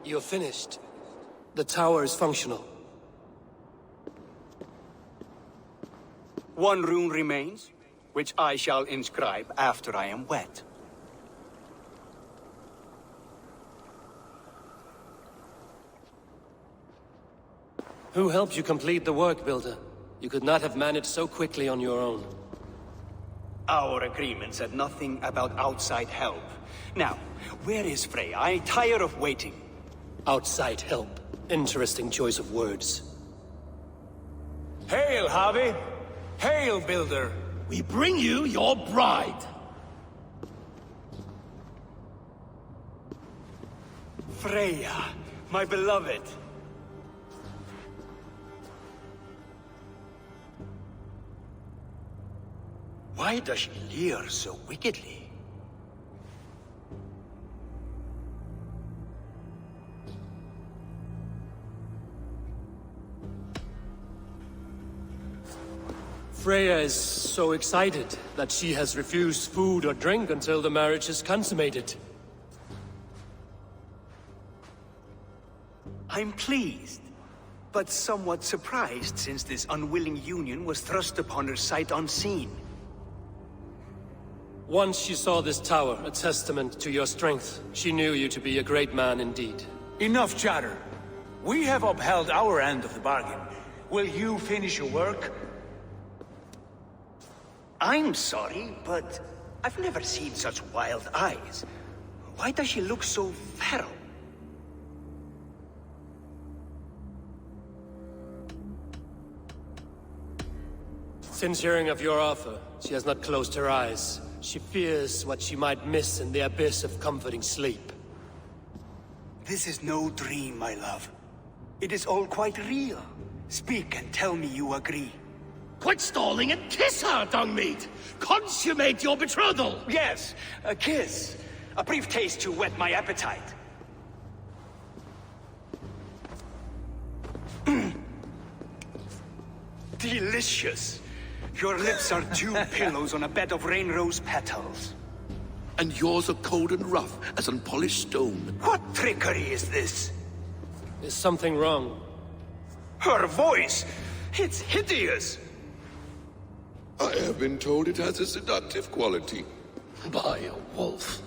You're finished. The tower is functional. One rune remains, which I shall inscribe after I am wet. Who helped you complete the work, Builder? You could not have managed so quickly on your own. Our agreement said nothing about outside help. Now, where is Frey? I tire of waiting. Outside help. Interesting choice of words. Hail, Harvey! Hail, Builder! We bring you your bride! Freya, my beloved. Why does she leer so wickedly? Freya is so excited that she has refused food or drink until the marriage is consummated. I'm pleased, but somewhat surprised since this unwilling union was thrust upon her sight unseen. Once she saw this tower, a testament to your strength, she knew you to be a great man indeed. Enough chatter. We have upheld our end of the bargain. Will you finish your work? I'm sorry, but I've never seen such wild eyes. Why does she look so feral? Since hearing of your offer, she has not closed her eyes. She fears what she might miss in the abyss of comforting sleep. This is no dream, my love. It is all quite real. Speak and tell me you agree. Quit stalling and kiss her, Dungmeat! Consummate your betrothal! Yes, a kiss. A brief taste to whet my appetite. Delicious. Your lips are two pillows on a bed of rain rose petals. And yours are cold and rough as unpolished stone. What trickery is this? Is something wrong? Her voice! It's hideous! I have been told it has a seductive quality. By a wolf.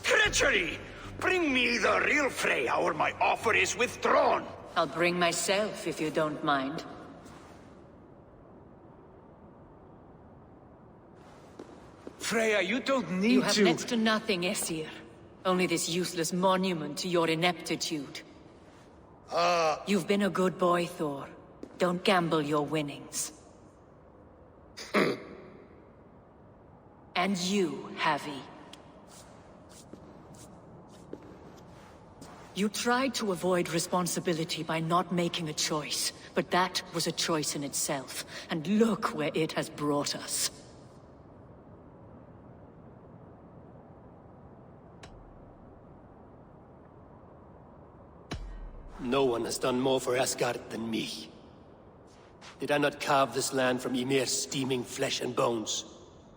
Treachery! Bring me the real Freya, or my offer is withdrawn! I'll bring myself, if you don't mind. Freya, you don't need to... You have next to nothing, Aesir. Only this useless monument to your ineptitude. You've been a good boy, Thor. Don't gamble your winnings. And you, Havi. You tried to avoid responsibility by not making a choice, but that was a choice in itself, and look where it has brought us. No one has done more for Asgard than me. Did I not carve this land from Ymir's steaming flesh and bones?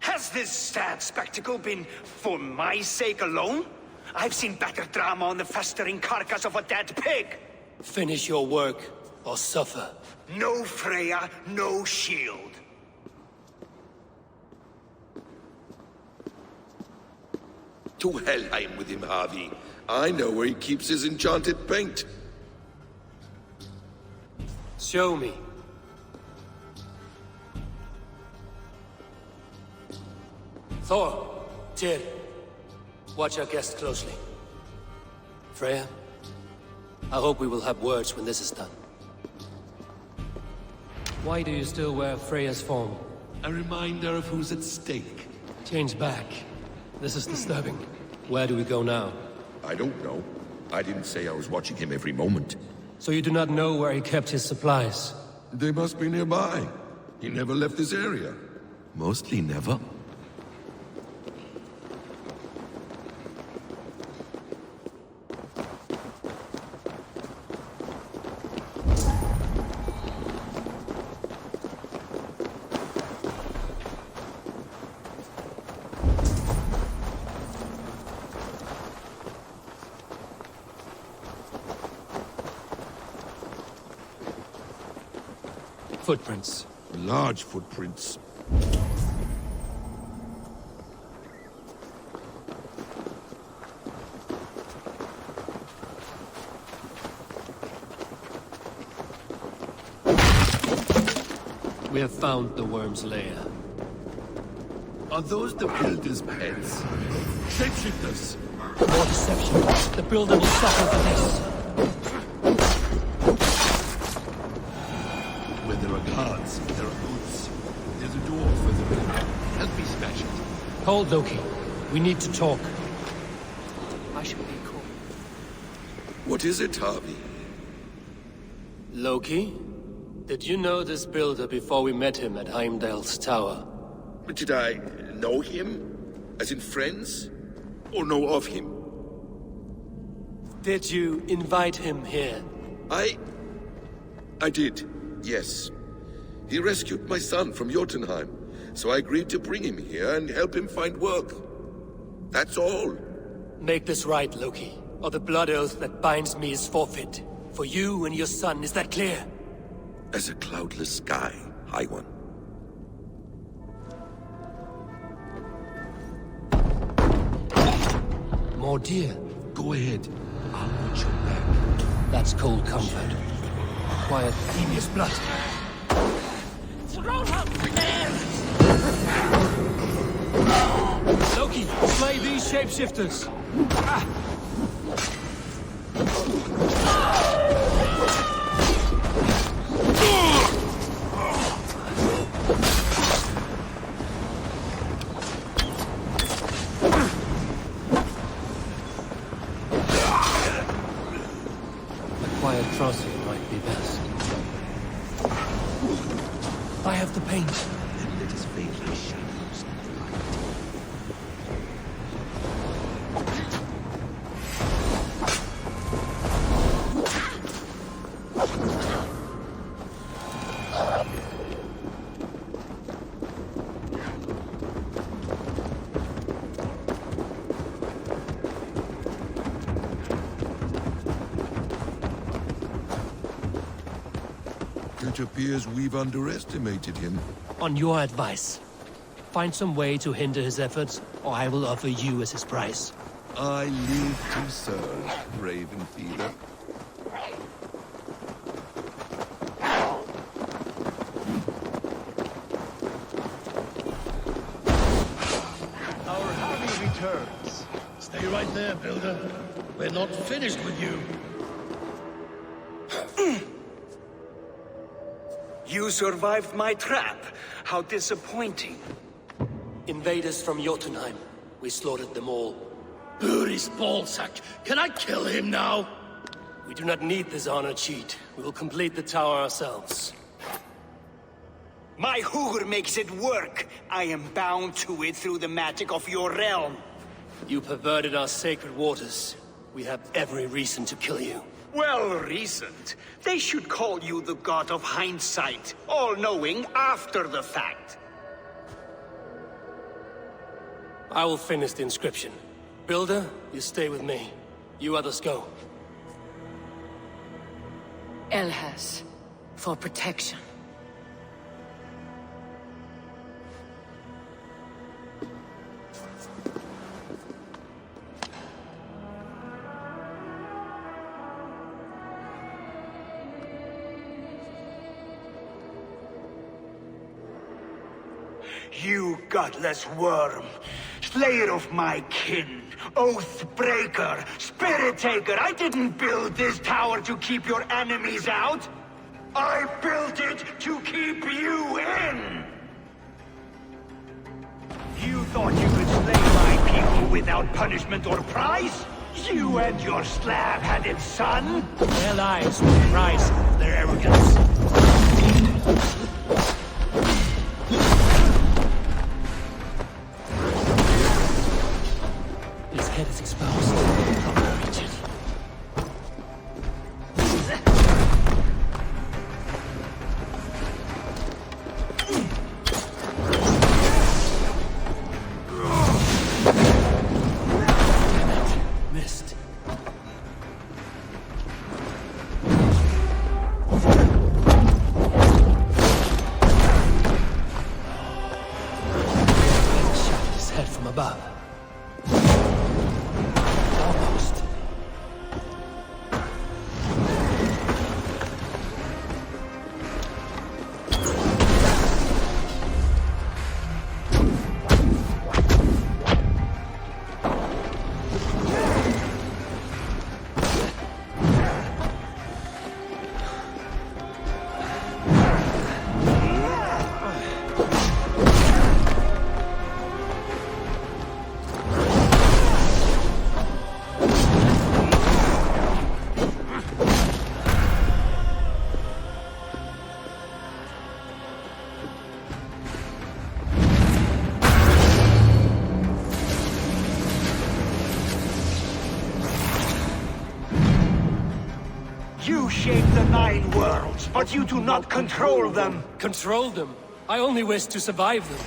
Has this sad spectacle been for my sake alone? I've seen better drama on the festering carcass of a dead pig! Finish your work, or suffer. No Freya, no shield. To Helheim with him, Harvey. I know where he keeps his enchanted paint. Show me. Thor, Tyr, watch our guest closely. Freya, I hope we will have words when this is done. Why do you still wear Freya's form? A reminder of who's at stake. Change back. This is disturbing. Where do we go now? I don't know. I didn't say I was watching him every moment. So you do not know where he kept his supplies? They must be nearby. He never left this area. Mostly never. Footprints. Large footprints. We have found the worm's lair. Are those the builder's pets? Shapeshifters! More deception. The builder will suffer for this. Where there are guards, there are boots. There's a door further in. Help me smash it. Hold, Loki. We need to talk. I should be cool. What is it, Harvey? Loki? Did you know this builder before we met him at Heimdall's tower? Did I know him? As in friends? Or know of him? Did you invite him here? I did, yes. He rescued my son from Jotunheim, so I agreed to bring him here and help him find work. That's all. Make this right, Loki, or the blood oath that binds me is forfeit. For you and your son, is that clear? As a cloudless sky, High One. More deer. Go ahead. I'll watch your back. That's cold comfort. Quiet, Ymir's blood. Throw up Loki, slay these shapeshifters. Crossing might be best. I have the paint. Then let us fade like shadows into light. It appears we've underestimated him. On your advice, find some way to hinder his efforts, or I will offer you as his price. I live to serve, Raven Feeder. Our Harvey returns. Stay right there, Builder. We're not finished with you. You survived my trap. How disappointing. Invaders from Jotunheim. We slaughtered them all. Buri's ballsack. Can I kill him now? We do not need this honor cheat. We will complete the tower ourselves. My Hugur makes it work. I am bound to it through the magic of your realm. You perverted our sacred waters. We have every reason to kill you. Well reasoned. They should call you the god of hindsight, all-knowing after the fact. I will finish the inscription. Builder, you stay with me. You others go. Elhas, for protection. You godless worm, slayer of my kin, oath breaker, spirit taker, I didn't build this tower to keep your enemies out. I built it to keep you in! You thought you could slay my people without punishment or prize? You and your slab-headed son? Their lives will rise for their arrogance. His head is exposed. I'll reach it. Missed. Shot his head from above. Almost. You shape the 9 worlds, but you do not control them. Control them? I only wish to survive them.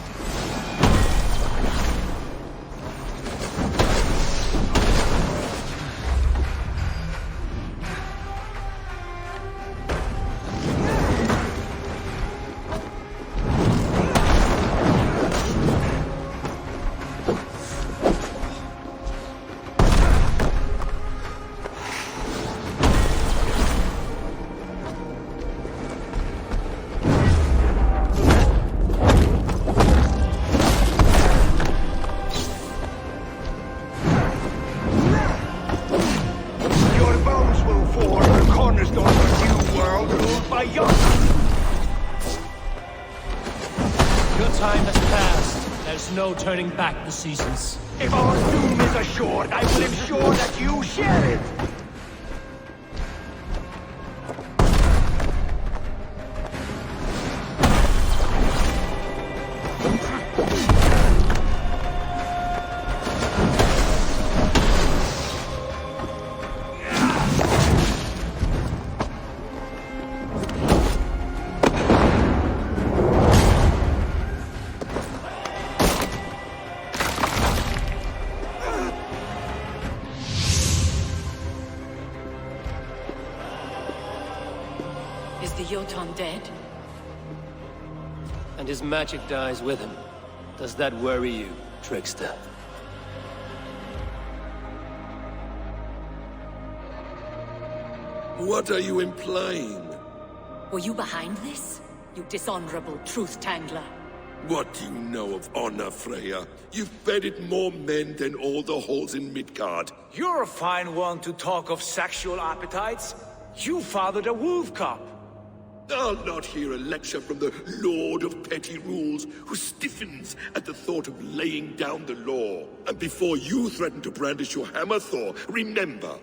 Your bones will form the cornerstone of a new world ruled by your... Your time has passed. There's no turning back the seasons. If our doom is assured, I will ensure that you share it! Is the Jotun dead? And his magic dies with him. Does that worry you, trickster? What are you implying? Were you behind this? You dishonorable truth-tangler. What do you know of honor, Freya? You've bedded more men than all the halls in Midgard. You're a fine one to talk of sexual appetites. You fathered a wolf cub. I'll not hear a lecture from the Lord of Petty Rules, who stiffens at the thought of laying down the law. And before you threaten to brandish your hammer, Thor, remember,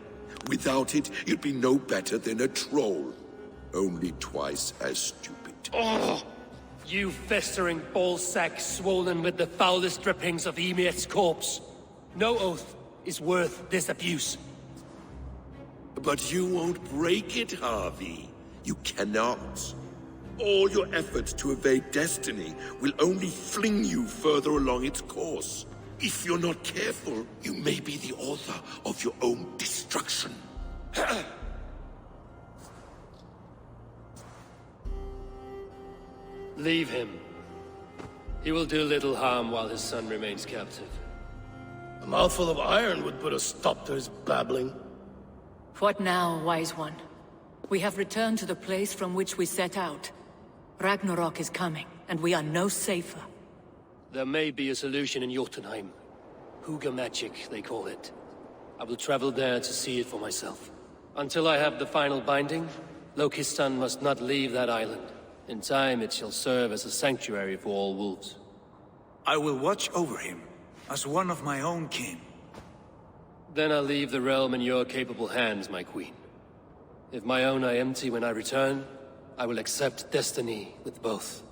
without it, you'd be no better than a troll. Only twice as stupid. Oh! You festering ballsack swollen with the foulest drippings of Ymir's corpse. No oath is worth this abuse. But you won't break it, Harvey. You cannot. All your efforts to evade destiny will only fling you further along its course. If you're not careful, you may be the author of your own destruction. Leave him. He will do little harm while his son remains captive. A mouthful of iron would put a stop to his babbling. What now, wise one? We have returned to the place from which we set out. Ragnarok is coming, and we are no safer. There may be a solution in Jotunheim. Huga magic, they call it. I will travel there to see it for myself. Until I have the final binding, Loki's son must not leave that island. In time, it shall serve as a sanctuary for all wolves. I will watch over him, as one of my own kin. Then I'll leave the realm in your capable hands, my queen. If my own are empty when I return, I will accept destiny with both.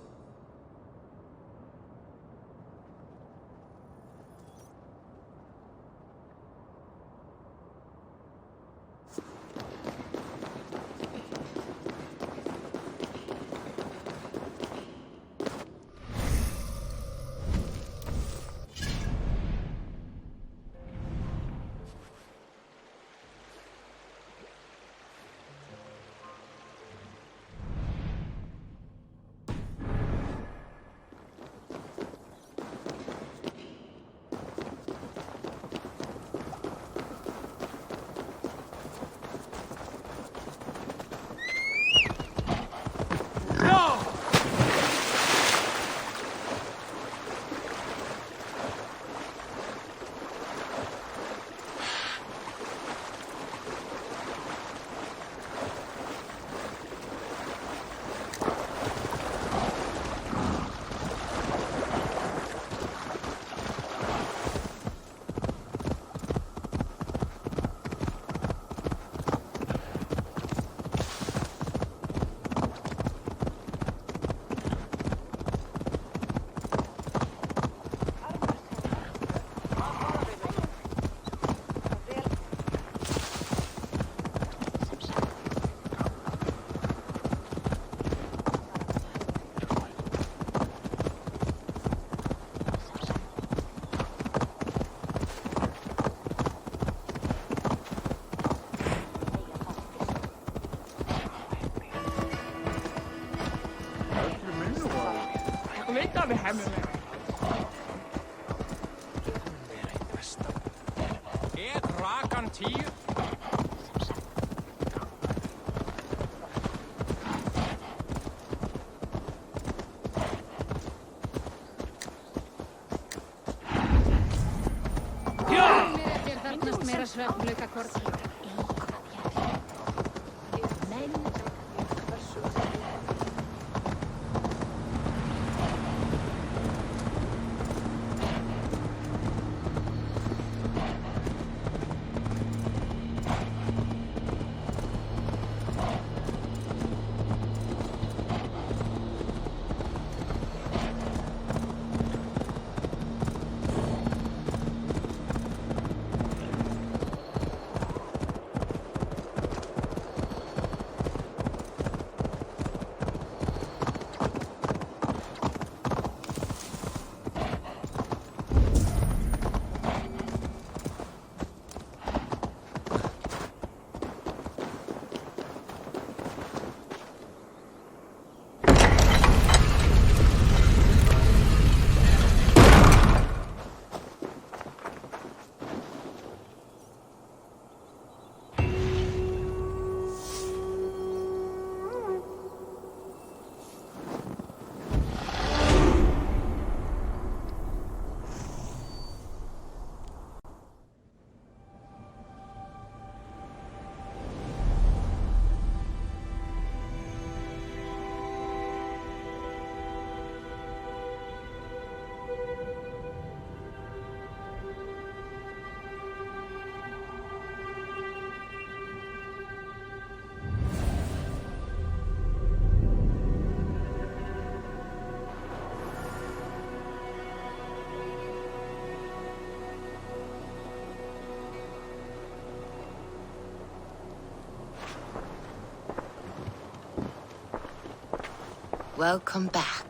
Welcome back.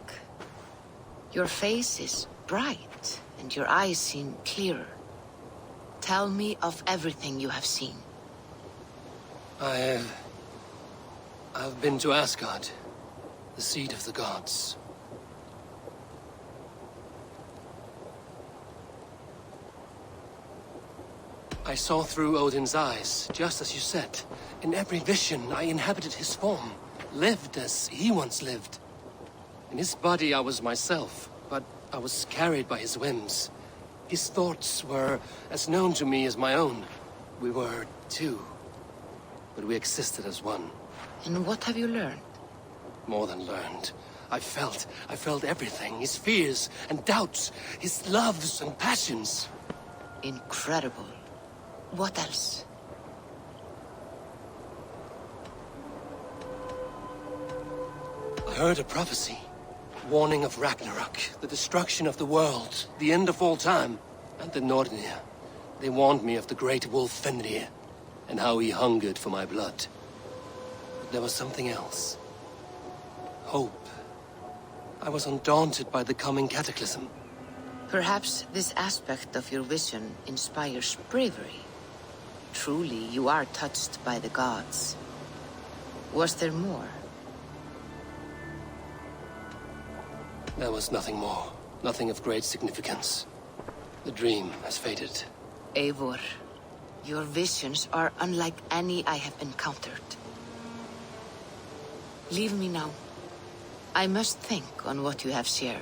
Your face is bright, and your eyes seem clearer. Tell me of everything you have seen. I've been to Asgard, the seat of the gods. I saw through Odin's eyes, just as you said. In every vision, I inhabited his form, lived as he once lived. In his body, I was myself, but I was carried by his whims. His thoughts were as known to me as my own. We were two, but we existed as one. And what have you learned? More than learned. I felt everything. His fears and doubts, his loves and passions. Incredible. What else? I heard a prophecy. Warning of Ragnarok, the destruction of the world, the end of all time. And the Nornir. They warned me of the great wolf Fenrir, and how he hungered for my blood. But there was something else. Hope. I was undaunted by the coming cataclysm. Perhaps this aspect of your vision inspires bravery. Truly, you are touched by the gods. Was there more? There was nothing more. Nothing of great significance. The dream has faded. Eivor, your visions are unlike any I have encountered. Leave me now. I must think on what you have shared.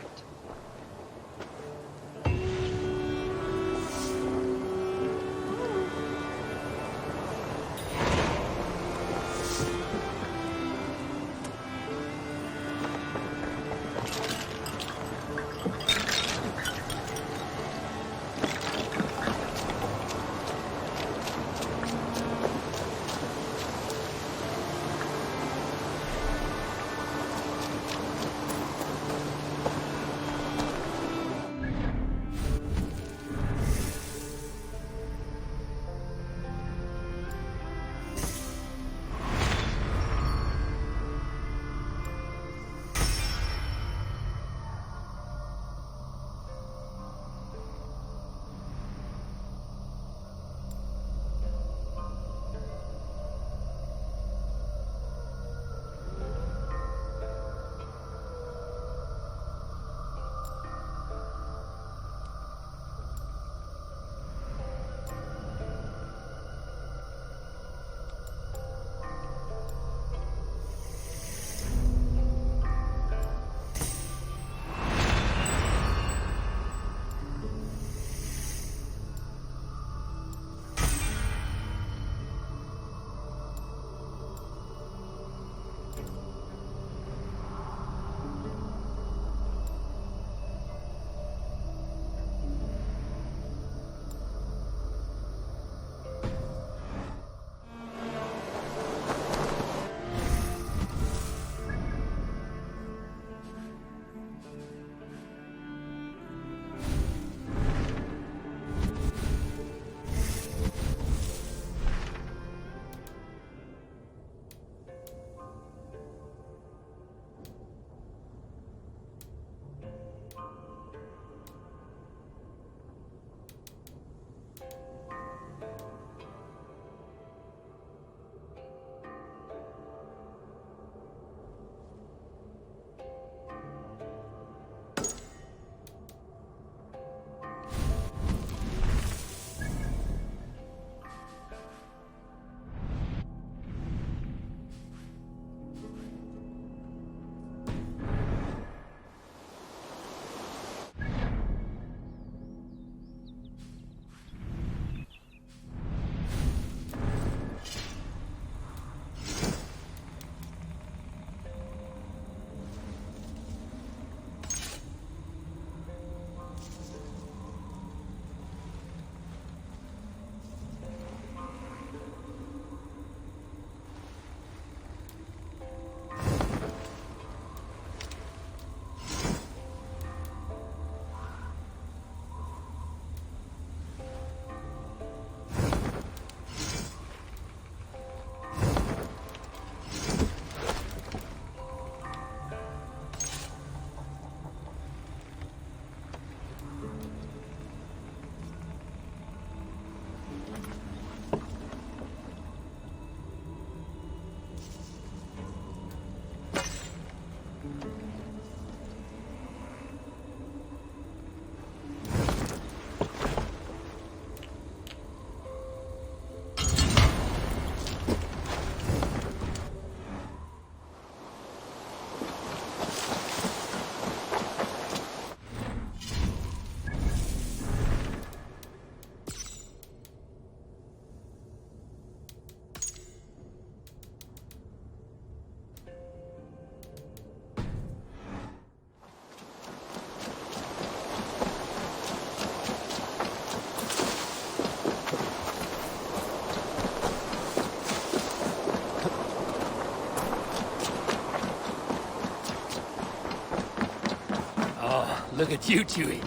Look at you, Chewie.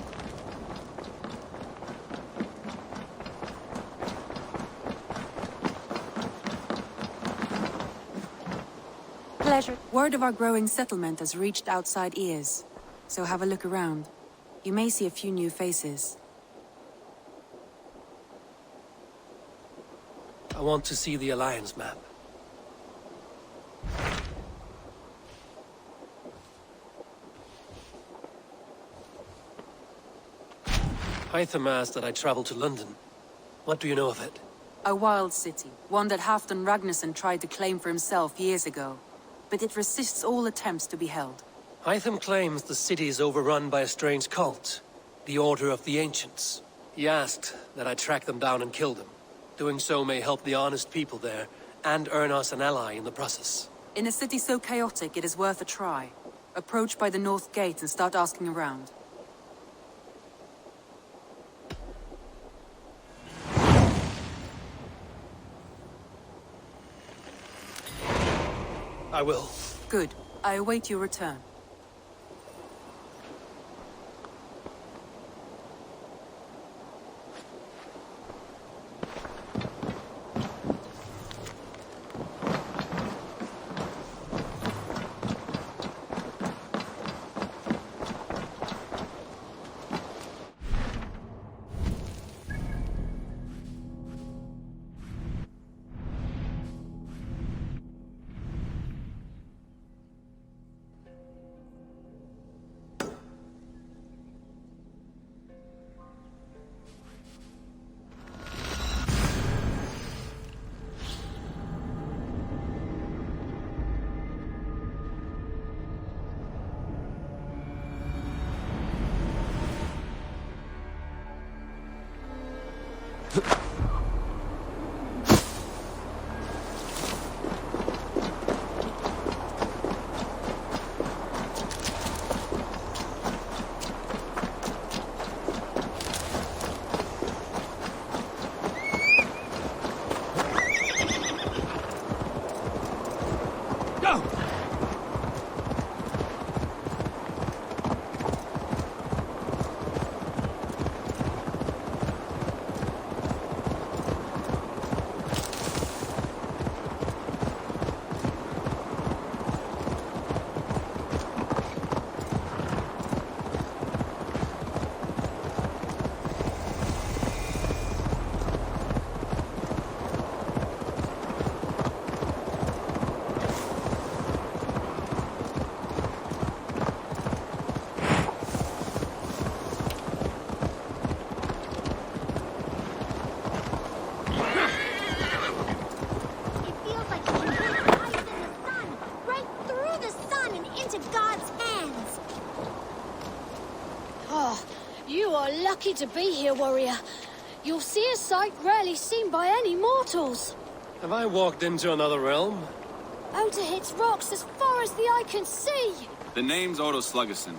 Pleasure. Word of our growing settlement has reached outside ears, so have a look around. You may see a few new faces. I want to see the Alliance map. Hytham asked that I travel to London. What do you know of it? A wild city, one that Halfdan Ragnarsson tried to claim for himself years ago. But it resists all attempts to be held. Hytham claims the city is overrun by a strange cult, the Order of the Ancients. He asked that I track them down and kill them. Doing so may help the honest people there, and earn us an ally in the process. In a city so chaotic, it is worth a try. Approach by the North Gate and start asking around. I will. Good. I await your return. Lucky to be here, warrior. You'll see a sight rarely seen by any mortals. Have I walked into another realm? Oda hits rocks as far as the eye can see. The name's Odo Sluggerson.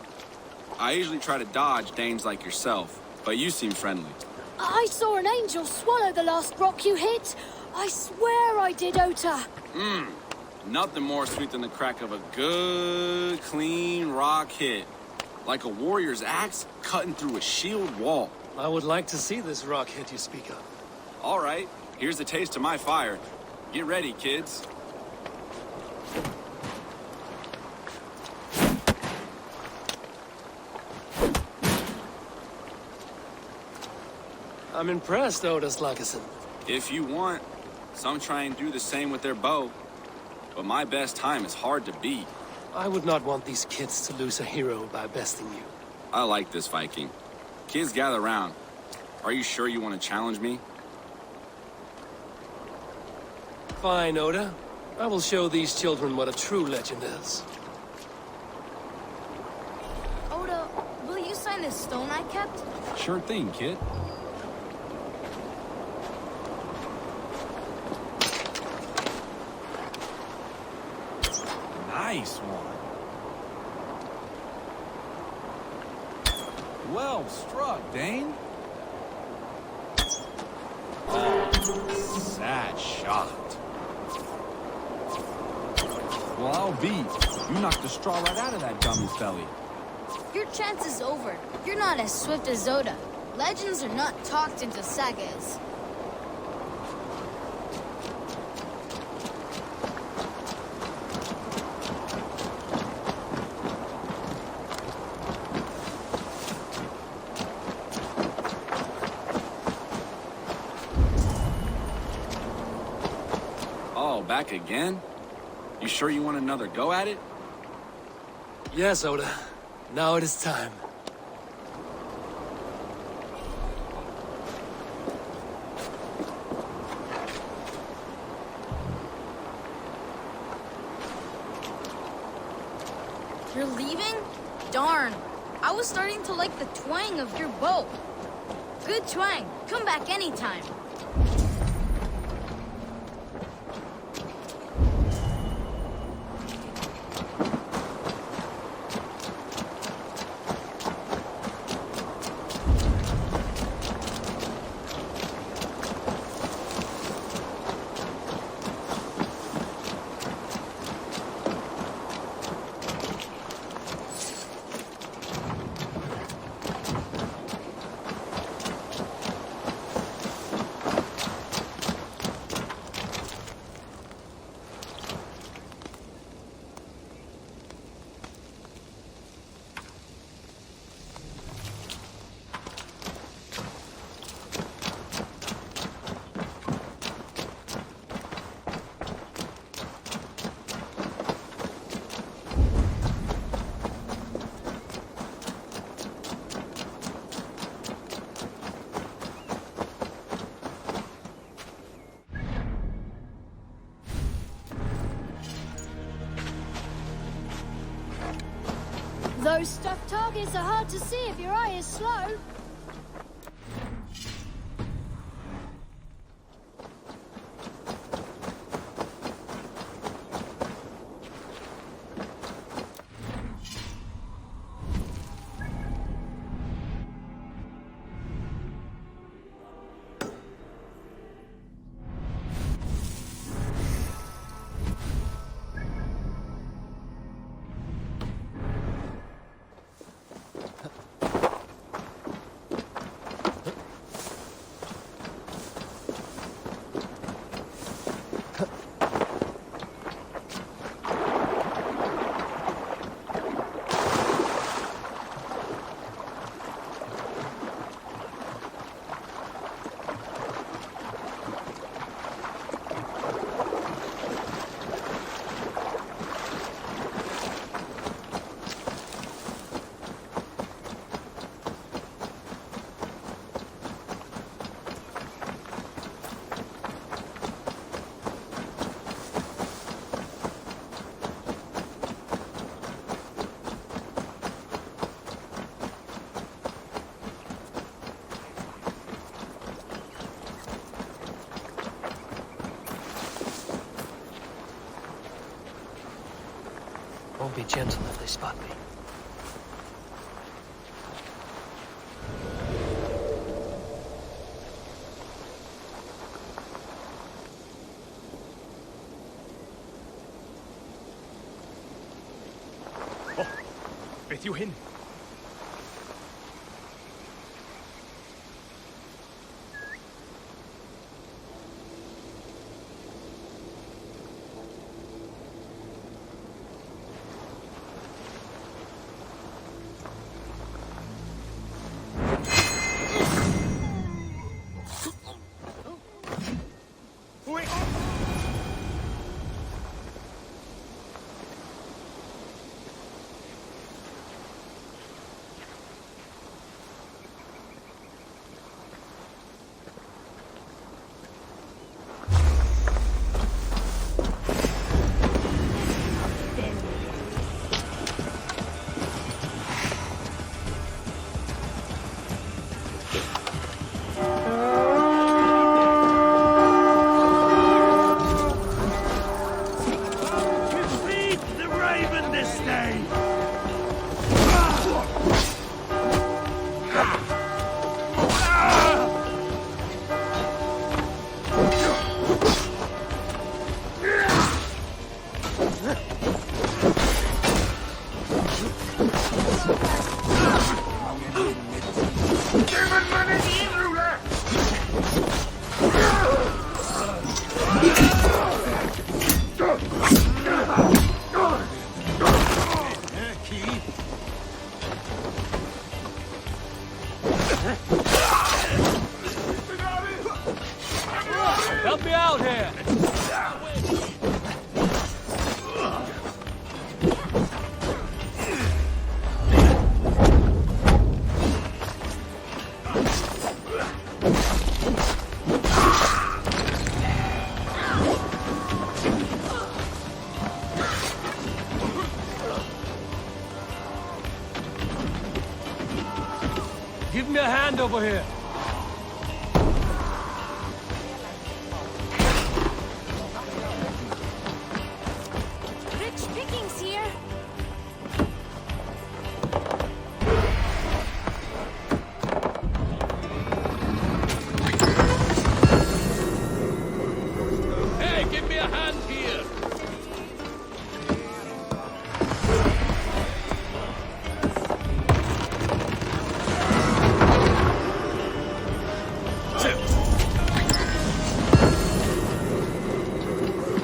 I usually try to dodge Danes like yourself, but you seem friendly. I saw an angel swallow the last rock you hit. I swear I did, Ota. Nothing more sweet than the crack of a good, clean rock hit. Like a warrior's axe cutting through a shield wall. I would like to see this rock hit you speak of. All right, here's a taste of my fire. Get ready, kids. I'm impressed, Oda Sluggerson. If you want, some try and do the same with their bow. But my best time is hard to beat. I would not want these kids to lose a hero by besting you. I like this, Viking. Kids, gather round. Are you sure you want to challenge me? Fine, Oda. I will show these children what a true legend is. Oda, will you sign this stone I kept? Sure thing, kid. Nice one. Well struck, Dane. Oh, sad shot. Well, I'll be. You knocked the straw right out of that dummy's belly. Your chance is over. You're not as swift as Zoda. Legends are not talked into sagas. Oh, back again? You sure you want another go at it? Yes, Oda. Now it is time. You're leaving? Darn. I was starting to like the twang of your bow. Good twang. Come back anytime. Those stuffed targets are hard to see if your eye is slow. Won't be gentle if they spot me. Beth yw hyn? Help me out here! Give me a hand over here. Rich pickings here. Hey, give me a hand here!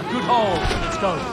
Good haul. Let's go.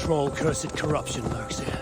troll cursed corruption lurks here.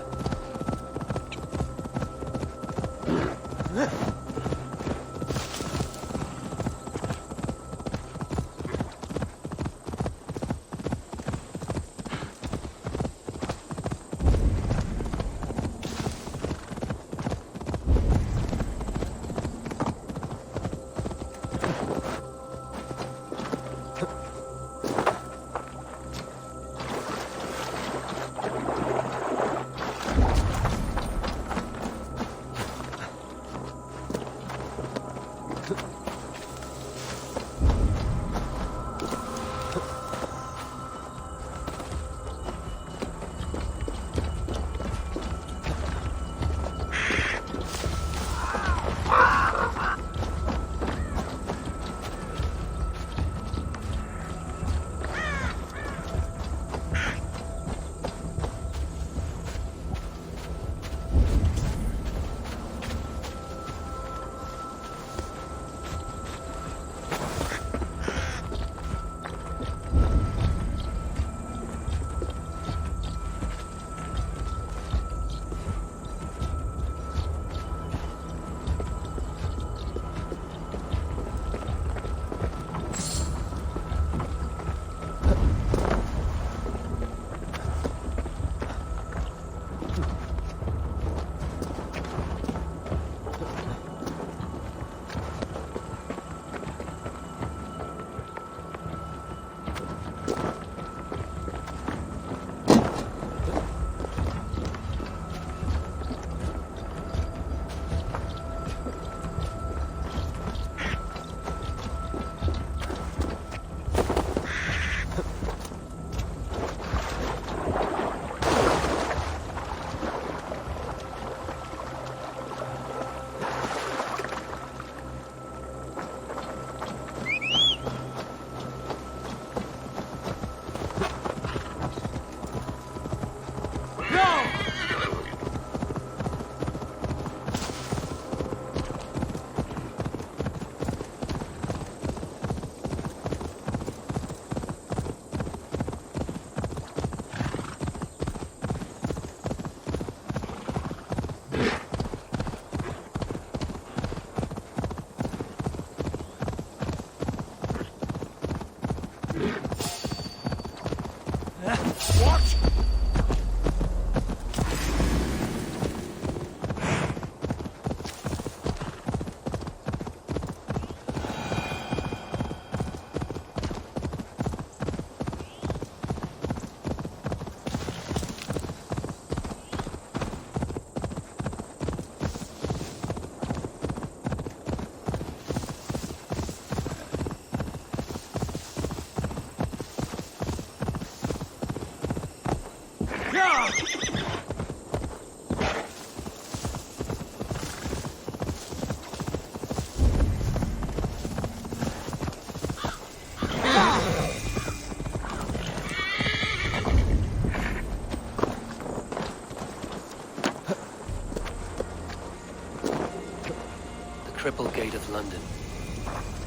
Cripple Gate of London.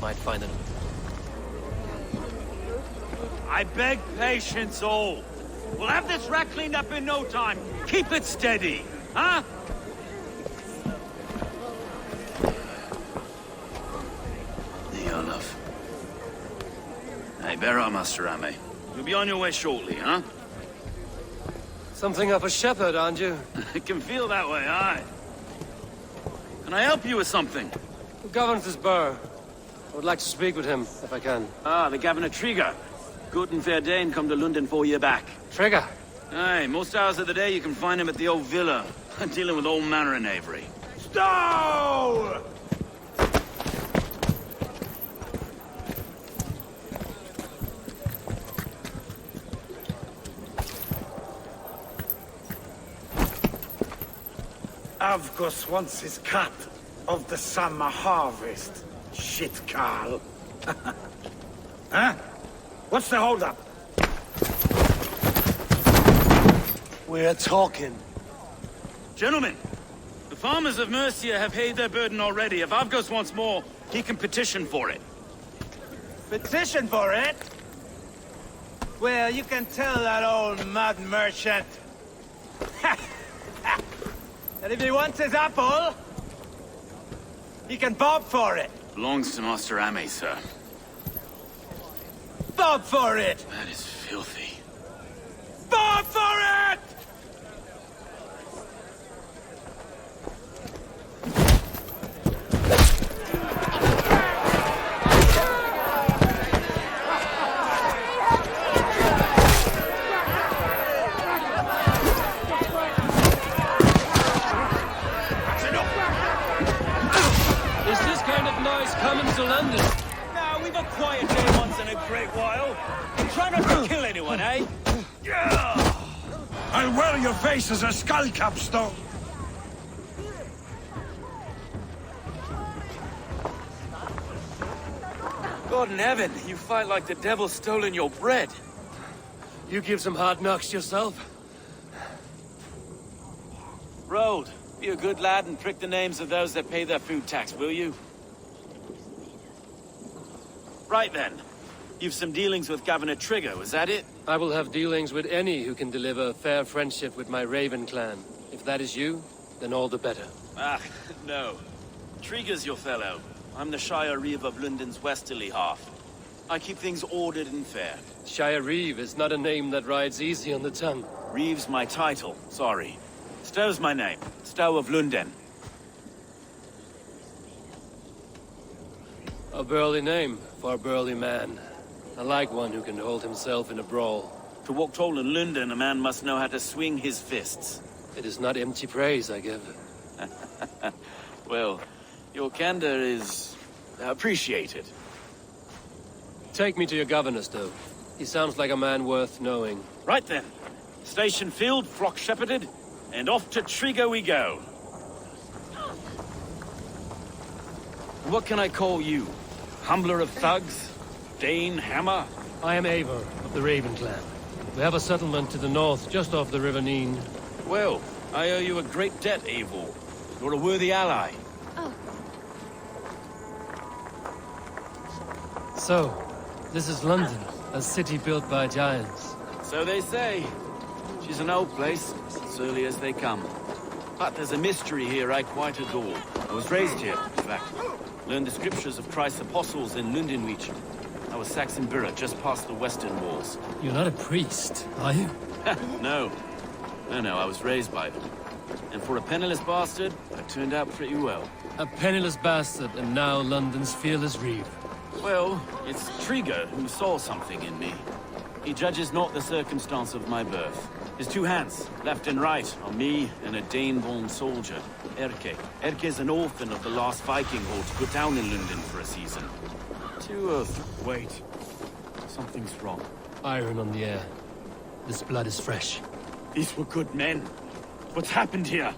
Might find it. I beg patience, all. We'll have this rat cleaned up in no time. Keep it steady, huh? Here, love. Hey, bear up, Master Ame. You'll be on your way shortly, huh? Something of a shepherd, aren't you? It can feel that way, aye. Can I help you with something? Who governs this burr? I would like to speak with him, if I can. Ah, the Governor Trigger. Good and fair Dane come to London 4 year back. Trigger? Aye, most hours of the day you can find him at the old villa, dealing with all manner of knavery. Stow! Avgos wants his cut of the summer harvest. Shit, Carl. Huh? What's the holdup? We're talking. Gentlemen, the farmers of Mercia have paid their burden already. If Avgos wants more, he can petition for it. Petition for it? Well, you can tell that old mud merchant. And if he wants his apple, he can bob for it. Belongs to Master Ame, sir. Bob for it! That is filthy. Bob for it! Is this kind of noise coming to London? Now, we've a quiet day once in a great while. Try not to kill anyone, eh? I'll wear your face as a skull capstone. God in heaven, you fight like the devil's stolen your bread. You give some hard knocks yourself. Road, be a good lad and prick the names of those that pay their food tax, will you? Right then. You've some dealings with Governor Trigger, was that it? I will have dealings with any who can deliver fair friendship with my Raven clan. If that is you, then all the better. Ah, no. Trigger's your fellow. I'm the Shire Reeve of London's westerly half. I keep things ordered and fair. Shire Reeve is not a name that rides easy on the tongue. Reeve's my title, sorry. Stow's my name. Stow of London. A burly name for a burly man. I like one who can hold himself in a brawl. To walk tall in London, a man must know how to swing his fists. It is not empty praise I give. Well, your candor is appreciated. Take me to your governor, Stow. He sounds like a man worth knowing. Right then. Station filled, flock shepherded, and off to Trigger we go. What can I call you? Humbler of thugs? Dane Hammer? I am Eivor of the Raven clan. We have a settlement to the north, just off the River Neen. Well, I owe you a great debt, Eivor. You're a worthy ally. So, this is London, a city built by giants. So they say. She's an old place, as early as they come. But there's a mystery here I quite adore. I was raised here, in fact. Learned the scriptures of Christ's apostles in Lundenreach. I was Saxon Borough, just past the western walls. You're not a priest, are you? No. No, I was raised by them. And for a penniless bastard, I turned out pretty well. A penniless bastard, and now London's fearless Reeve. Well, it's Trigger who saw something in me. He judges not the circumstance of my birth. His two hands, left and right, on me and a Dane-born soldier, Erke. Erke's an orphan of the last Viking horde put down in London for a season. Wait. Something's wrong. Iron on the air. This blood is fresh. These were good men. What's happened here?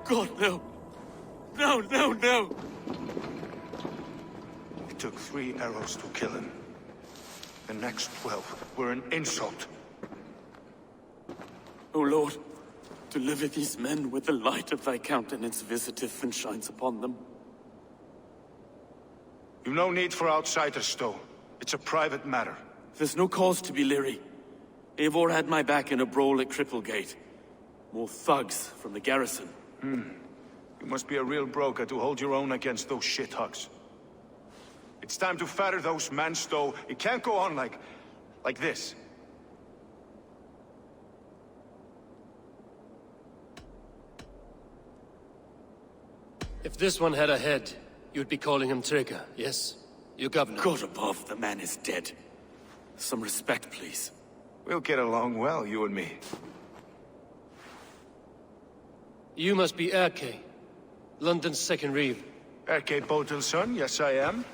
God, no. No. It took 3 arrows to kill him. The next 12 were an insult. O Lord, deliver these men with the light of thy countenance visiteth and shines upon them. You've no need for outsiders, Stow. It's a private matter. There's no cause to be leery. Eivor had my back in a brawl at Cripplegate. More thugs from the garrison. You must be a real broker to hold your own against those shithugs. It's time to fetter those men, Stow. It can't go on like this. If this one had a head, you'd be calling him Trigger, yes? Your governor. God above, the man is dead. Some respect, please. We'll get along well, you and me. You must be Erke, London's second Reeve. Erke Botel's son, yes I am.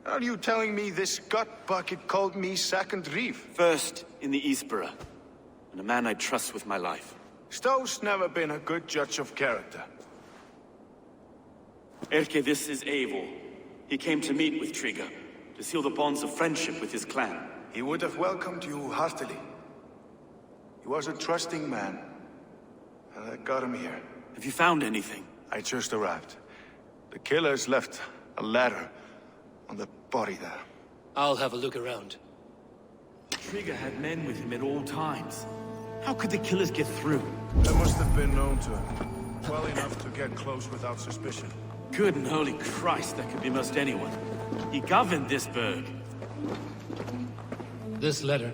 Are you telling me this gut bucket called me second Reeve? First in the Eastborough, and a man I trust with my life. Stow's never been a good judge of character. Erke, this is Eivor. He came to meet with Trigger, to seal the bonds of friendship with his clan. He would have welcomed you heartily. He was a trusting man. I got him here. Have you found anything? I just arrived. The killers left a ladder on the body there. I'll have a look around. Trigger had men with him at all times. How could the killers get through? They must have been known to him. Well enough to get close without suspicion. Good and holy Christ, that could be most anyone. He governed this burg. This letter.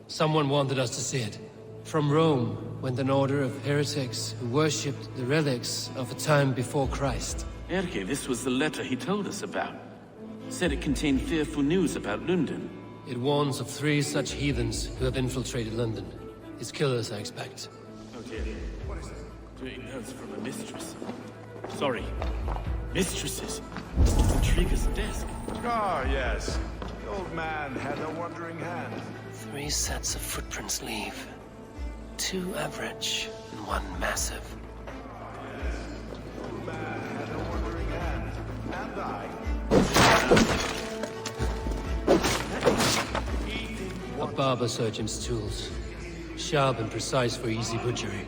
Someone wanted us to see it. From Rome went an order of heretics who worshipped the relics of a time before Christ. Erke, this was the letter he told us about. Said it contained fearful news about London. It warns of 3 such heathens who have infiltrated London. His killers, I expect. Oh dear. What is it? 3 notes from a mistress. Sorry. Mistresses. On Trigger's desk. Ah, yes. The old man had a wandering hand. 3 sets of footprints leave. 2 average and 1 massive. The old man had a wandering hand. And I. A barber surgeon's tools. Sharp and precise for easy butchery.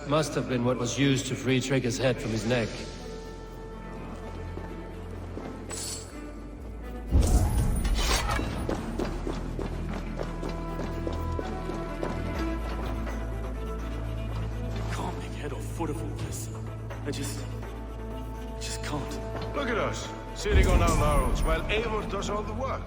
Must have been what was used to free Trigger's head from his neck. Can't make head or foot of all this. I just can't. Look at us, sitting on our laurels while Eivor does all the work.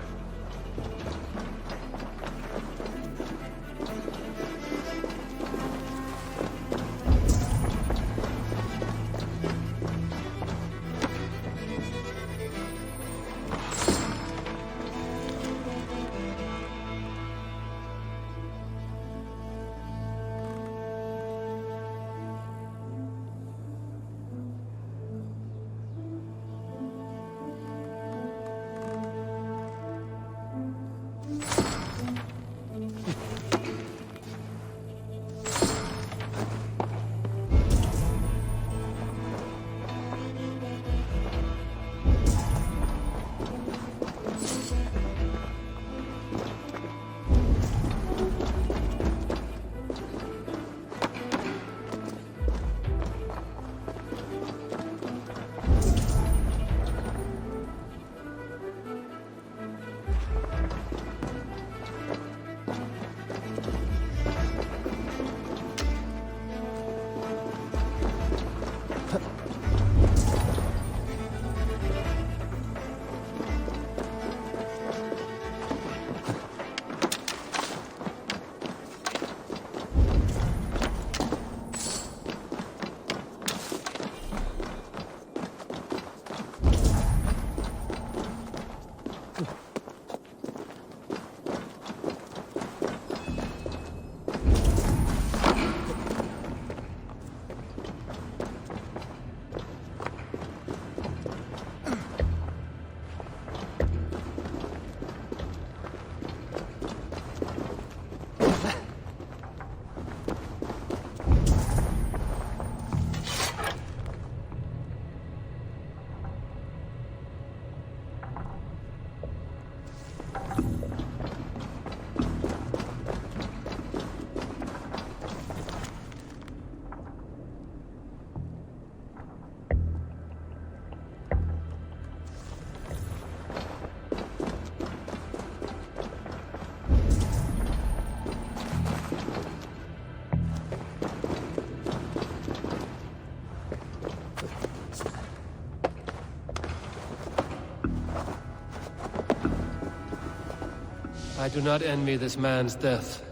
I do not envy this man's death.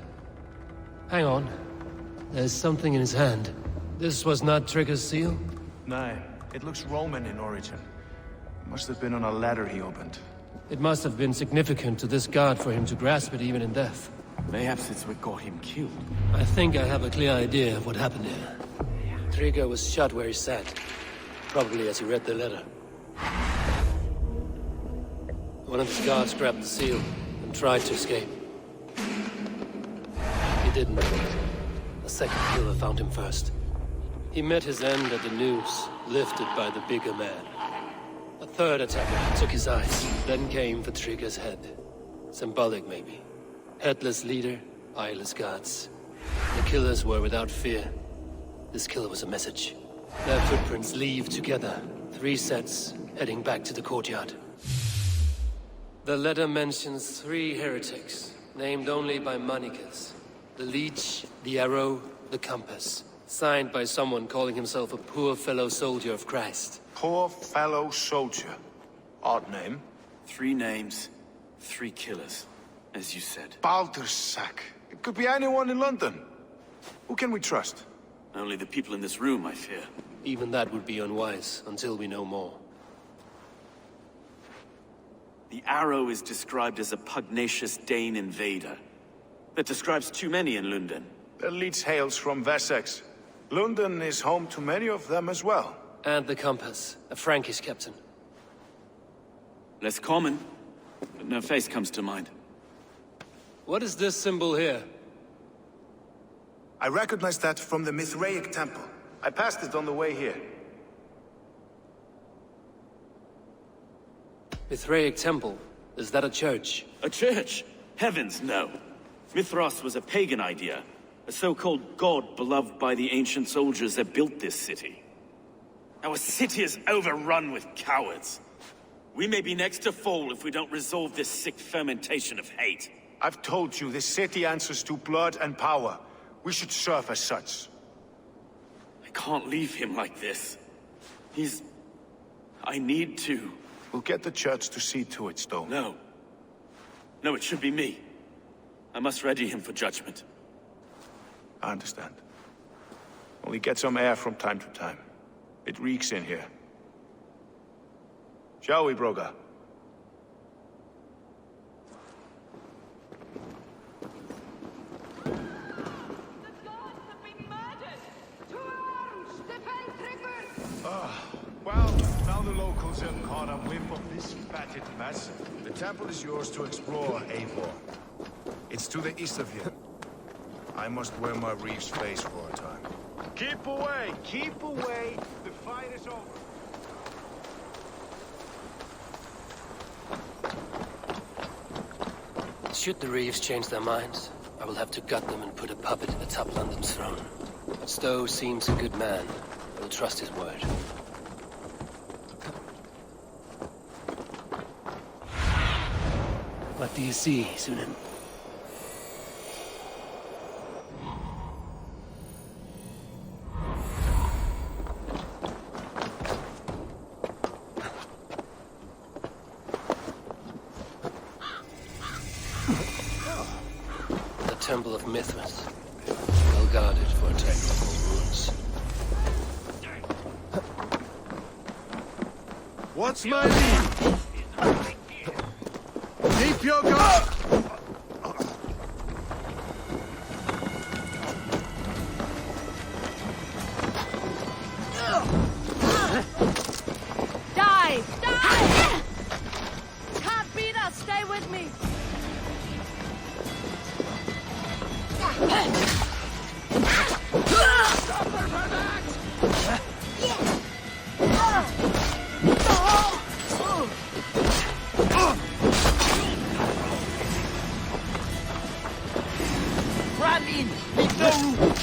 Hang on. There's something in his hand. This was not Trigger's seal? No, it looks Roman in origin. Must have been on a ladder he opened. It must have been significant to this god for him to grasp it even in death. Mayhaps it's what got him killed. I think I have a clear idea of what happened here. Trigger was shot where he sat. Probably as he read the letter. One of his guards grabbed the seal and tried to escape. He didn't. A second killer found him first. He met his end at the noose, lifted by the bigger man. A third attacker took his eyes, then came for Trigger's head. Symbolic, maybe. Headless leader, eyeless guards. The killers were without fear. This killer was a message. Their footprints leave together. 3 sets, heading back to the courtyard. The letter mentions 3 heretics, named only by Manicus. The Leech, the Arrow, the Compass. Signed by someone calling himself a poor fellow soldier of Christ. Poor fellow soldier. Odd name. 3 names, 3 killers, as you said. Baldersack. It could be anyone in London. Who can we trust? Only the people in this room, I fear. Even that would be unwise, until we know more. The Arrow is described as a pugnacious Dane invader. That describes too many in London. The Leech hails from Wessex. London is home to many of them as well. And the Compass, a Frankish captain. Less common, but no face comes to mind. What is this symbol here? I recognize that from the Mithraic temple. I passed it on the way here. Mithraic temple? Is that a church? A church? Heavens, no. Mithras was a pagan idea. A so-called god beloved by the ancient soldiers that built this city. Our city is overrun with cowards. We may be next to fall if we don't resolve this sick fermentation of hate. I've told you, this city answers to blood and power. We should serve as such. I can't leave him like this. I need to. We'll get the church to see to it, Stone. No. No, it should be me. I must ready him for judgment. I understand. Only get some air from time to time. It reeks in here. Shall we, Broga? Well, now the locals have caught a whiff of this fatted mess. The temple is yours to explore, Eivor. It's to the east of here. I must wear my reef's face for a time. Keep away! Keep away! The fight is over! Should the Reeves change their minds, I will have to gut them and put a puppet atop London's throne. But Stowe seems a good man. I will trust his word. What do you see, Sunan? The Temple of Mithras. Well guarded for technical wounds. What's my name? Keep your guard! Die! Die! Can't beat us! Stay with me! Run in! Leave no room!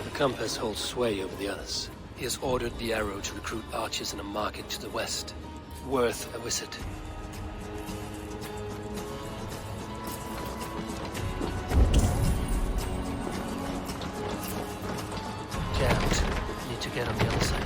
The Compass holds sway over the others. He has ordered the Arrow to recruit archers in a market to the west. Worth a visit. Jammed. Need to get on the other side.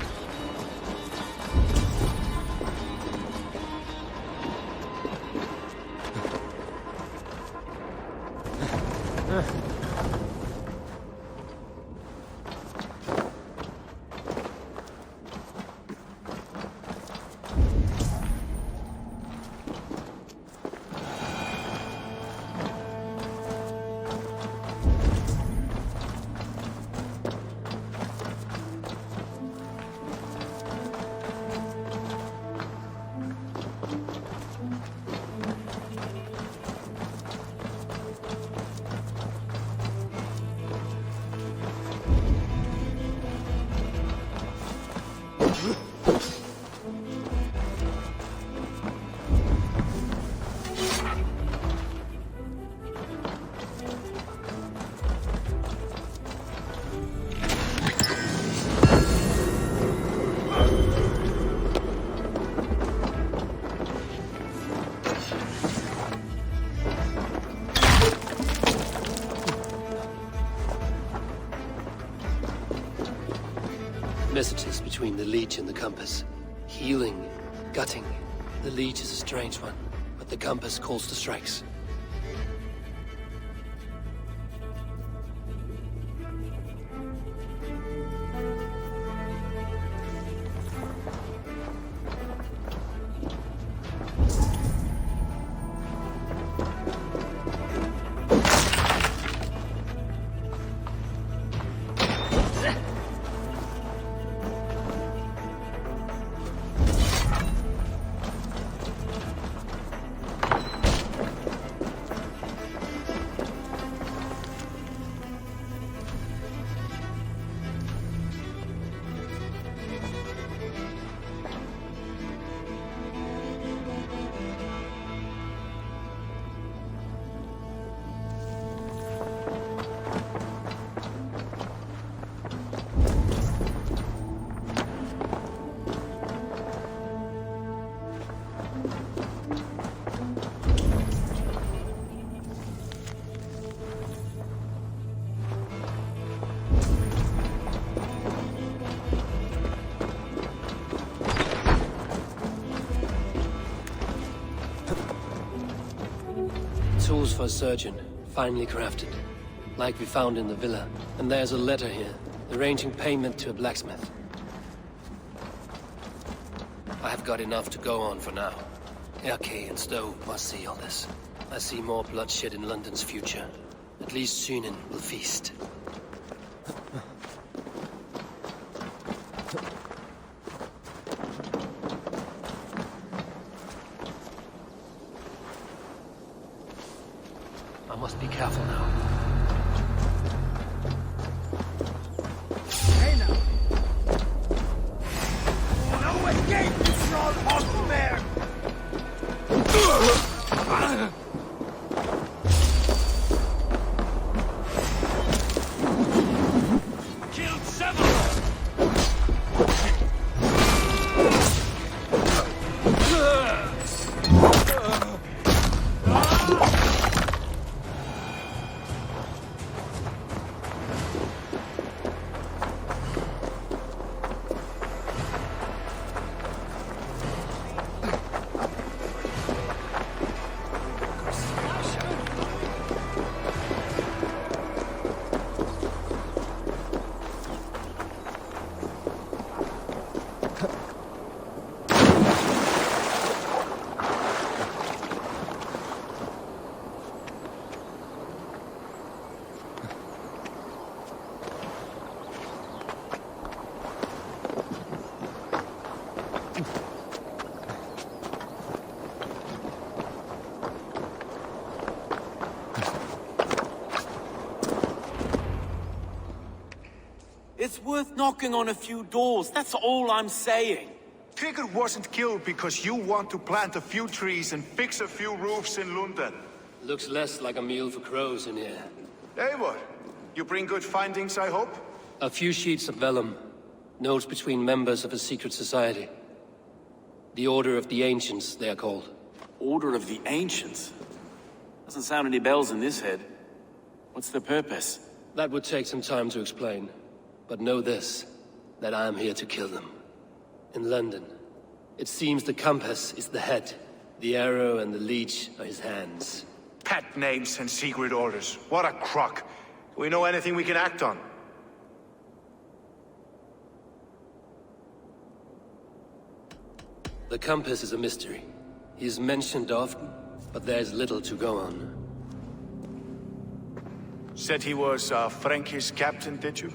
Messages between the Leech and the Compass. Healing, gutting. The Leech is a strange one, but the Compass calls the strikes. Tools for a surgeon, finely crafted. Like we found in the villa. And there's a letter here, arranging payment to a blacksmith. I have got enough to go on for now. Erke and Stowe must see all this. I see more bloodshed in London's future. At least Sunan will feast. I must be careful now. Hey now! No escape, you fraud horse bear! Killed several! It's worth knocking on a few doors, that's all I'm saying. Trigger wasn't killed because you want to plant a few trees and fix a few roofs in London. Looks less like a meal for crows in here. Eivor, you bring good findings, I hope? A few sheets of vellum. Notes between members of a secret society. The Order of the Ancients, they are called. Order of the Ancients? Doesn't sound any bells in this head. What's the purpose? That would take some time to explain. But know this, that I am here to kill them. In London, it seems the Compass is the head. The arrow and the leech are his hands. Pet names and secret orders. What a crock. Do we know anything we can act on? The Compass is a mystery. He is mentioned often, but there's little to go on. Said he was a Frankish captain, did you?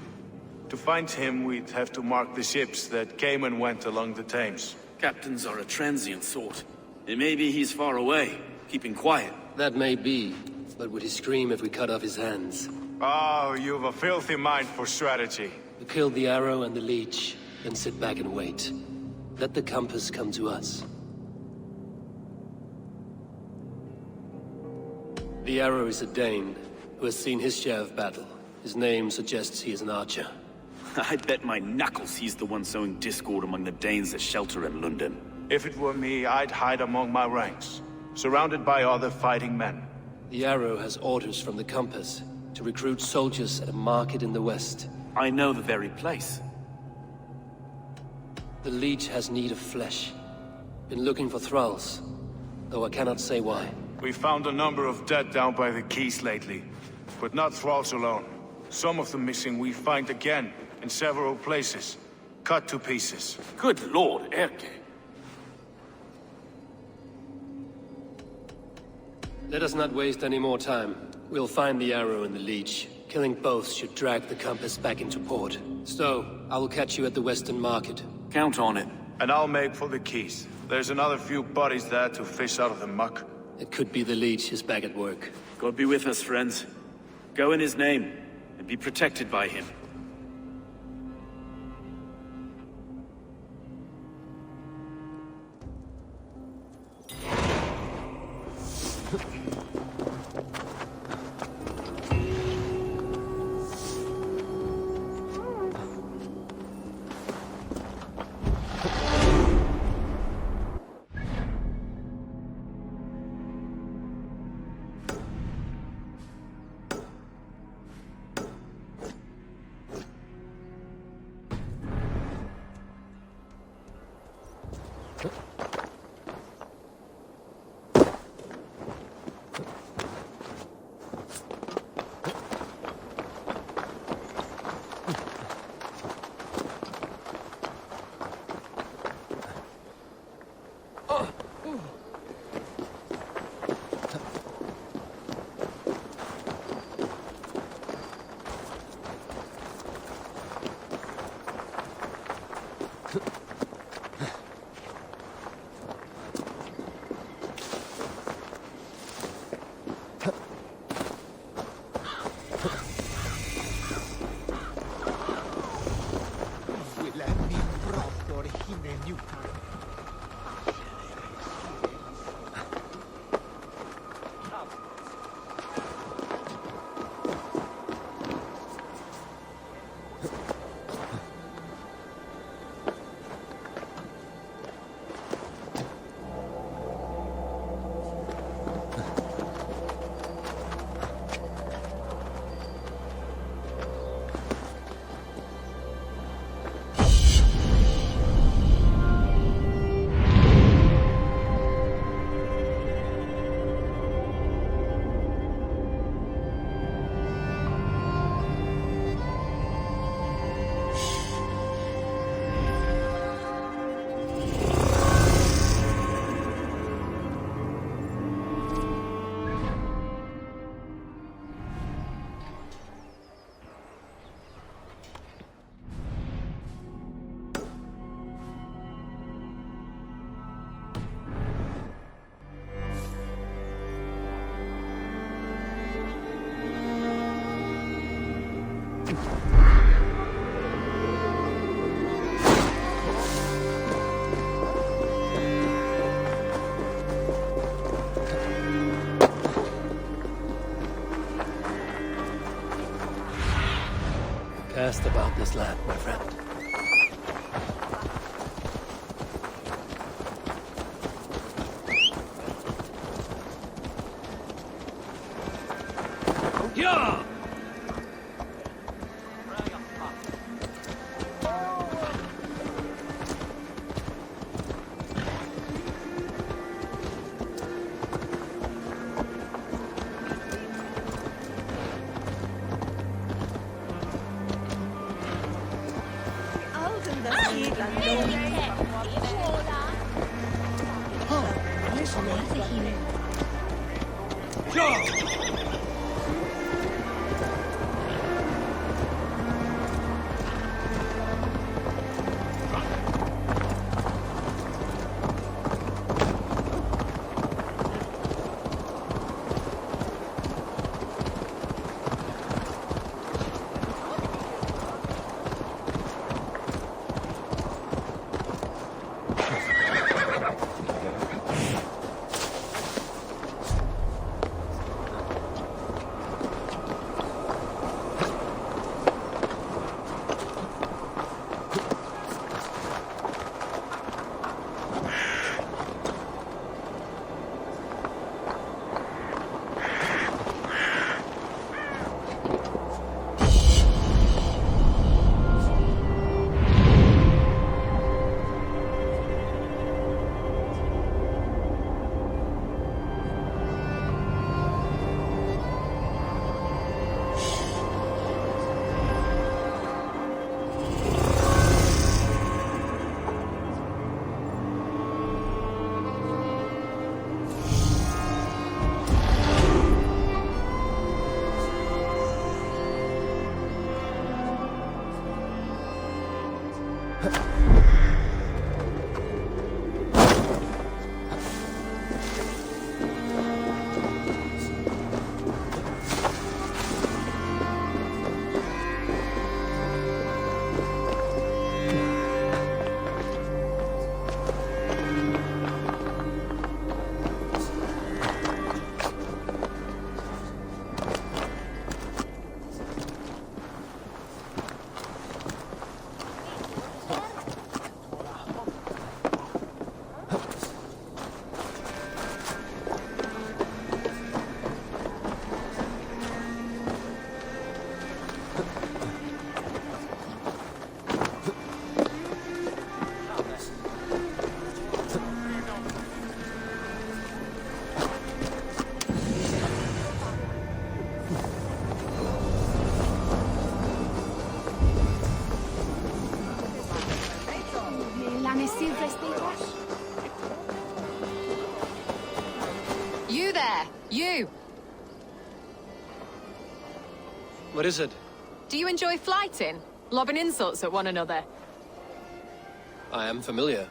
To find him, we'd have to mark the ships that came and went along the Thames. Captains are a transient sort. It may be he's far away, keeping quiet. That may be, but would he scream if we cut off his hands? Oh, you've a filthy mind for strategy. We kill the arrow and the leech, then sit back and wait. Let the Compass come to us. The arrow is a Dane, who has seen his share of battle. His name suggests he is an archer. I'd bet my knuckles he's the one sowing discord among the Danes that shelter in London. If it were me, I'd hide among my ranks, surrounded by other fighting men. The arrow has orders from the Compass to recruit soldiers at a market in the west. I know the very place. The Leech has need of flesh. Been looking for thralls, though I cannot say why. We found a number of dead down by the quays lately, but not thralls alone. Some of the missing we find again, in several places, cut to pieces. Good lord, Erke. Let us not waste any more time. We'll find the arrow and the Leech. Killing both should drag the compass back into port. So, I will catch you at the Western Market. Count on it. And I'll make for the quays. There's another few bodies there to fish out of the muck. It could be the Leech is back at work. God be with us, friends. Go in his name, and be protected by him. Cast about this land, my friend. Yeah! You there! You! What is it? Do you enjoy flighting? Lobbing insults at one another? I am familiar.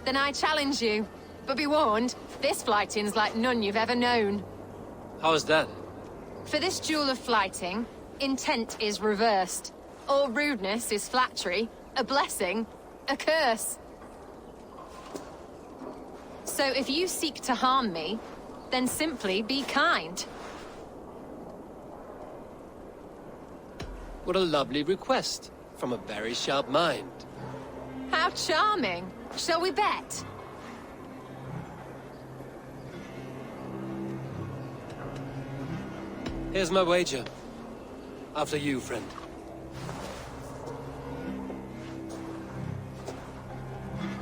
Then I challenge you. But be warned, this flighting's like none you've ever known. How is that? For this duel of flighting, intent is reversed. All rudeness is flattery, a blessing, a curse. So if you seek to harm me, then simply be kind. What a lovely request from a very sharp mind. How charming. Shall we bet? Here's my wager. After you, friend.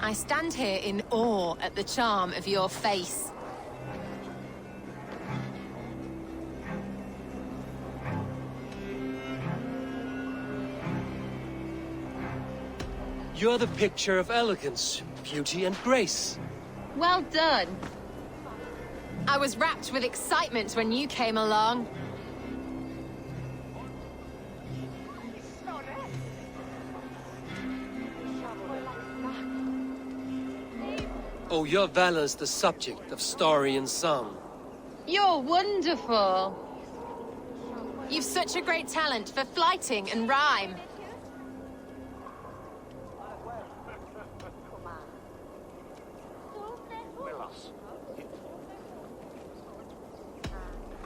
I stand here in awe at the charm of your face. You're the picture of elegance, beauty, and grace. Well done. I was wrapped with excitement when you came along. Oh, your valor's the subject of story and song. You're wonderful. You've such a great talent for flighting and rhyme.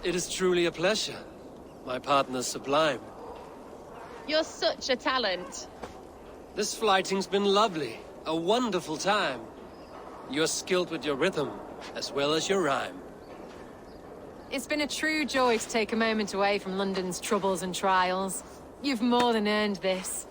It is truly a pleasure. My partner's sublime. You're such a talent. This flighting's been lovely. A wonderful time. You're skilled with your rhythm, as well as your rhyme. It's been a true joy to take a moment away from London's troubles and trials. You've more than earned this.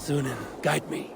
Sunan, guide me.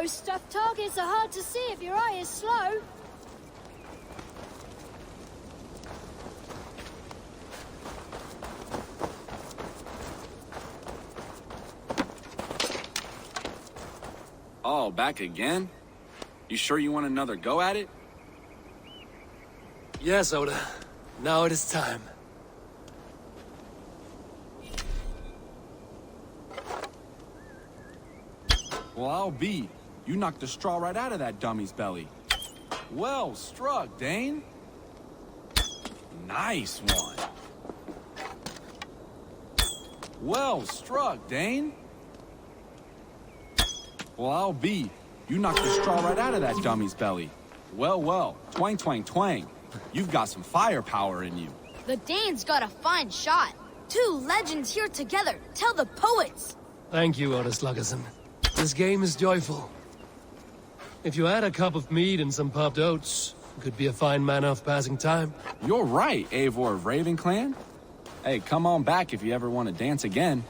Those stuffed targets are hard to see if your eye is slow. Oh, back again? You sure you want another go at it? Yes, Oda. Now it is time. Well, I'll be. You knocked the straw right out of that dummy's belly. Well struck, Dane. Nice one. Well struck, Dane. Well, I'll be. You knocked the straw right out of that dummy's belly. Well. Twang, twang, twang. You've got some firepower in you. The Dane's got a fine shot. Two legends here together. Tell the poets. Thank you, Oda Sluggerson. This game is joyful. If you had a cup of mead and some puffed oats, it could be a fine manner of passing time. You're right, Eivor of Raven Clan. Hey, come on back if you ever want to dance again.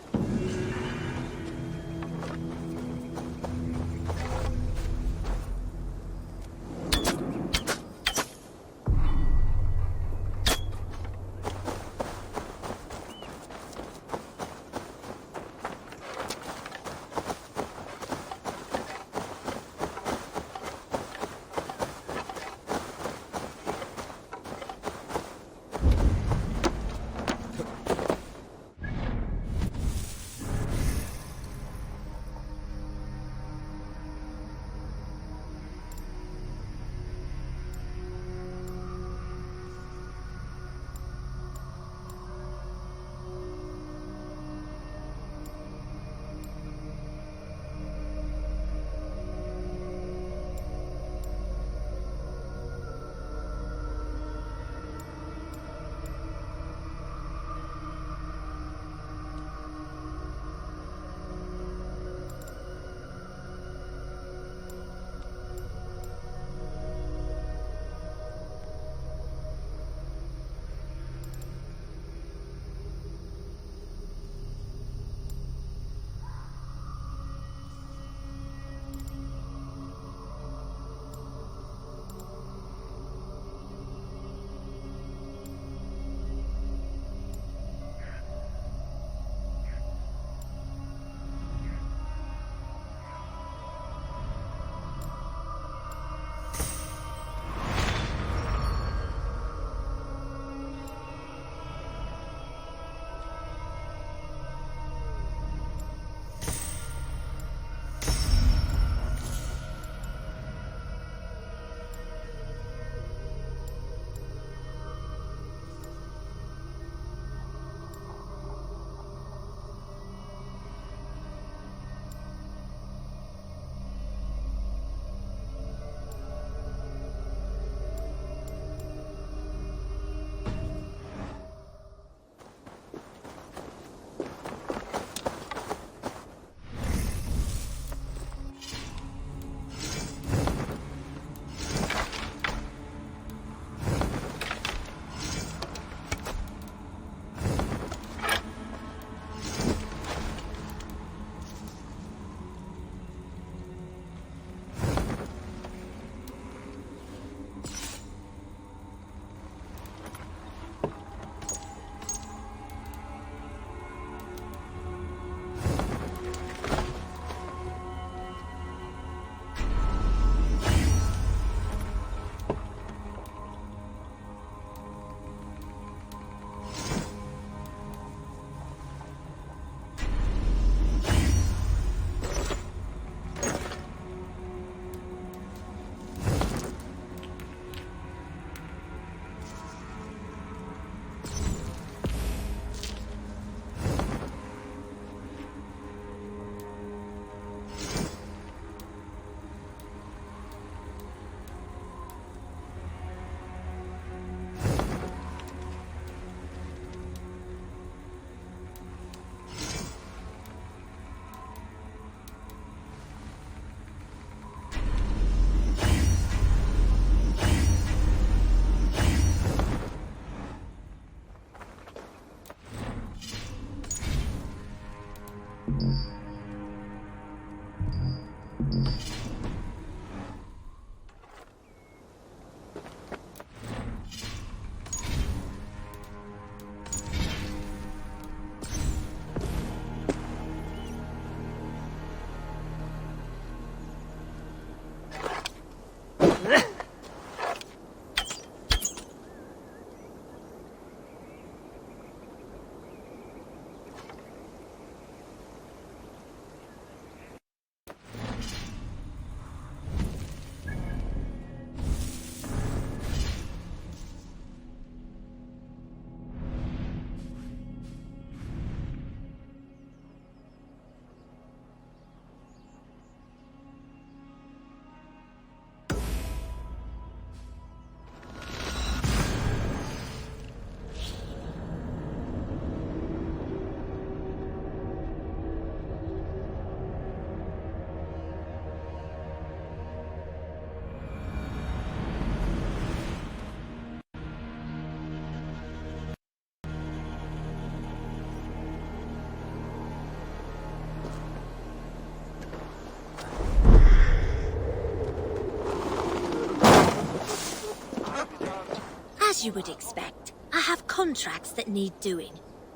you would expect, I have contracts that need doing.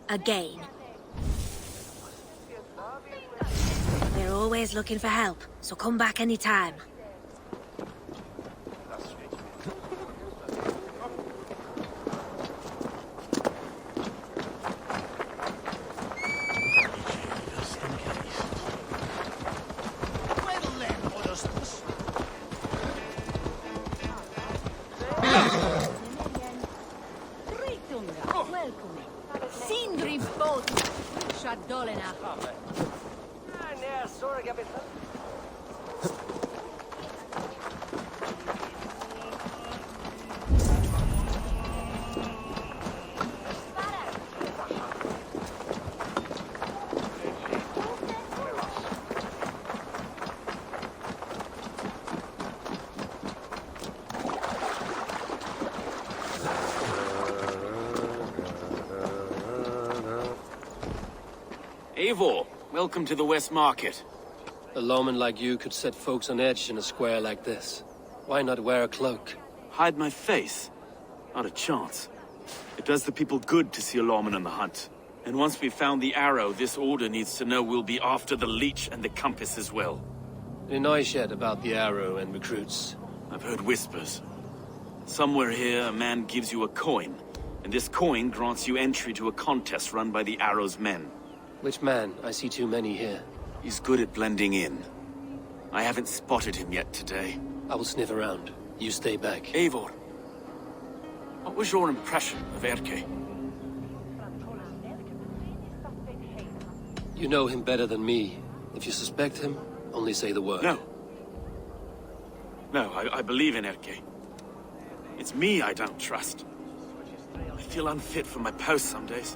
Again. We're always looking for help, so come back anytime. Eivor, welcome to the West Market. A lawman like you could set folks on edge in a square like this. Why not wear a cloak? Hide my face? Not a chance. It does the people good to see a lawman on the hunt. And once we've found the arrow, this order needs to know we'll be after the leech and the compass as well. Any noise yet about the arrow and recruits? I've heard whispers. Somewhere here, a man gives you a coin, and this coin grants you entry to a contest run by the arrow's men. Which man? I see too many here. He's good at blending in. I haven't spotted him yet today. I will sniff around. You stay back. Eivor, what was your impression of Erke? You know him better than me. If you suspect him, only say the word. No. No, I believe in Erke. It's me I don't trust. I feel unfit for my post some days.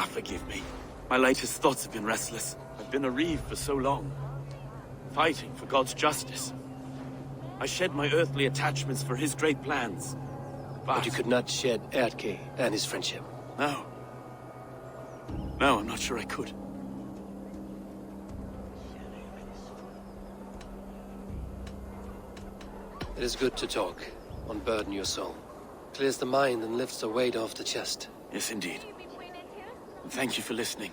Forgive me. My latest thoughts have been restless. I've been a reeve for so long. Fighting for God's justice. I shed my earthly attachments for his great plans. But you could not shed Erke and his friendship. No. No, I'm not sure I could. It is good to talk. Unburden your soul. Clears the mind and lifts a weight off the chest. Yes, indeed. And thank you for listening.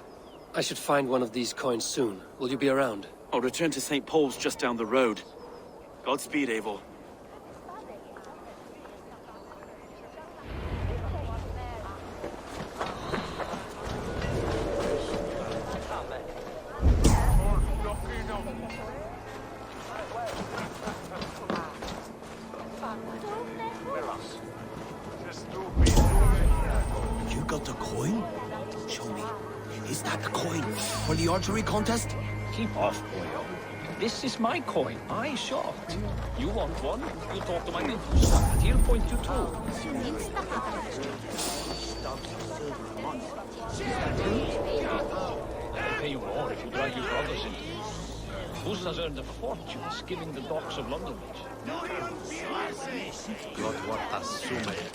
I should find one of these coins soon. Will you be around? I'll return to St. Paul's just down the road. Godspeed, Eivor. You got the coin? Show me. Is that the coin for the archery contest? Keep off, boyo. This is my coin, my shot. You want one? You talk to my neighbors. He'll point you to. I'll pay you more if you drag your brothers into this. Buzz has earned a fortune skimming the docks of London Bridge.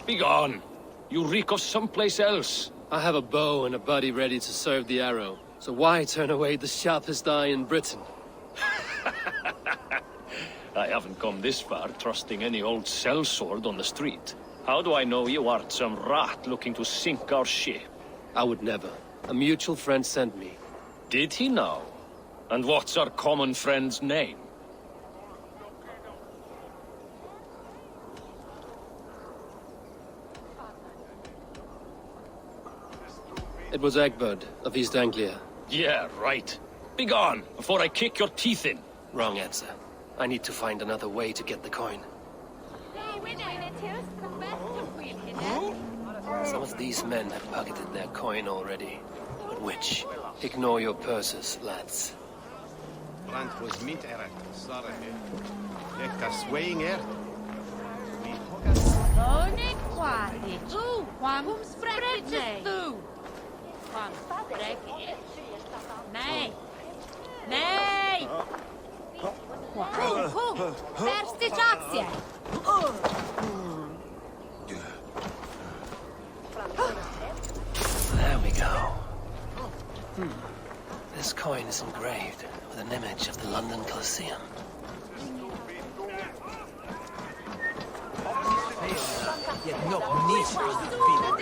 Be gone! You reek of someplace else. I have a bow and a buddy ready to serve the arrow. So why turn away the sharpest eye in Britain? I haven't come this far trusting any old sellsword on the street. How do I know you aren't some rat looking to sink our ship? I would never. A mutual friend sent me. Did he now? And what's our common friend's name? It was Egbert of East Anglia. Yeah, right. Be gone, before I kick your teeth in. Wrong answer. I need to find another way to get the coin. Some of these men have pocketed their coin already. But which? Ignore your purses, lads. Brand was meat error. Sorry. Swaying air. Onik quasi. Tu, quam spreches tu. Quam spreches. Nee. Nee. Perstitacție. There we go. This coin is engraved with an image of the London Colosseum. Yet not niche on the field.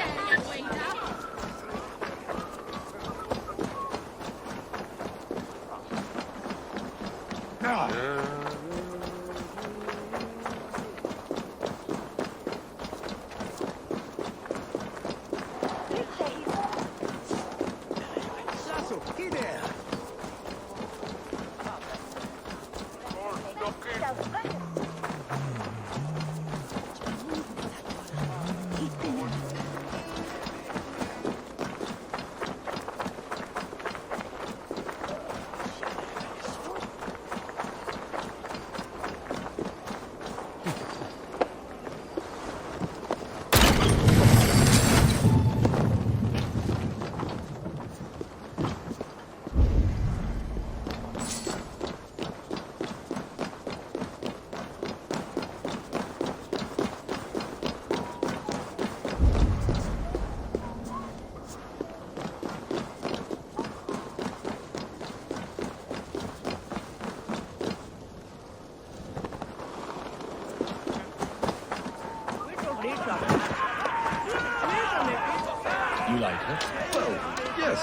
You like her? Well, yes.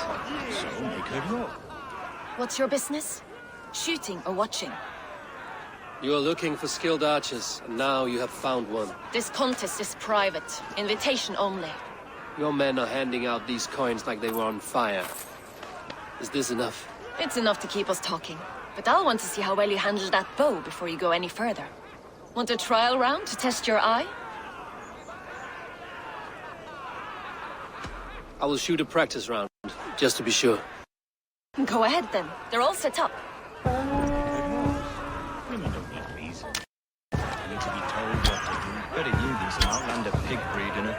So make her your. What's your business? Shooting or watching? You are looking for skilled archers, and now you have found one. This contest is private. Invitation only. Your men are handing out these coins like they were on fire. Is this enough? It's enough to keep us talking. But I'll want to see how well you handle that bow before you go any further. Want a trial round to test your eye? I will shoot a practice round, just to be sure. Go ahead then. They're all set up. Women don't need reason. They need to be told what to do. Better you than some outlander pig breed, innit?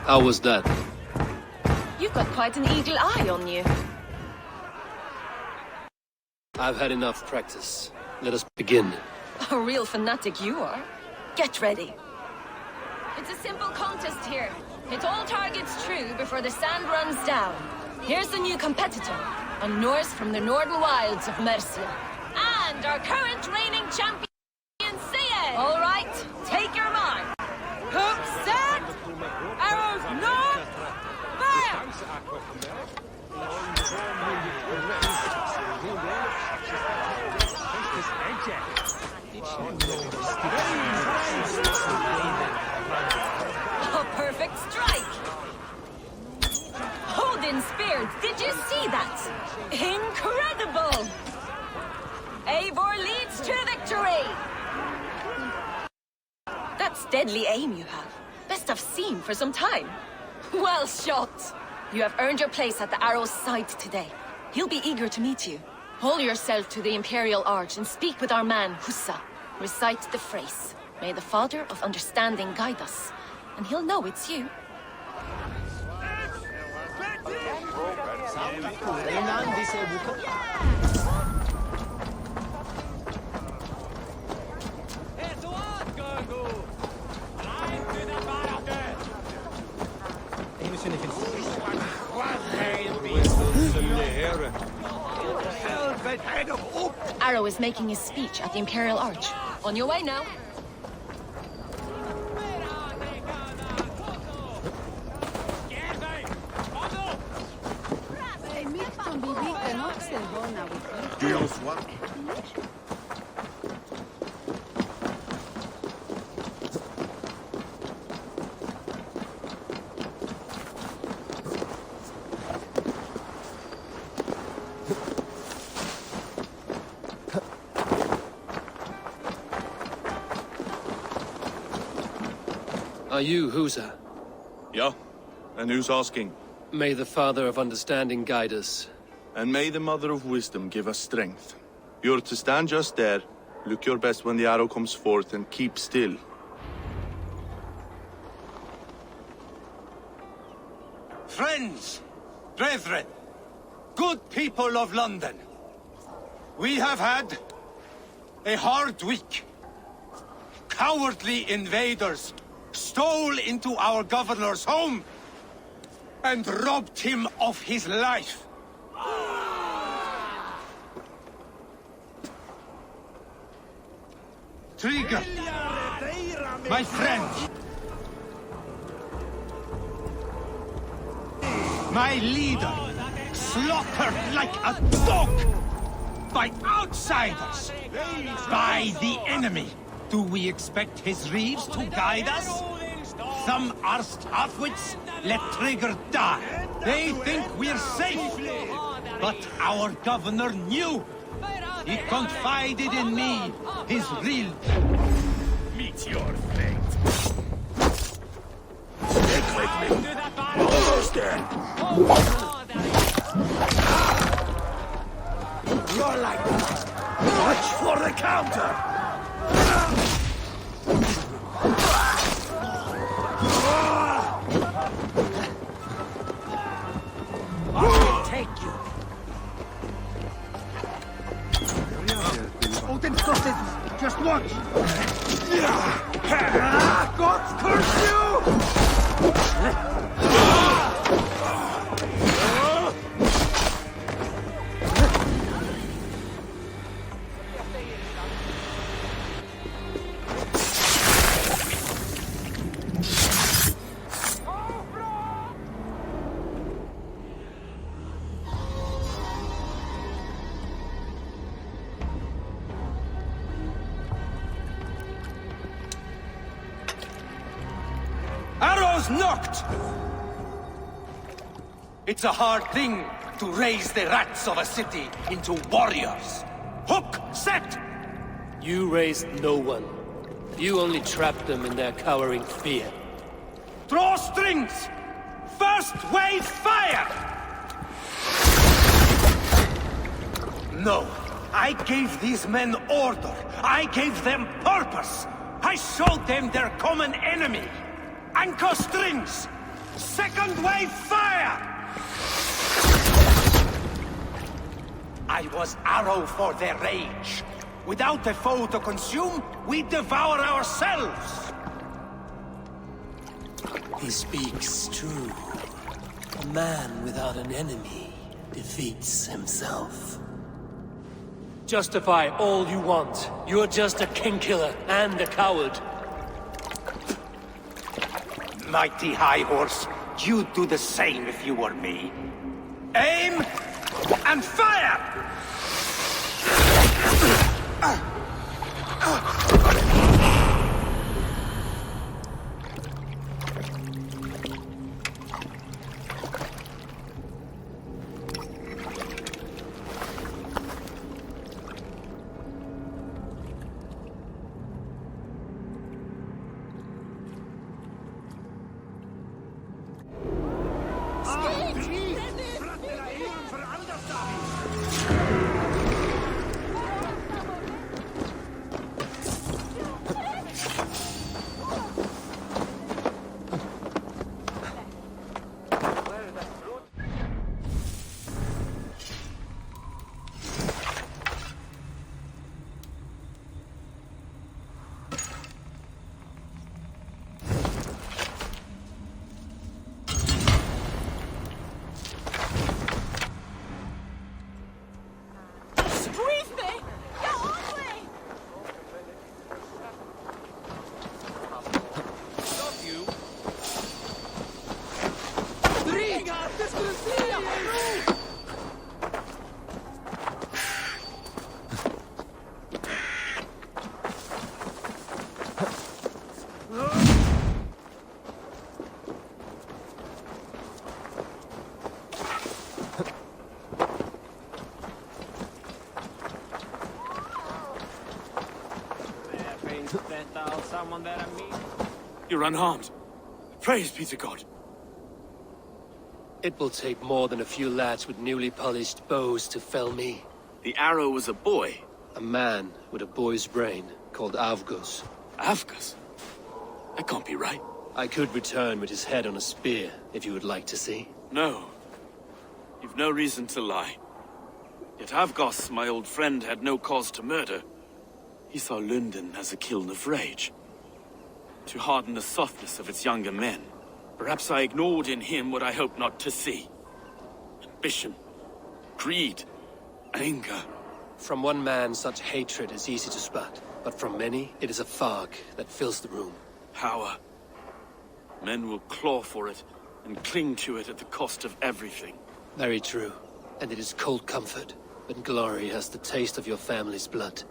How was that? You've got quite an eagle eye on you. I've had enough practice. Let us begin. A real fanatic you are. Get ready. It's a simple contest here. Hit all targets true before the sand runs down. Here's the new competitor, a Norse from the northern wilds of Mercia. And our current reigning champion, Sia! All right, take your mark. Hooks set! Arrows north! Fire! A perfect strike! Odin spear, did you see that? Incredible! Eivor leads to victory! That's deadly aim you have. Best I've seen for some time. Well shot! You have earned your place at the Arrow's side today. He'll be eager to meet you. Hold yourself to the Imperial Arch and speak with our man, Hussa. Recite the phrase. May the Father of Understanding guide us. And he'll know it's you. Arrow is making his speech at the Imperial Arch. On your way now. Are you Husa? Yeah? And who's asking? May the Father of Understanding guide us. And may the Mother of Wisdom give us strength. You're to stand just there, look your best when the arrow comes forth, and keep still. Friends, brethren, good people of London, we have had a hard week. cowardly invaders stole into our governor's home and robbed him of his life. Trigger, my friend, my leader, slaughtered like a dog by outsiders, by the enemy. Do we expect his reeves to guide us? Some arsed halfwits let Trigger die. They think we're safe. But our governor knew. He confided in me, his real... Meet your fate. Stick with me. Almost there. You're like that. Watch for the counter. I'll take you. Odin crosses. Just watch. God curse you! Arrows knocked! It's a hard thing to raise the rats of a city into warriors. Hook set! You raised no one. You only trapped them in their cowering fear. Draw strings! First wave fire! No, I gave these men order. I gave them purpose. I showed them their common enemy. Anchor strings! Second wave fire! I was arrow for their rage. Without a foe to consume, we devour ourselves! He speaks true. A man without an enemy defeats himself. Justify all you want. You're just a king-killer and a coward. Mighty High Horse, you'd do the same if you were me. Aim and fire! You're unharmed. Praise be to God. It will take more than a few lads with newly polished bows to fell me. The arrow was a boy. A man with a boy's brain, called Avgus. Avgus? That can't be right. I could return with his head on a spear, if you would like to see. No. You've no reason to lie. Yet Avgos, my old friend, had no cause to murder. He saw London as a kiln of rage. to harden the softness of its younger men. Perhaps I ignored in him what I hoped not to see. Ambition, greed, anger. From one man, such hatred is easy to spot, but from many, it is a fog that fills the room. Power. Men will claw for it and cling to it at the cost of everything. Very true. And it is cold comfort when glory has the taste of your family's blood.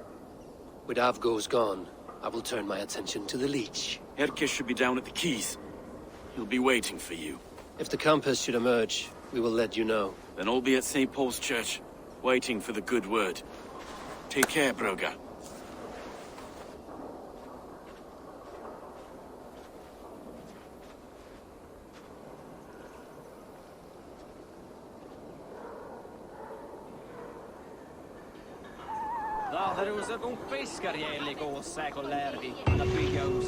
With Avgo's gone, I will turn my attention to the Leech. Erke should be down at the quays. He'll be waiting for you. If the Compass should emerge, we will let you know. Then I'll be at St. Paul's Church, waiting for the good word. Take care, Broga. Daderusa kung fiskarjäli kuussa kun lärdi alla bygghus.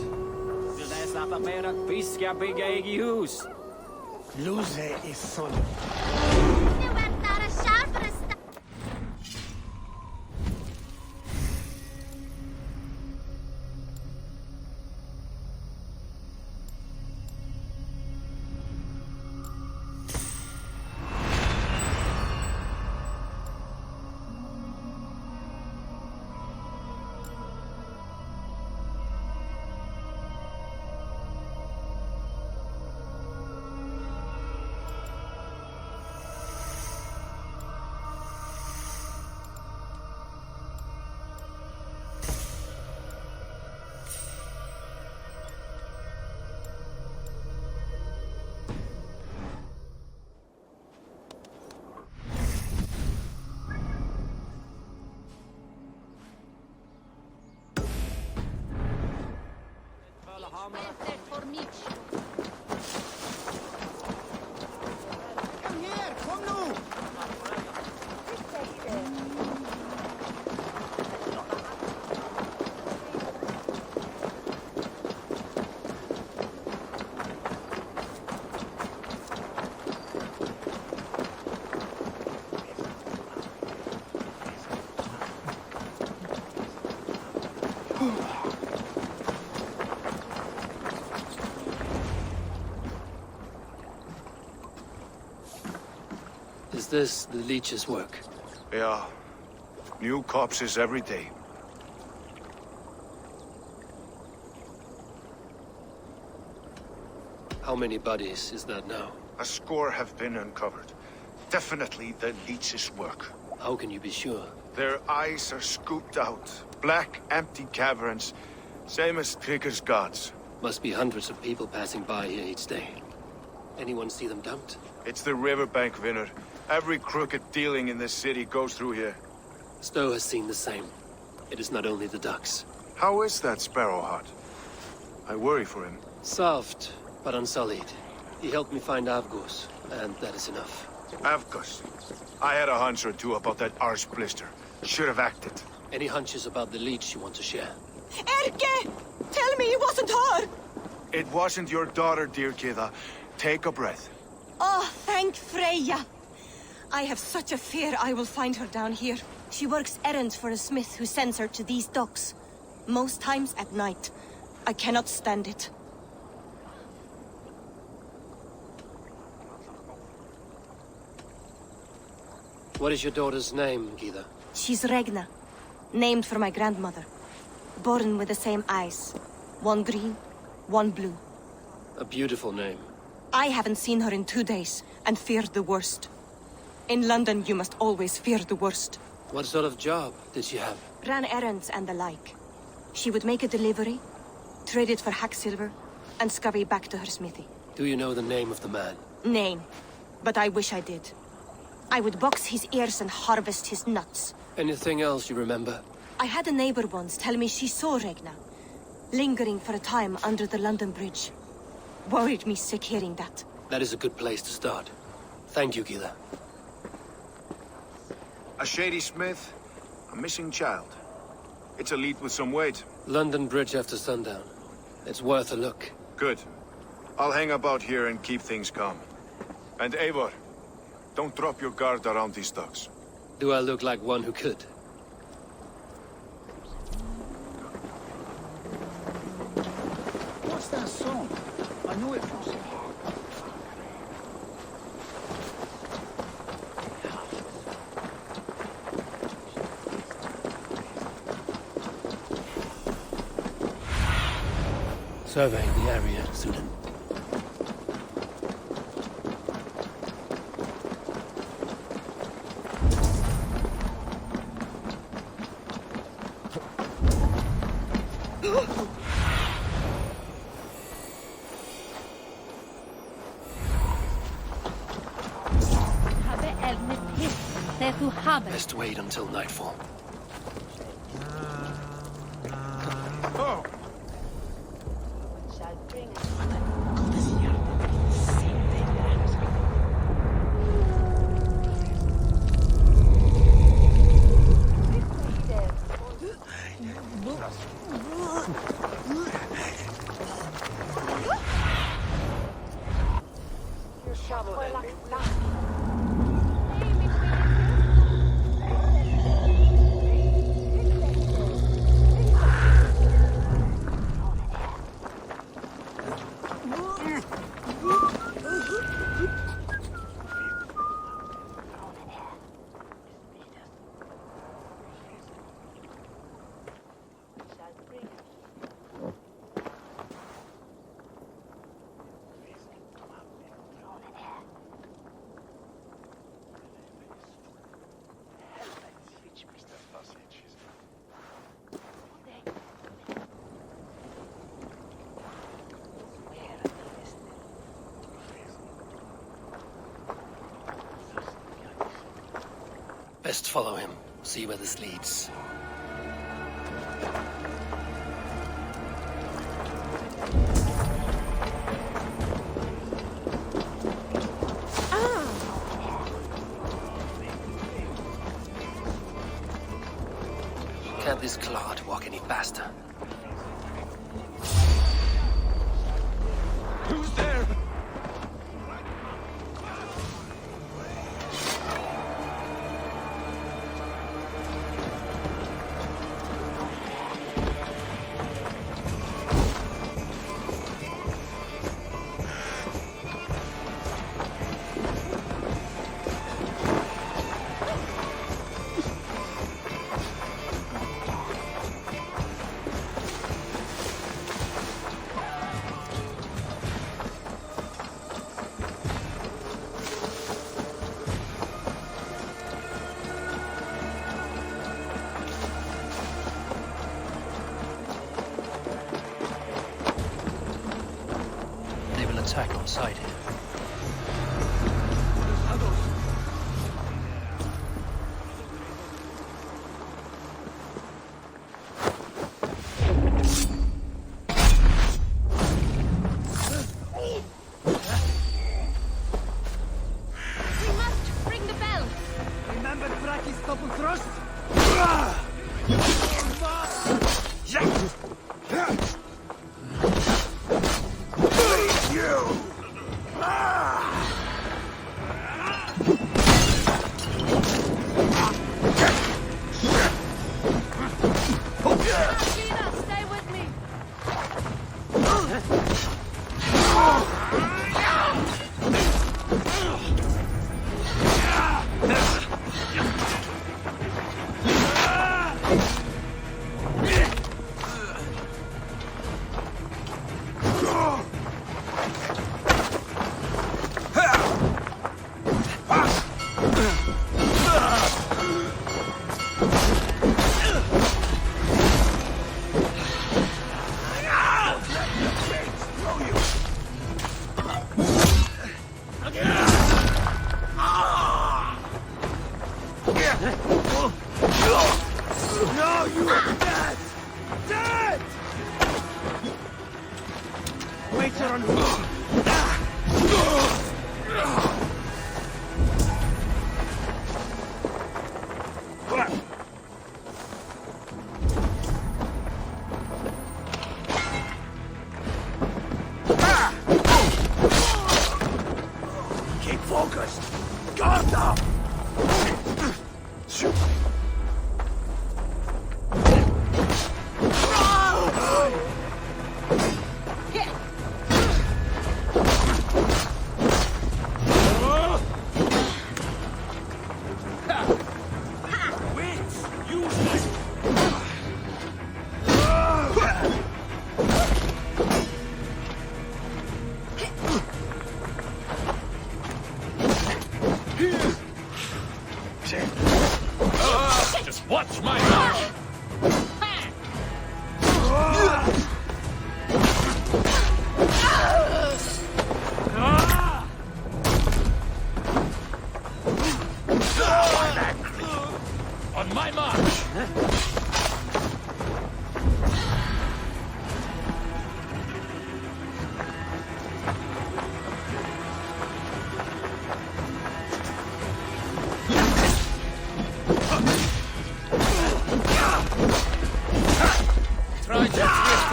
Vill det starta med att fiska bygga eget hus? Lose is son. Kom her, kom nu! Is this the Leech's work? Yeah. New corpses every day. How many bodies is that now? A score have been uncovered. Definitely the Leech's work. How can you be sure? Their eyes are scooped out. Black, empty caverns. Same as Trigger's gods. Must be hundreds of people passing by here each day. Anyone see them dumped? It's the riverbank, Vinner. Every crooked dealing in this city goes through here. Stowe has seen the same. It is not only the ducks. How is that Sparrowheart? I worry for him. Soft, but unsullied. He helped me find Avgos, and that is enough. Avgos. I had a hunch or two about that arse blister. Should have acted. Any hunches about the Leech you want to share? Erke! Tell me it wasn't her! It wasn't your daughter, dear Kida. Take a breath. Oh, thank Freya. I have such a fear I will find her down here. She works errands for a smith who sends her to these docks. Most times at night. I cannot stand it. What is your daughter's name, Gida? She's Regna. Named for my grandmother. Born with the same eyes. One green, one blue. A beautiful name. I haven't seen her in 2 days, and feared the worst. In London, you must always fear the worst. What sort of job did she have? Ran errands and the like. She would make a delivery, trade it for hack silver, and scurry back to her smithy. Do you know the name of the man? Name. But I wish I did. I would box his ears and harvest his nuts. Anything else you remember? I had a neighbor once tell me she saw Regna, lingering for a time under the London Bridge. Worried me sick hearing that. That is a good place to start. Thank you, Gila. A shady smith, a missing child. It's a lead with some weight. London Bridge after sundown. It's worth a look. Good. I'll hang about here and keep things calm. And Eivor, don't drop your guard around these ducks. Do I look like one who could? What's that song? I know it from somewhere. Surveying the area, Sudan. Best wait until nightfall. Oh! Best follow him, see where this leads. Can't this clod walk any faster? Who's there? Attack on sight here. We must ring the bell. Remember Fraki's double thrust? Stay with me. No, you are dead! Dead! Wait your on Keep focused! Guard up!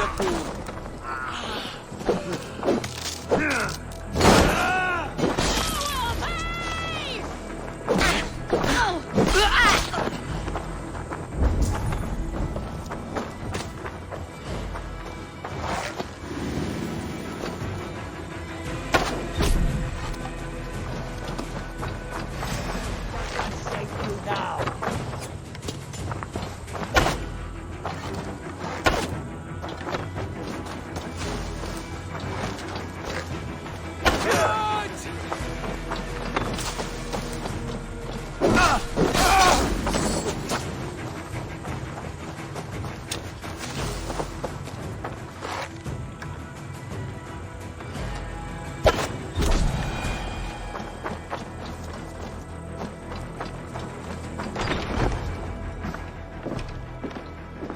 the fool.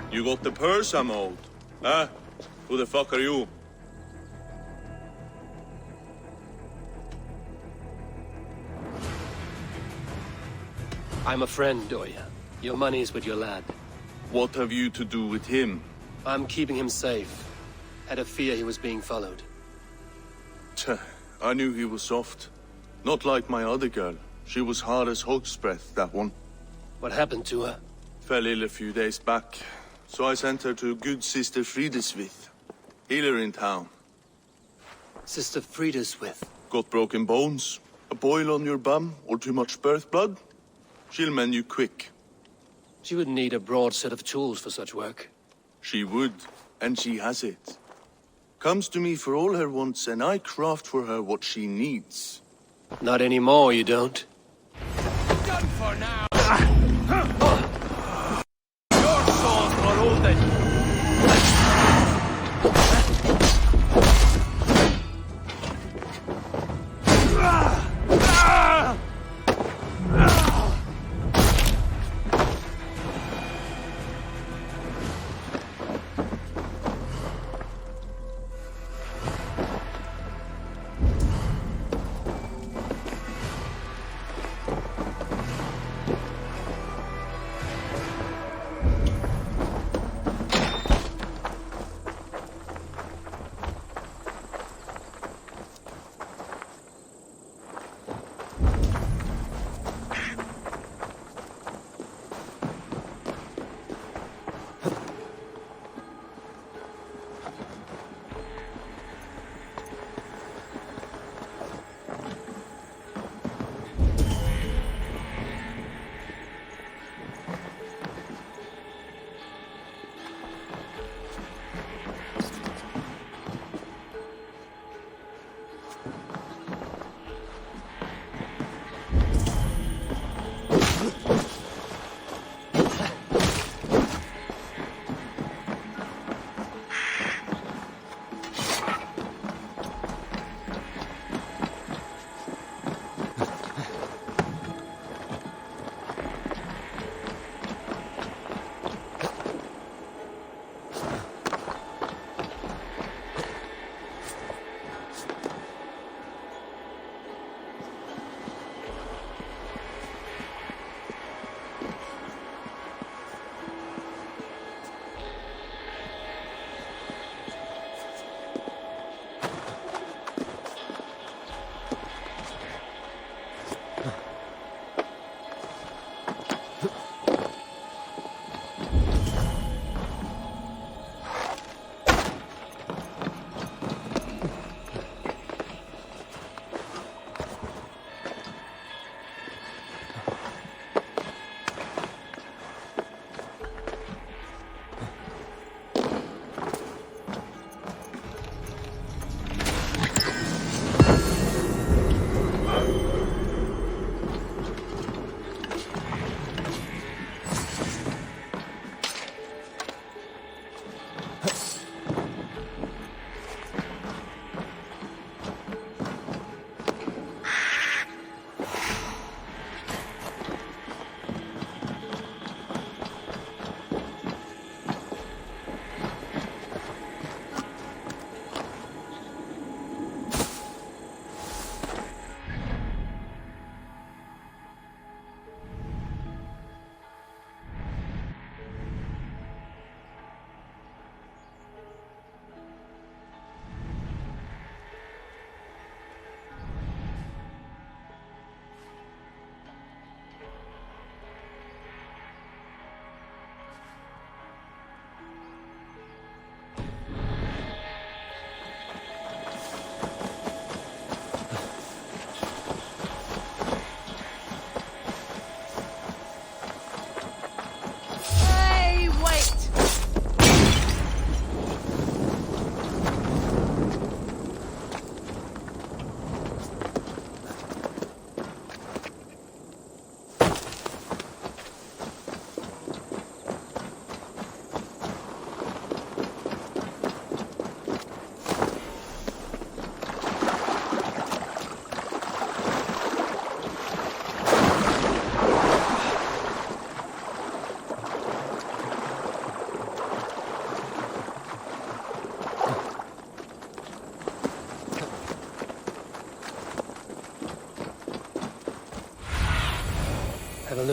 You got the purse, I'm old. Huh? Who the fuck are you? I'm a friend, Doya. Your money's with your lad. What have you to do with him? I'm keeping him safe. Had a fear he was being followed. Tch, I knew he was soft. Not like my other girl. She was hard as hog's breath, that one. What happened to her? Fell ill a few days back. So I sent her to good Sister Frideswith. Healer in town. Sister Frideswith? Got broken bones, a boil on your bum, or too much birth blood? She'll mend you quick. She would need a broad set of tools for such work. She would, and she has it. Comes to me for all her wants, and I craft for her what she needs. Not anymore, you don't. Done for now! Your soul's corroded!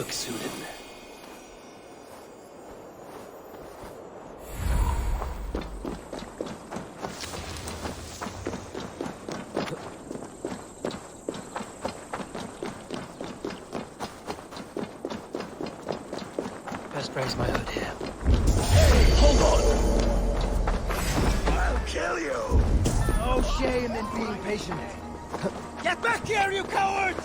work, Sudan. Best raise my hood here. Hold on! I'll kill you! No shame in being patient. Get back here, you cowards!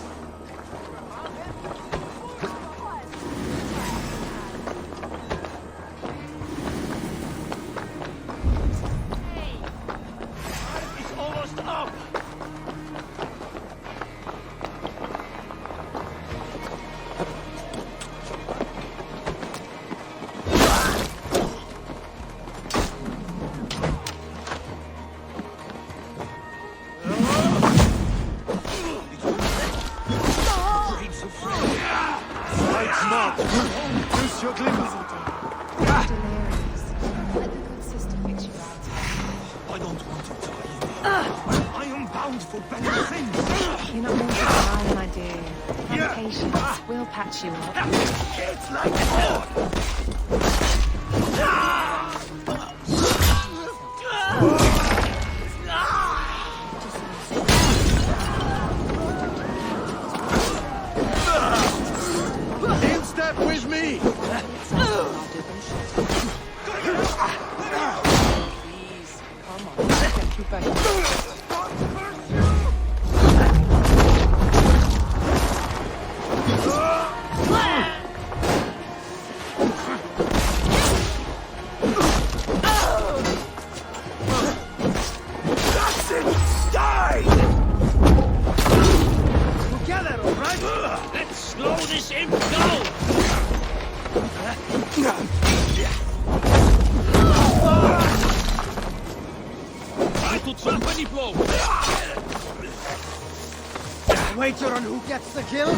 It's almost up! I don't want to die. I am bound for better things. You're not meant to die, my dear. Have patience. We'll patch you up. It's like God. In step with me! Please, come on. Get you back. That's it! Die! Together, all right? Let's slow this imp down! Try to trap any blow! Wager on who gets the kill?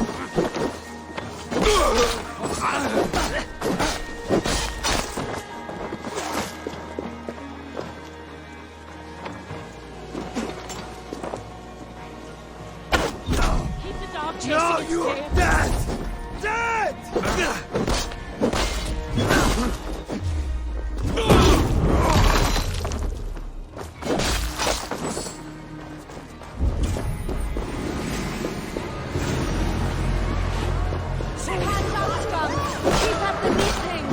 Keep the dog chasing No, its you are tail. dead! Dead! Hands out, scum! Keep up the beating!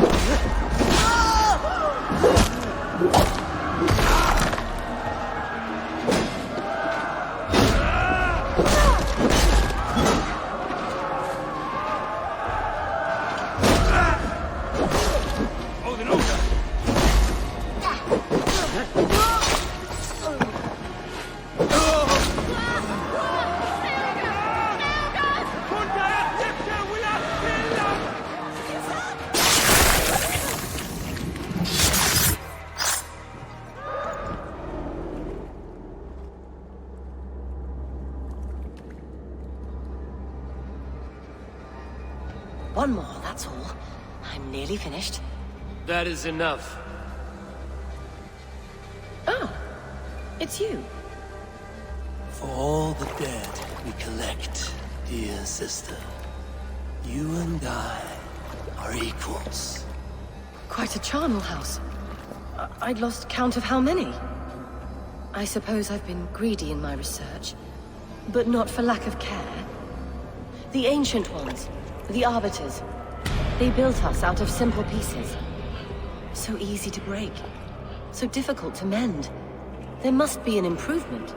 One more, that's all. I'm nearly finished. That is enough. Oh, it's you. For all the dead we collect, dear sister, you and I are equals. Quite a charnel house. I'd lost count of how many. I suppose I've been greedy in my research, but not for lack of care. The Ancient Ones, the Arbiters, they built us out of simple pieces. So easy to break, so difficult to mend. There must be an improvement.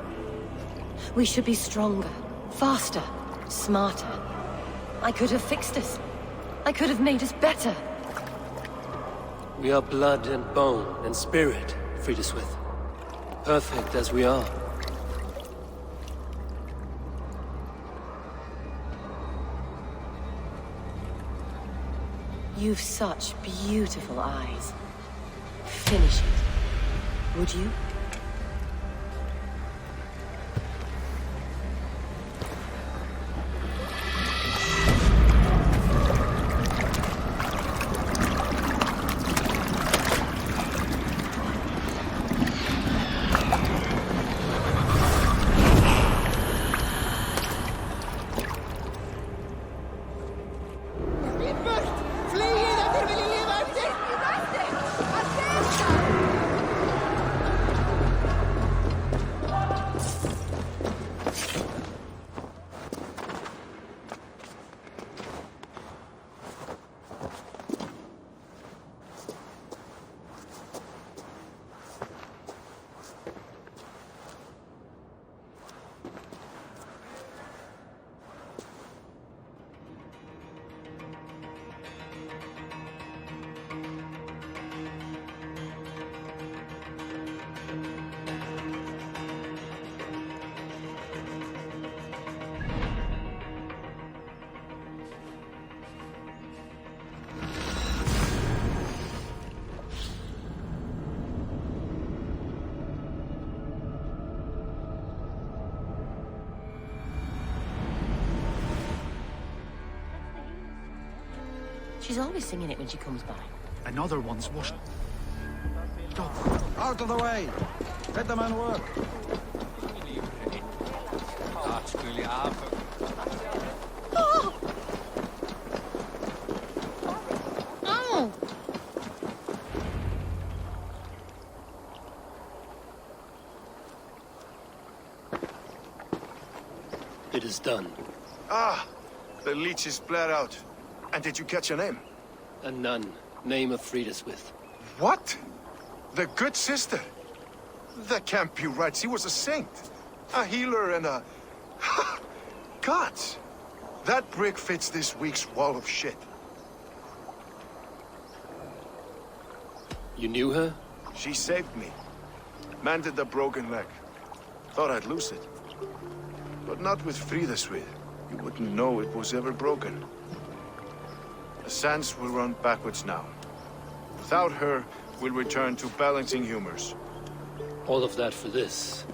We should be stronger, faster, smarter. I could have fixed us. I could have made us better. We are blood and bone and spirit, Friedeswith. Perfect as we are. You've such beautiful eyes. Finish it, would you? She's always singing it when she comes by. Another one's washed. Go. Out of the way! Let the man work. Oh! Oh! It is done. Ah! The leech is bled out. And did you catch a name? A nun. Name of Frida's with. What? The good sister? That can't be right. She was a saint. A healer and a... Gods! That brick fits this week's wall of shit. You knew her? She saved me. Mended the broken leg. Thought I'd lose it. But not with Frida's with. You wouldn't know it was ever broken. The sands will run backwards now. Without her, we'll return to balancing humors. All of that for this.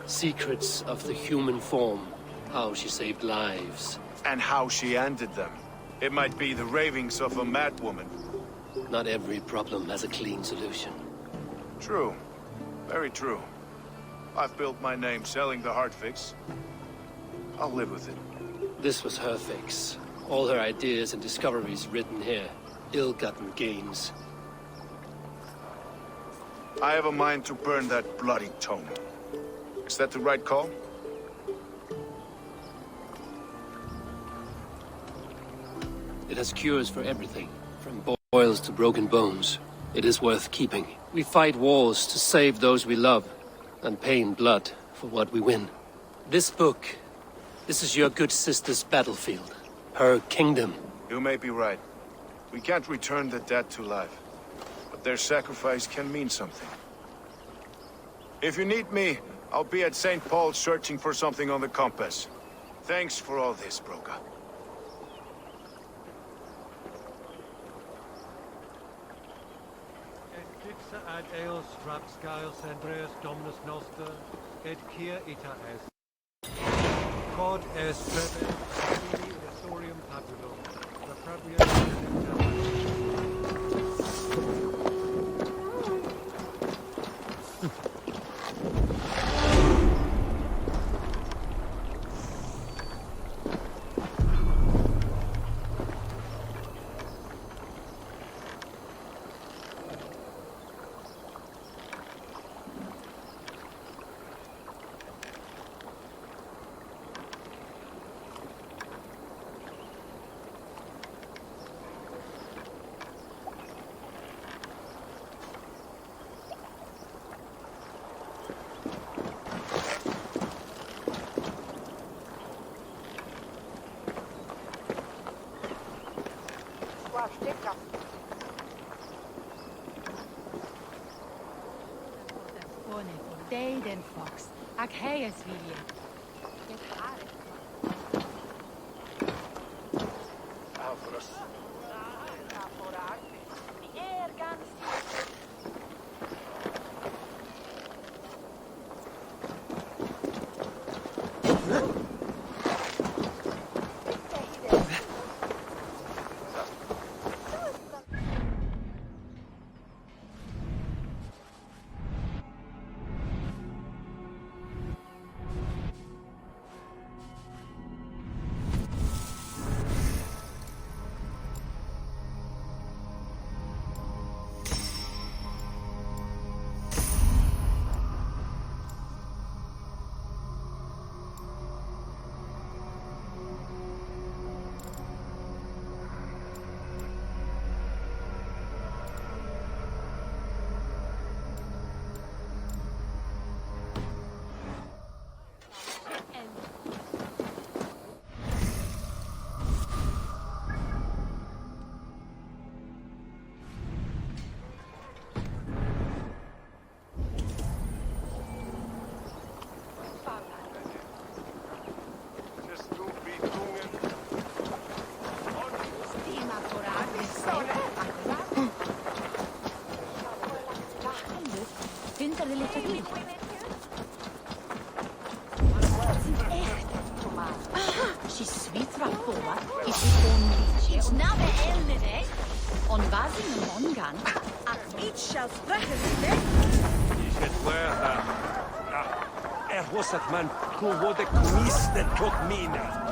Secrets of the human form. How she saved lives. And how she ended them. It might be the ravings of a madwoman. Not every problem has a clean solution. True. Very true. I've built my name selling the heart fix. I'll live with it. This was her fix. All her ideas and discoveries written here. Ill-gotten gains. I have a mind to burn that bloody tome. Is that the right call? It has cures for everything, from boils to broken bones. It is worth keeping. We fight wars to save those we love, and pay in blood for what we win. This book, this is your good sister's battlefield. Her kingdom. You may be right. We can't return the dead to life. But their sacrifice can mean something. If you need me, I'll be at St. Paul's searching for something on the compass. Thanks for all this, Broga. Ad eos rapscaios Andreas Dominus Noster, et kia ita est. Quod est preve, fili historium pabulum, the Den fox, ac heas vilia. She's sweet, Rapboa. It's now the end of it. On was in the Mongan? Ich shall sprechen, ne? Ich het where was dat man who wurde commis that took me now.